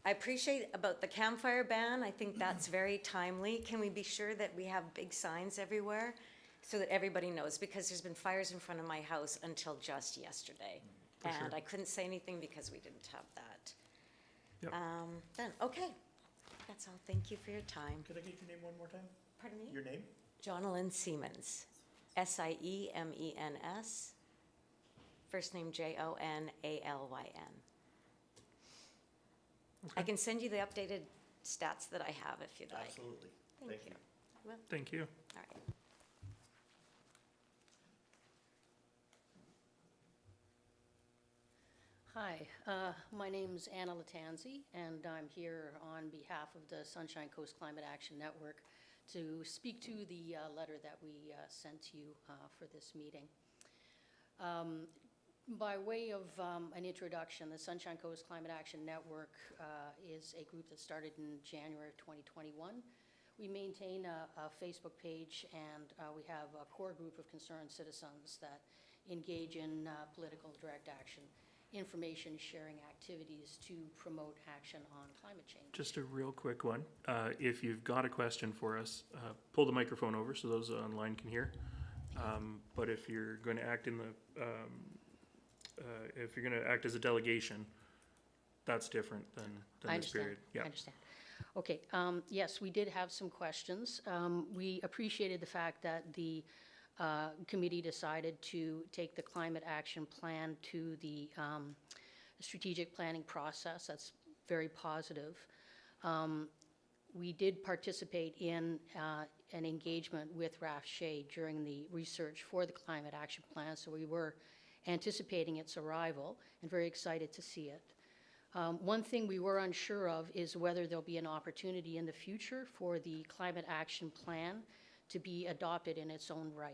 I appreciate about the campfire ban. I think that's very timely. Can we be sure that we have big signs everywhere so that everybody knows? Because there's been fires in front of my house until just yesterday. And I couldn't say anything because we didn't have that. Yep. Then, okay. That's all. Thank you for your time. Could I get your name one more time? Pardon me? Your name? Jonalyn Siemens. Siemens. First name Jonalyn. I can send you the updated stats that I have if you'd like. Absolutely. Thank you. Well, Thank you. all right. Hi, my name's Anna Latanzi, and I'm here on behalf of the Sunshine Coast Climate Action Network to speak to the letter that we sent to you for this meeting. By way of an introduction, the Sunshine Coast Climate Action Network is a group that started in January of 2021. We maintain a Facebook page, and we have a core group of concerned citizens that engage in political direct action, information sharing activities to promote action on climate change. Just a real quick one. If you've got a question for us, pull the microphone over so those online can hear. But if you're going to act in the if you're going to act as a delegation, that's different than this period. I understand. Okay, yes, we did have some questions. We appreciated the fact that the committee decided to take the climate action plan to the strategic planning process. That's very positive. We did participate in an engagement with Raf Shea during the research for the climate action plan, so we were anticipating its arrival and very excited to see it. One thing we were unsure of is whether there'll be an opportunity in the future for the climate action plan to be adopted in its own right.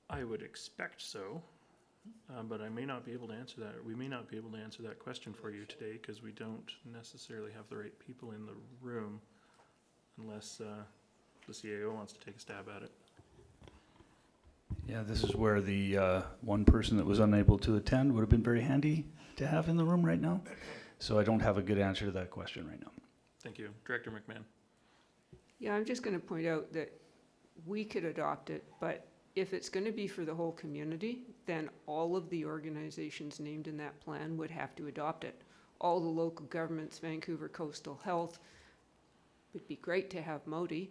I would expect so, but I may not be able to answer that. We may not be able to answer that question for you today because we don't necessarily have the right people in the room unless the CAO wants to take a stab at it. Yeah, this is where the one person that was unable to attend would have been very handy to have in the room right now. So I don't have a good answer to that question right now. Thank you. Director McMahon. Yeah, I'm just going to point out that we could adopt it, but if it's going to be for the whole community, then all of the organizations named in that plan would have to adopt it. All the local governments, Vancouver Coastal Health, would be great to have Modi,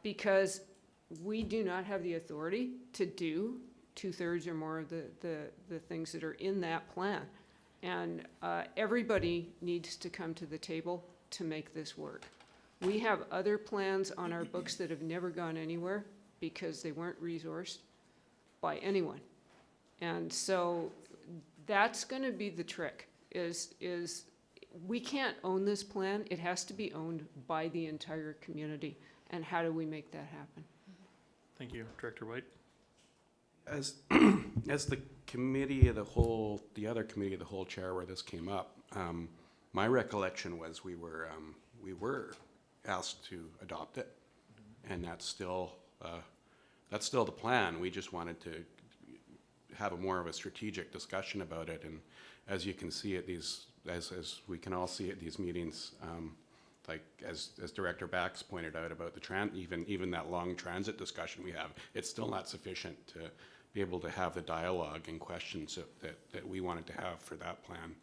because we do not have the authority to do 2/3 or more of the things that are in that plan. And everybody needs to come to the table to make this work. We have other plans on our books that have never gone anywhere because they weren't resourced by anyone. And so that's going to be the trick, is we can't own this plan. It has to be owned by the entire community. And how do we make that happen? Thank you. Director White. As the committee of the whole, the other committee of the whole chair where this came up, my recollection was we were asked to adopt it, and that's still the plan. We just wanted to have a more of a strategic discussion about it, and as you can see at these, as we can all see at these meetings, like as Director Bax pointed out about the even that long transit discussion we have, it's still not sufficient to be able to have the dialogue and questions that we wanted to have for that plan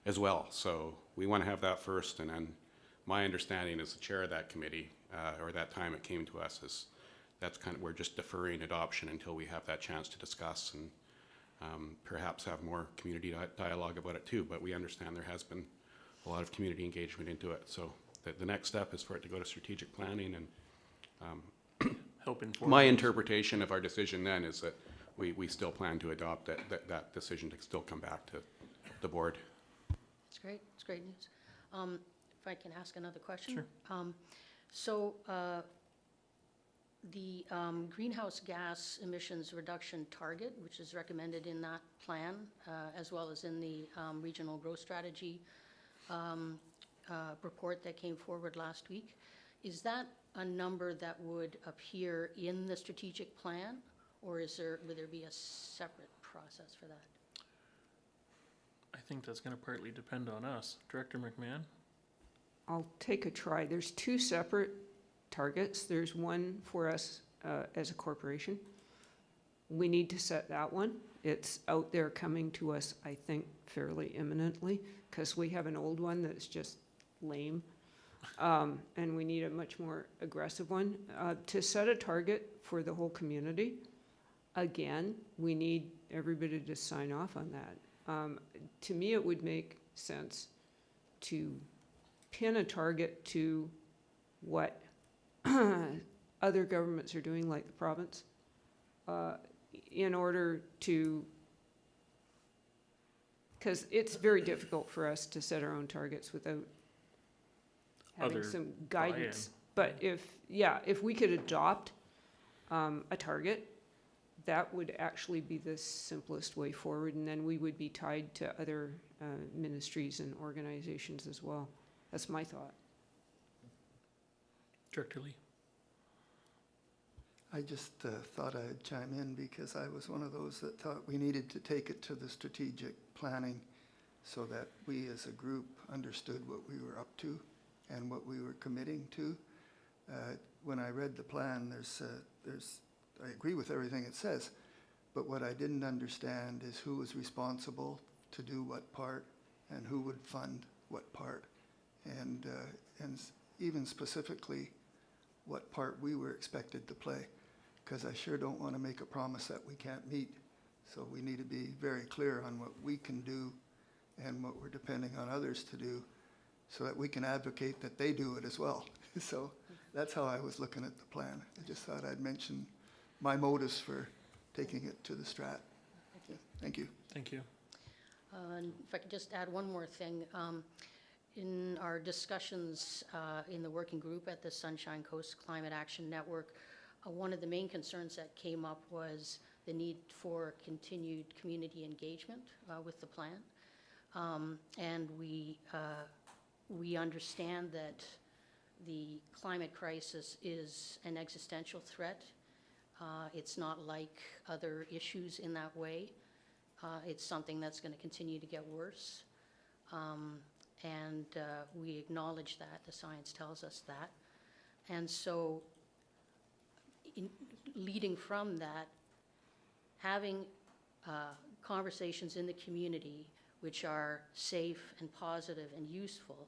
as well. So we want to have that first, and then my understanding as the chair of that committee, or that time it came to us, is that's kind of, we're just deferring adoption until we have that chance to discuss and perhaps have more community dialogue about it too. But we understand there has been a lot of community engagement into it. So the next step is for it to go to strategic planning, and help inform. My interpretation of our decision then is that we still plan to adopt it, that decision to still come back to the board. It's great. It's great news. If I can ask another question? Sure. So the greenhouse gas emissions reduction target, which is recommended in that plan, as well as in the regional growth strategy report that came forward last week, is that a number that would appear in the strategic plan, or would there be a separate process for that? think that's gonna partly depend on us. Director McMahon? I'll take a try. There's two separate targets. There's one for us as a corporation. We need to set that one. It's out there coming to us, I think, fairly imminently, because we have an old one that's just lame. And we need a much more aggressive one. To set a target for the whole community, again, we need everybody to sign off on that. To me, it would make sense to pin a target to what other governments are doing, like the province, in order to, because it's very difficult for us to set our own targets without having Other some guidance. But if we could adopt a target, that would actually be the simplest way forward, and then we would be tied to other ministries and organizations as well. That's my thought. Director Lee? I just thought I'd chime in because I was one of those that thought we needed to take it to the strategic planning so that we as a group understood what we were up to and what we were committing to. When I read the plan, I agree with everything it says, but what I didn't understand is who was responsible to do what part and who would fund what part, and even specifically what part we were expected to play, because I sure don't want to make a promise that we can't meet. So we need to be very clear on what we can do and what we're depending on others to do so that we can advocate that they do it as well. So that's how I was looking at the plan. I just thought I'd mention my motives for taking it to the strat. Thank you. Thank you. And if I could just add one more thing. In our discussions in the working group at the Sunshine Coast Climate Action Network, one of the main concerns that came up was the need for continued community engagement with the plan. And we understand that the climate crisis is an existential threat. It's not like other issues in that way. It's something that's going to continue to get worse. And we acknowledge that. The science tells us that. And so leading from that, having conversations in the community which are safe and positive and useful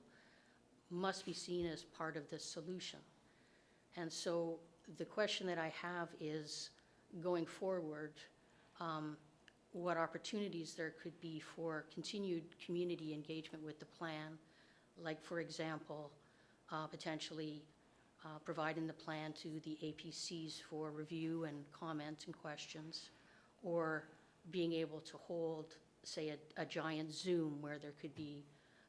must be seen as part of the solution. And so the question that I have is, going forward, what opportunities there could be for continued community engagement with the plan, like, for example, potentially providing the plan to the APCs for review and comment and questions, or being able to hold, say, a giant Zoom where there could be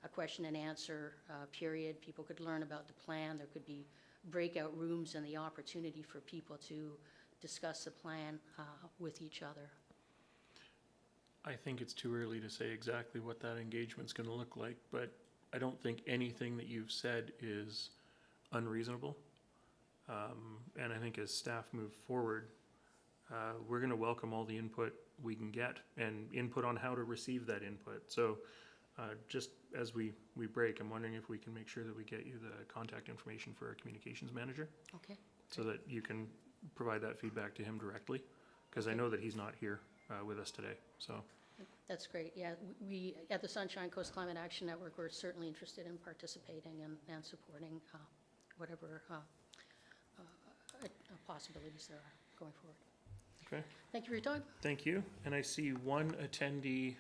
a question and answer period. People could learn about the plan. There could be breakout rooms and the opportunity for people to discuss the plan with each other. I think it's too early to say exactly what that engagement's gonna look like, but I don't think anything that you've said is unreasonable. And I think as staff move forward, we're gonna welcome all the input we can get and input on how to receive that input. So just as we break, I'm wondering if we can make sure that we get you the contact information for our communications manager. Okay. So that you can provide that feedback to him directly, because I know that he's not here with us today, so. That's great. Yeah, we at the Sunshine Coast Climate Action Network, we're certainly interested in participating and supporting whatever possibilities there are going forward. Okay. Thank you for your time. Thank you. And I see one attendee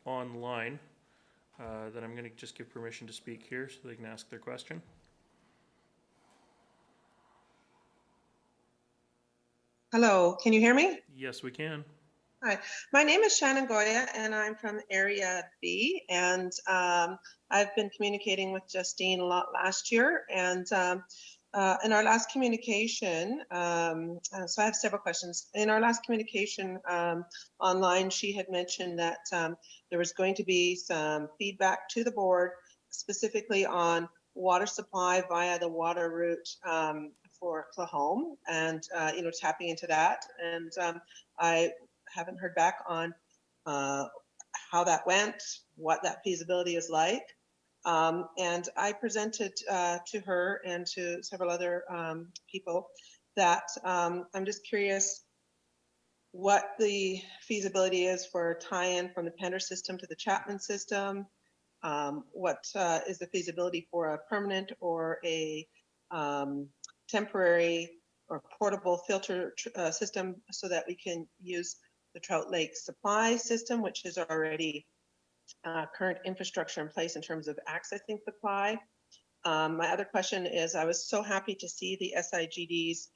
online that I'm going to just give permission to speak here so they can ask their question. Hello, can you hear me? Yes, we can. Hi, my name is Shannon Goya and I'm from Area B, and I've been communicating with Justine a lot last year, and in our last communication, so I have several questions. In our last communication online, she had mentioned that there was going to be some feedback to the board specifically on water supply via the water route for Clahome, and tapping into that. And I haven't heard back on how that went, what that feasibility is like. And I presented to her and to several other people that I'm just curious what the feasibility is for a tie-in from the Pender system to the Chapman system. What is the feasibility for a permanent or a temporary or portable filter system so that we can use the Trout Lake supply system, which is already current infrastructure in place in terms of accessing supply. My other question is, I was so happy to see the SIGD's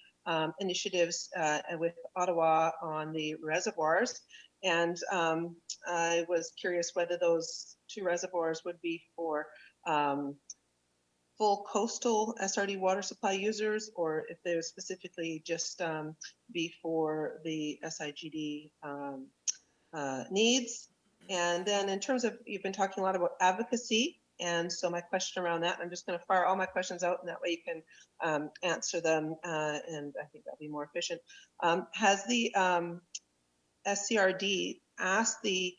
initiatives with Ottawa on the reservoirs. And I was curious whether those 2 reservoirs would be for full coastal SRD water supply users, or if they would specifically just be for the SIGD needs. And then in terms of, you've been talking a lot about advocacy. And so my question around that, I'm just going to fire all my questions out, and that way you can answer them. And I think that'll be more efficient. Has the SCRD asked the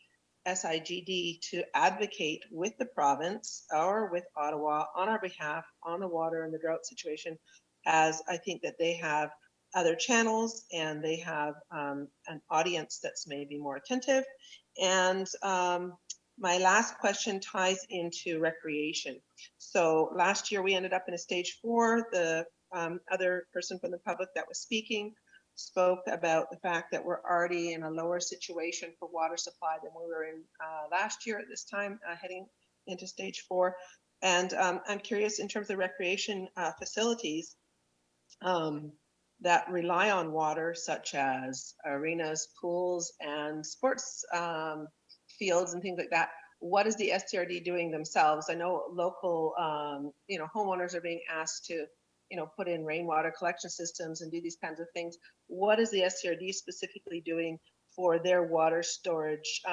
SIGD to advocate with the province or with Ottawa on our behalf on the water and the drought situation, as I think that they have other channels and they have an audience that's maybe more attentive. And my last question ties into recreation. So last year we ended up in a stage 4. The other person from the public that was speaking spoke about the fact that we're already in a lower situation for water supply than we were in last year at this time, heading into stage 4. And I'm curious, in terms of recreation facilities that rely on water, such as arenas, pools, and sports fields and things like that, what is the SCRD doing themselves? I know local, homeowners are being asked to, put in rainwater collection systems and do these kinds of things. What is the SCRD specifically doing for their water storage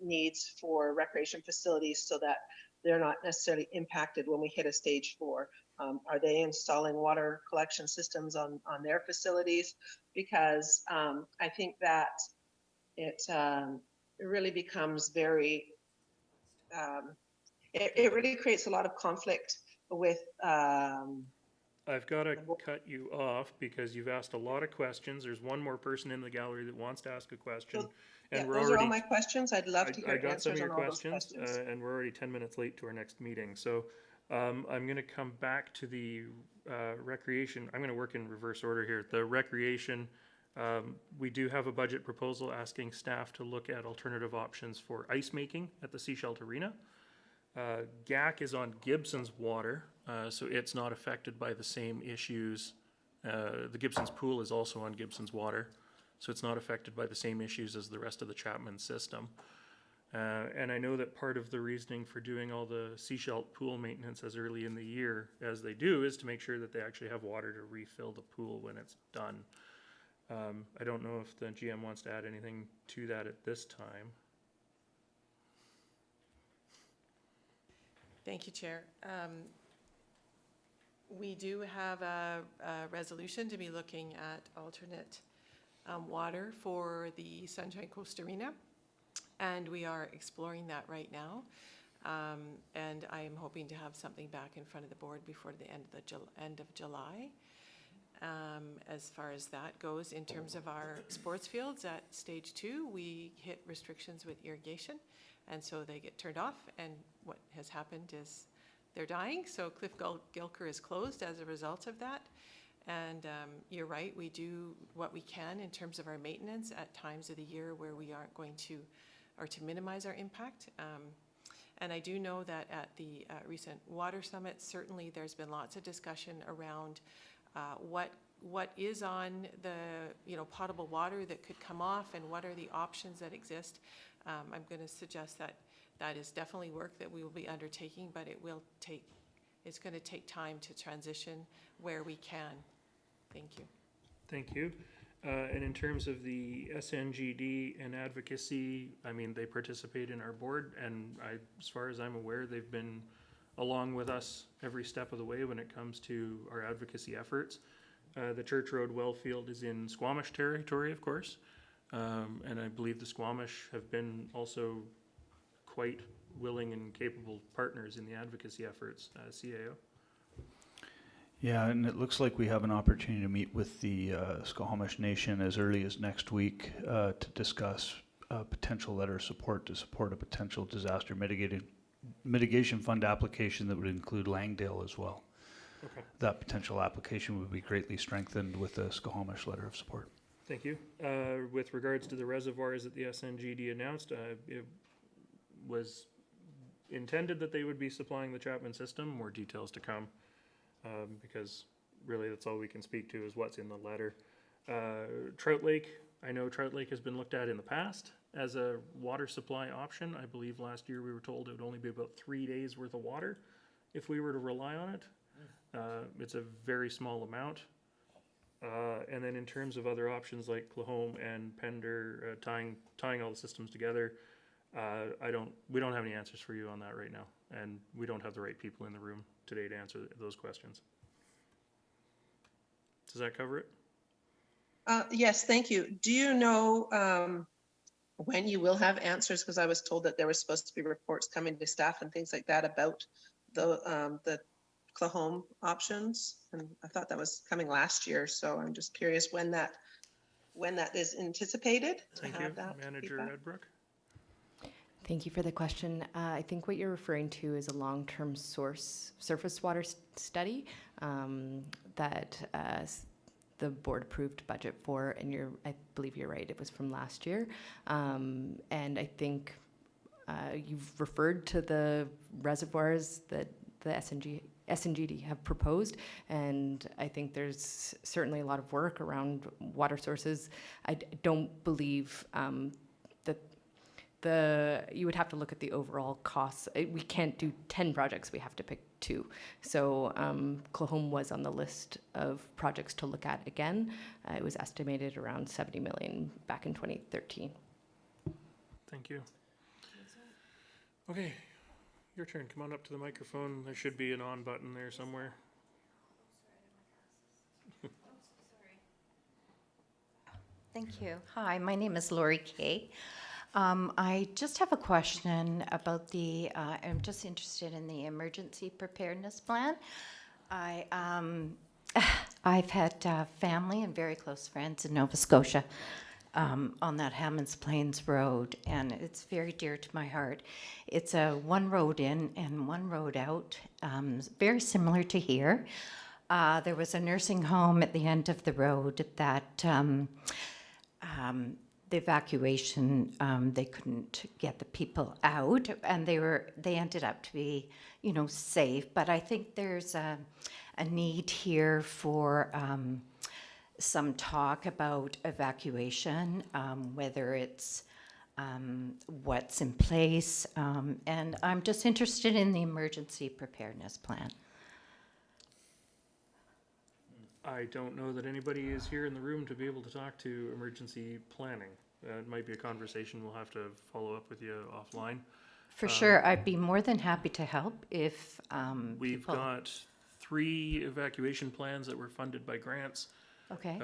needs for recreation facilities so that they're not necessarily impacted when we hit a stage 4? Are they installing water collection systems on their facilities? Because I think that it really becomes very, it really creates a lot of conflict with I've got to cut you off because you've asked a lot of questions. There's one more person in the gallery that wants to ask a question. yeah, And we're those already, are all my questions. I'd love to I hear got some of answers your on all those questions, questions. and we're already 10 minutes late to our next meeting. So I'm going to come back to the recreation. I'm going to work in reverse order here. The recreation, we do have a budget proposal asking staff to look at alternative options for ice making at the Seashelt Arena. GAC is on Gibson's water, so it's not affected by the same issues. The Gibson's pool is also on Gibson's water, so it's not affected by the same issues as the rest of the Chapman system. And I know that part of the reasoning for doing all the Seashelt pool maintenance as early in the year as they do is to make sure that they actually have water to refill the pool when it's done. I don't know if the GM wants to add anything to that at this time. Thank you, Chair. We do have a resolution to be looking at alternate water for the Sunshine Coast Arena, and we are exploring that right now. And I am hoping to have something back in front of the board before the end of July. As far as that goes, in terms of our sports fields at stage 2, we hit restrictions with irrigation, and so they get turned off, and what has happened is they're dying. So Cliff Gilker is closed as a result of that. And you're right, we do what we can in terms of our maintenance at times of the year where we aren't going to, or to minimize our impact. And I do know that at the recent water summit, certainly there's been lots of discussion around what is on the potable water that could come off, and what are the options that exist. I'm going to suggest that is definitely work that we will be undertaking, but it's going to take time to transition where we can. Thank you. Thank you. And in terms of the SNGD and advocacy, I mean, they participate in our board, and as far as I'm aware, they've been along with us every step of the way when it comes to our advocacy efforts. The Church Road well field is in Squamish territory, of course. And I believe the Squamish have been also quite willing and capable partners in the advocacy efforts, CAO. Yeah, and it looks like we have an opportunity to meet with the Squamish Nation as early as next week to discuss a potential letter of support to support a potential disaster mitigation fund application that would include Langdale as well. Okay. That potential application would be greatly strengthened with the Squamish letter of support. Thank you. With regards to the reservoirs that the SNGD announced, it was intended that they would be supplying the Chapman system. More details to come, because really that's all we can speak to is what's in the letter. Trout Lake, I know Trout Lake has been looked at in the past as a water supply option. I believe last year we were told it would only be about 3 days worth of water if we were to rely on it. It's a very small amount. And then in terms of other options like Clahome and Pender, tying all the systems together, we don't have any answers for you on that right now, and we don't have the right people in the room today to answer those questions. Does that cover it? Yes, thank you. Do you know when you will have answers? Because I was told that there was supposed to be reports coming to staff and things like that about the Clahome options, and I thought that was coming last year. So I'm just curious when that is anticipated to Thank have you, that Manager feedback. Edbrook. Thank you for the question. I think what you're referring to is a long-term surface water study that the board approved budget for, and I believe you're right, it was from last year. And I think you've referred to the reservoirs that the SNGD have proposed, and I think there's certainly a lot of work around water sources. I don't believe that you would have to look at the overall costs. We can't do 10 projects, we have to pick 2. So Clahome was on the list of projects to look at again. It was estimated around 70 million back in 2013. Thank you. Okay, your turn. Come on up to the microphone. There should be an on button there somewhere. Thank you. Hi, my name is Lori Kay. I just have a question about I'm just interested in the emergency preparedness plan. I've had family and very close friends in Nova Scotia on that Hammonds Plains Road, and it's very dear to my heart. It's a one road in and one road out, very similar to here. There was a nursing home at the end of the road that the evacuation, they couldn't get the people out, and they ended up to be, safe. But I think there's a need here for some talk about evacuation, whether it's what's in place, and I'm just interested in the emergency preparedness plan. I don't know that anybody is here in the room to be able to talk to emergency planning. It might be a conversation we'll have to follow up with you offline. For sure, I'd be more than happy to help if We've got 3 evacuation plans that were funded by grants. Okay.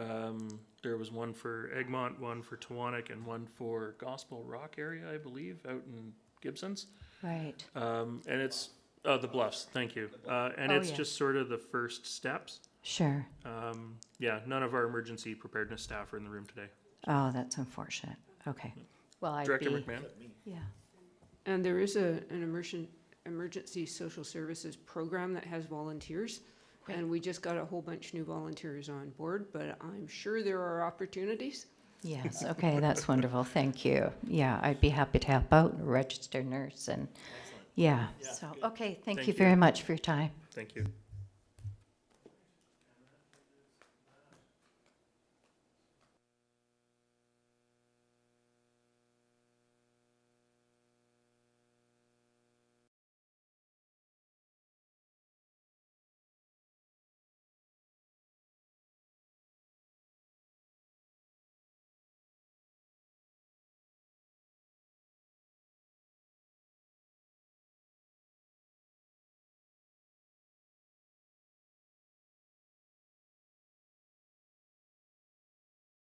There was one for Egmont, one for Tawanik, and one for Gospel Rock area, I believe, out in Gibsons. Right. And it's the Bluffs. Thank you. And it's just sort of the first steps. Sure. Yeah, none of our emergency preparedness staff are in the room today. Oh, that's unfortunate. Okay. Well, Director McMahon. Yeah. And there is an emergency social services program that has volunteers. Great. And we just got a whole bunch new volunteers on board, but I'm sure there are opportunities. Yes. Okay. That's wonderful. Thank you. Yeah, I'd be happy to help out, a registered nurse, and yeah. So, okay. Thank you very much for your time. Thank you.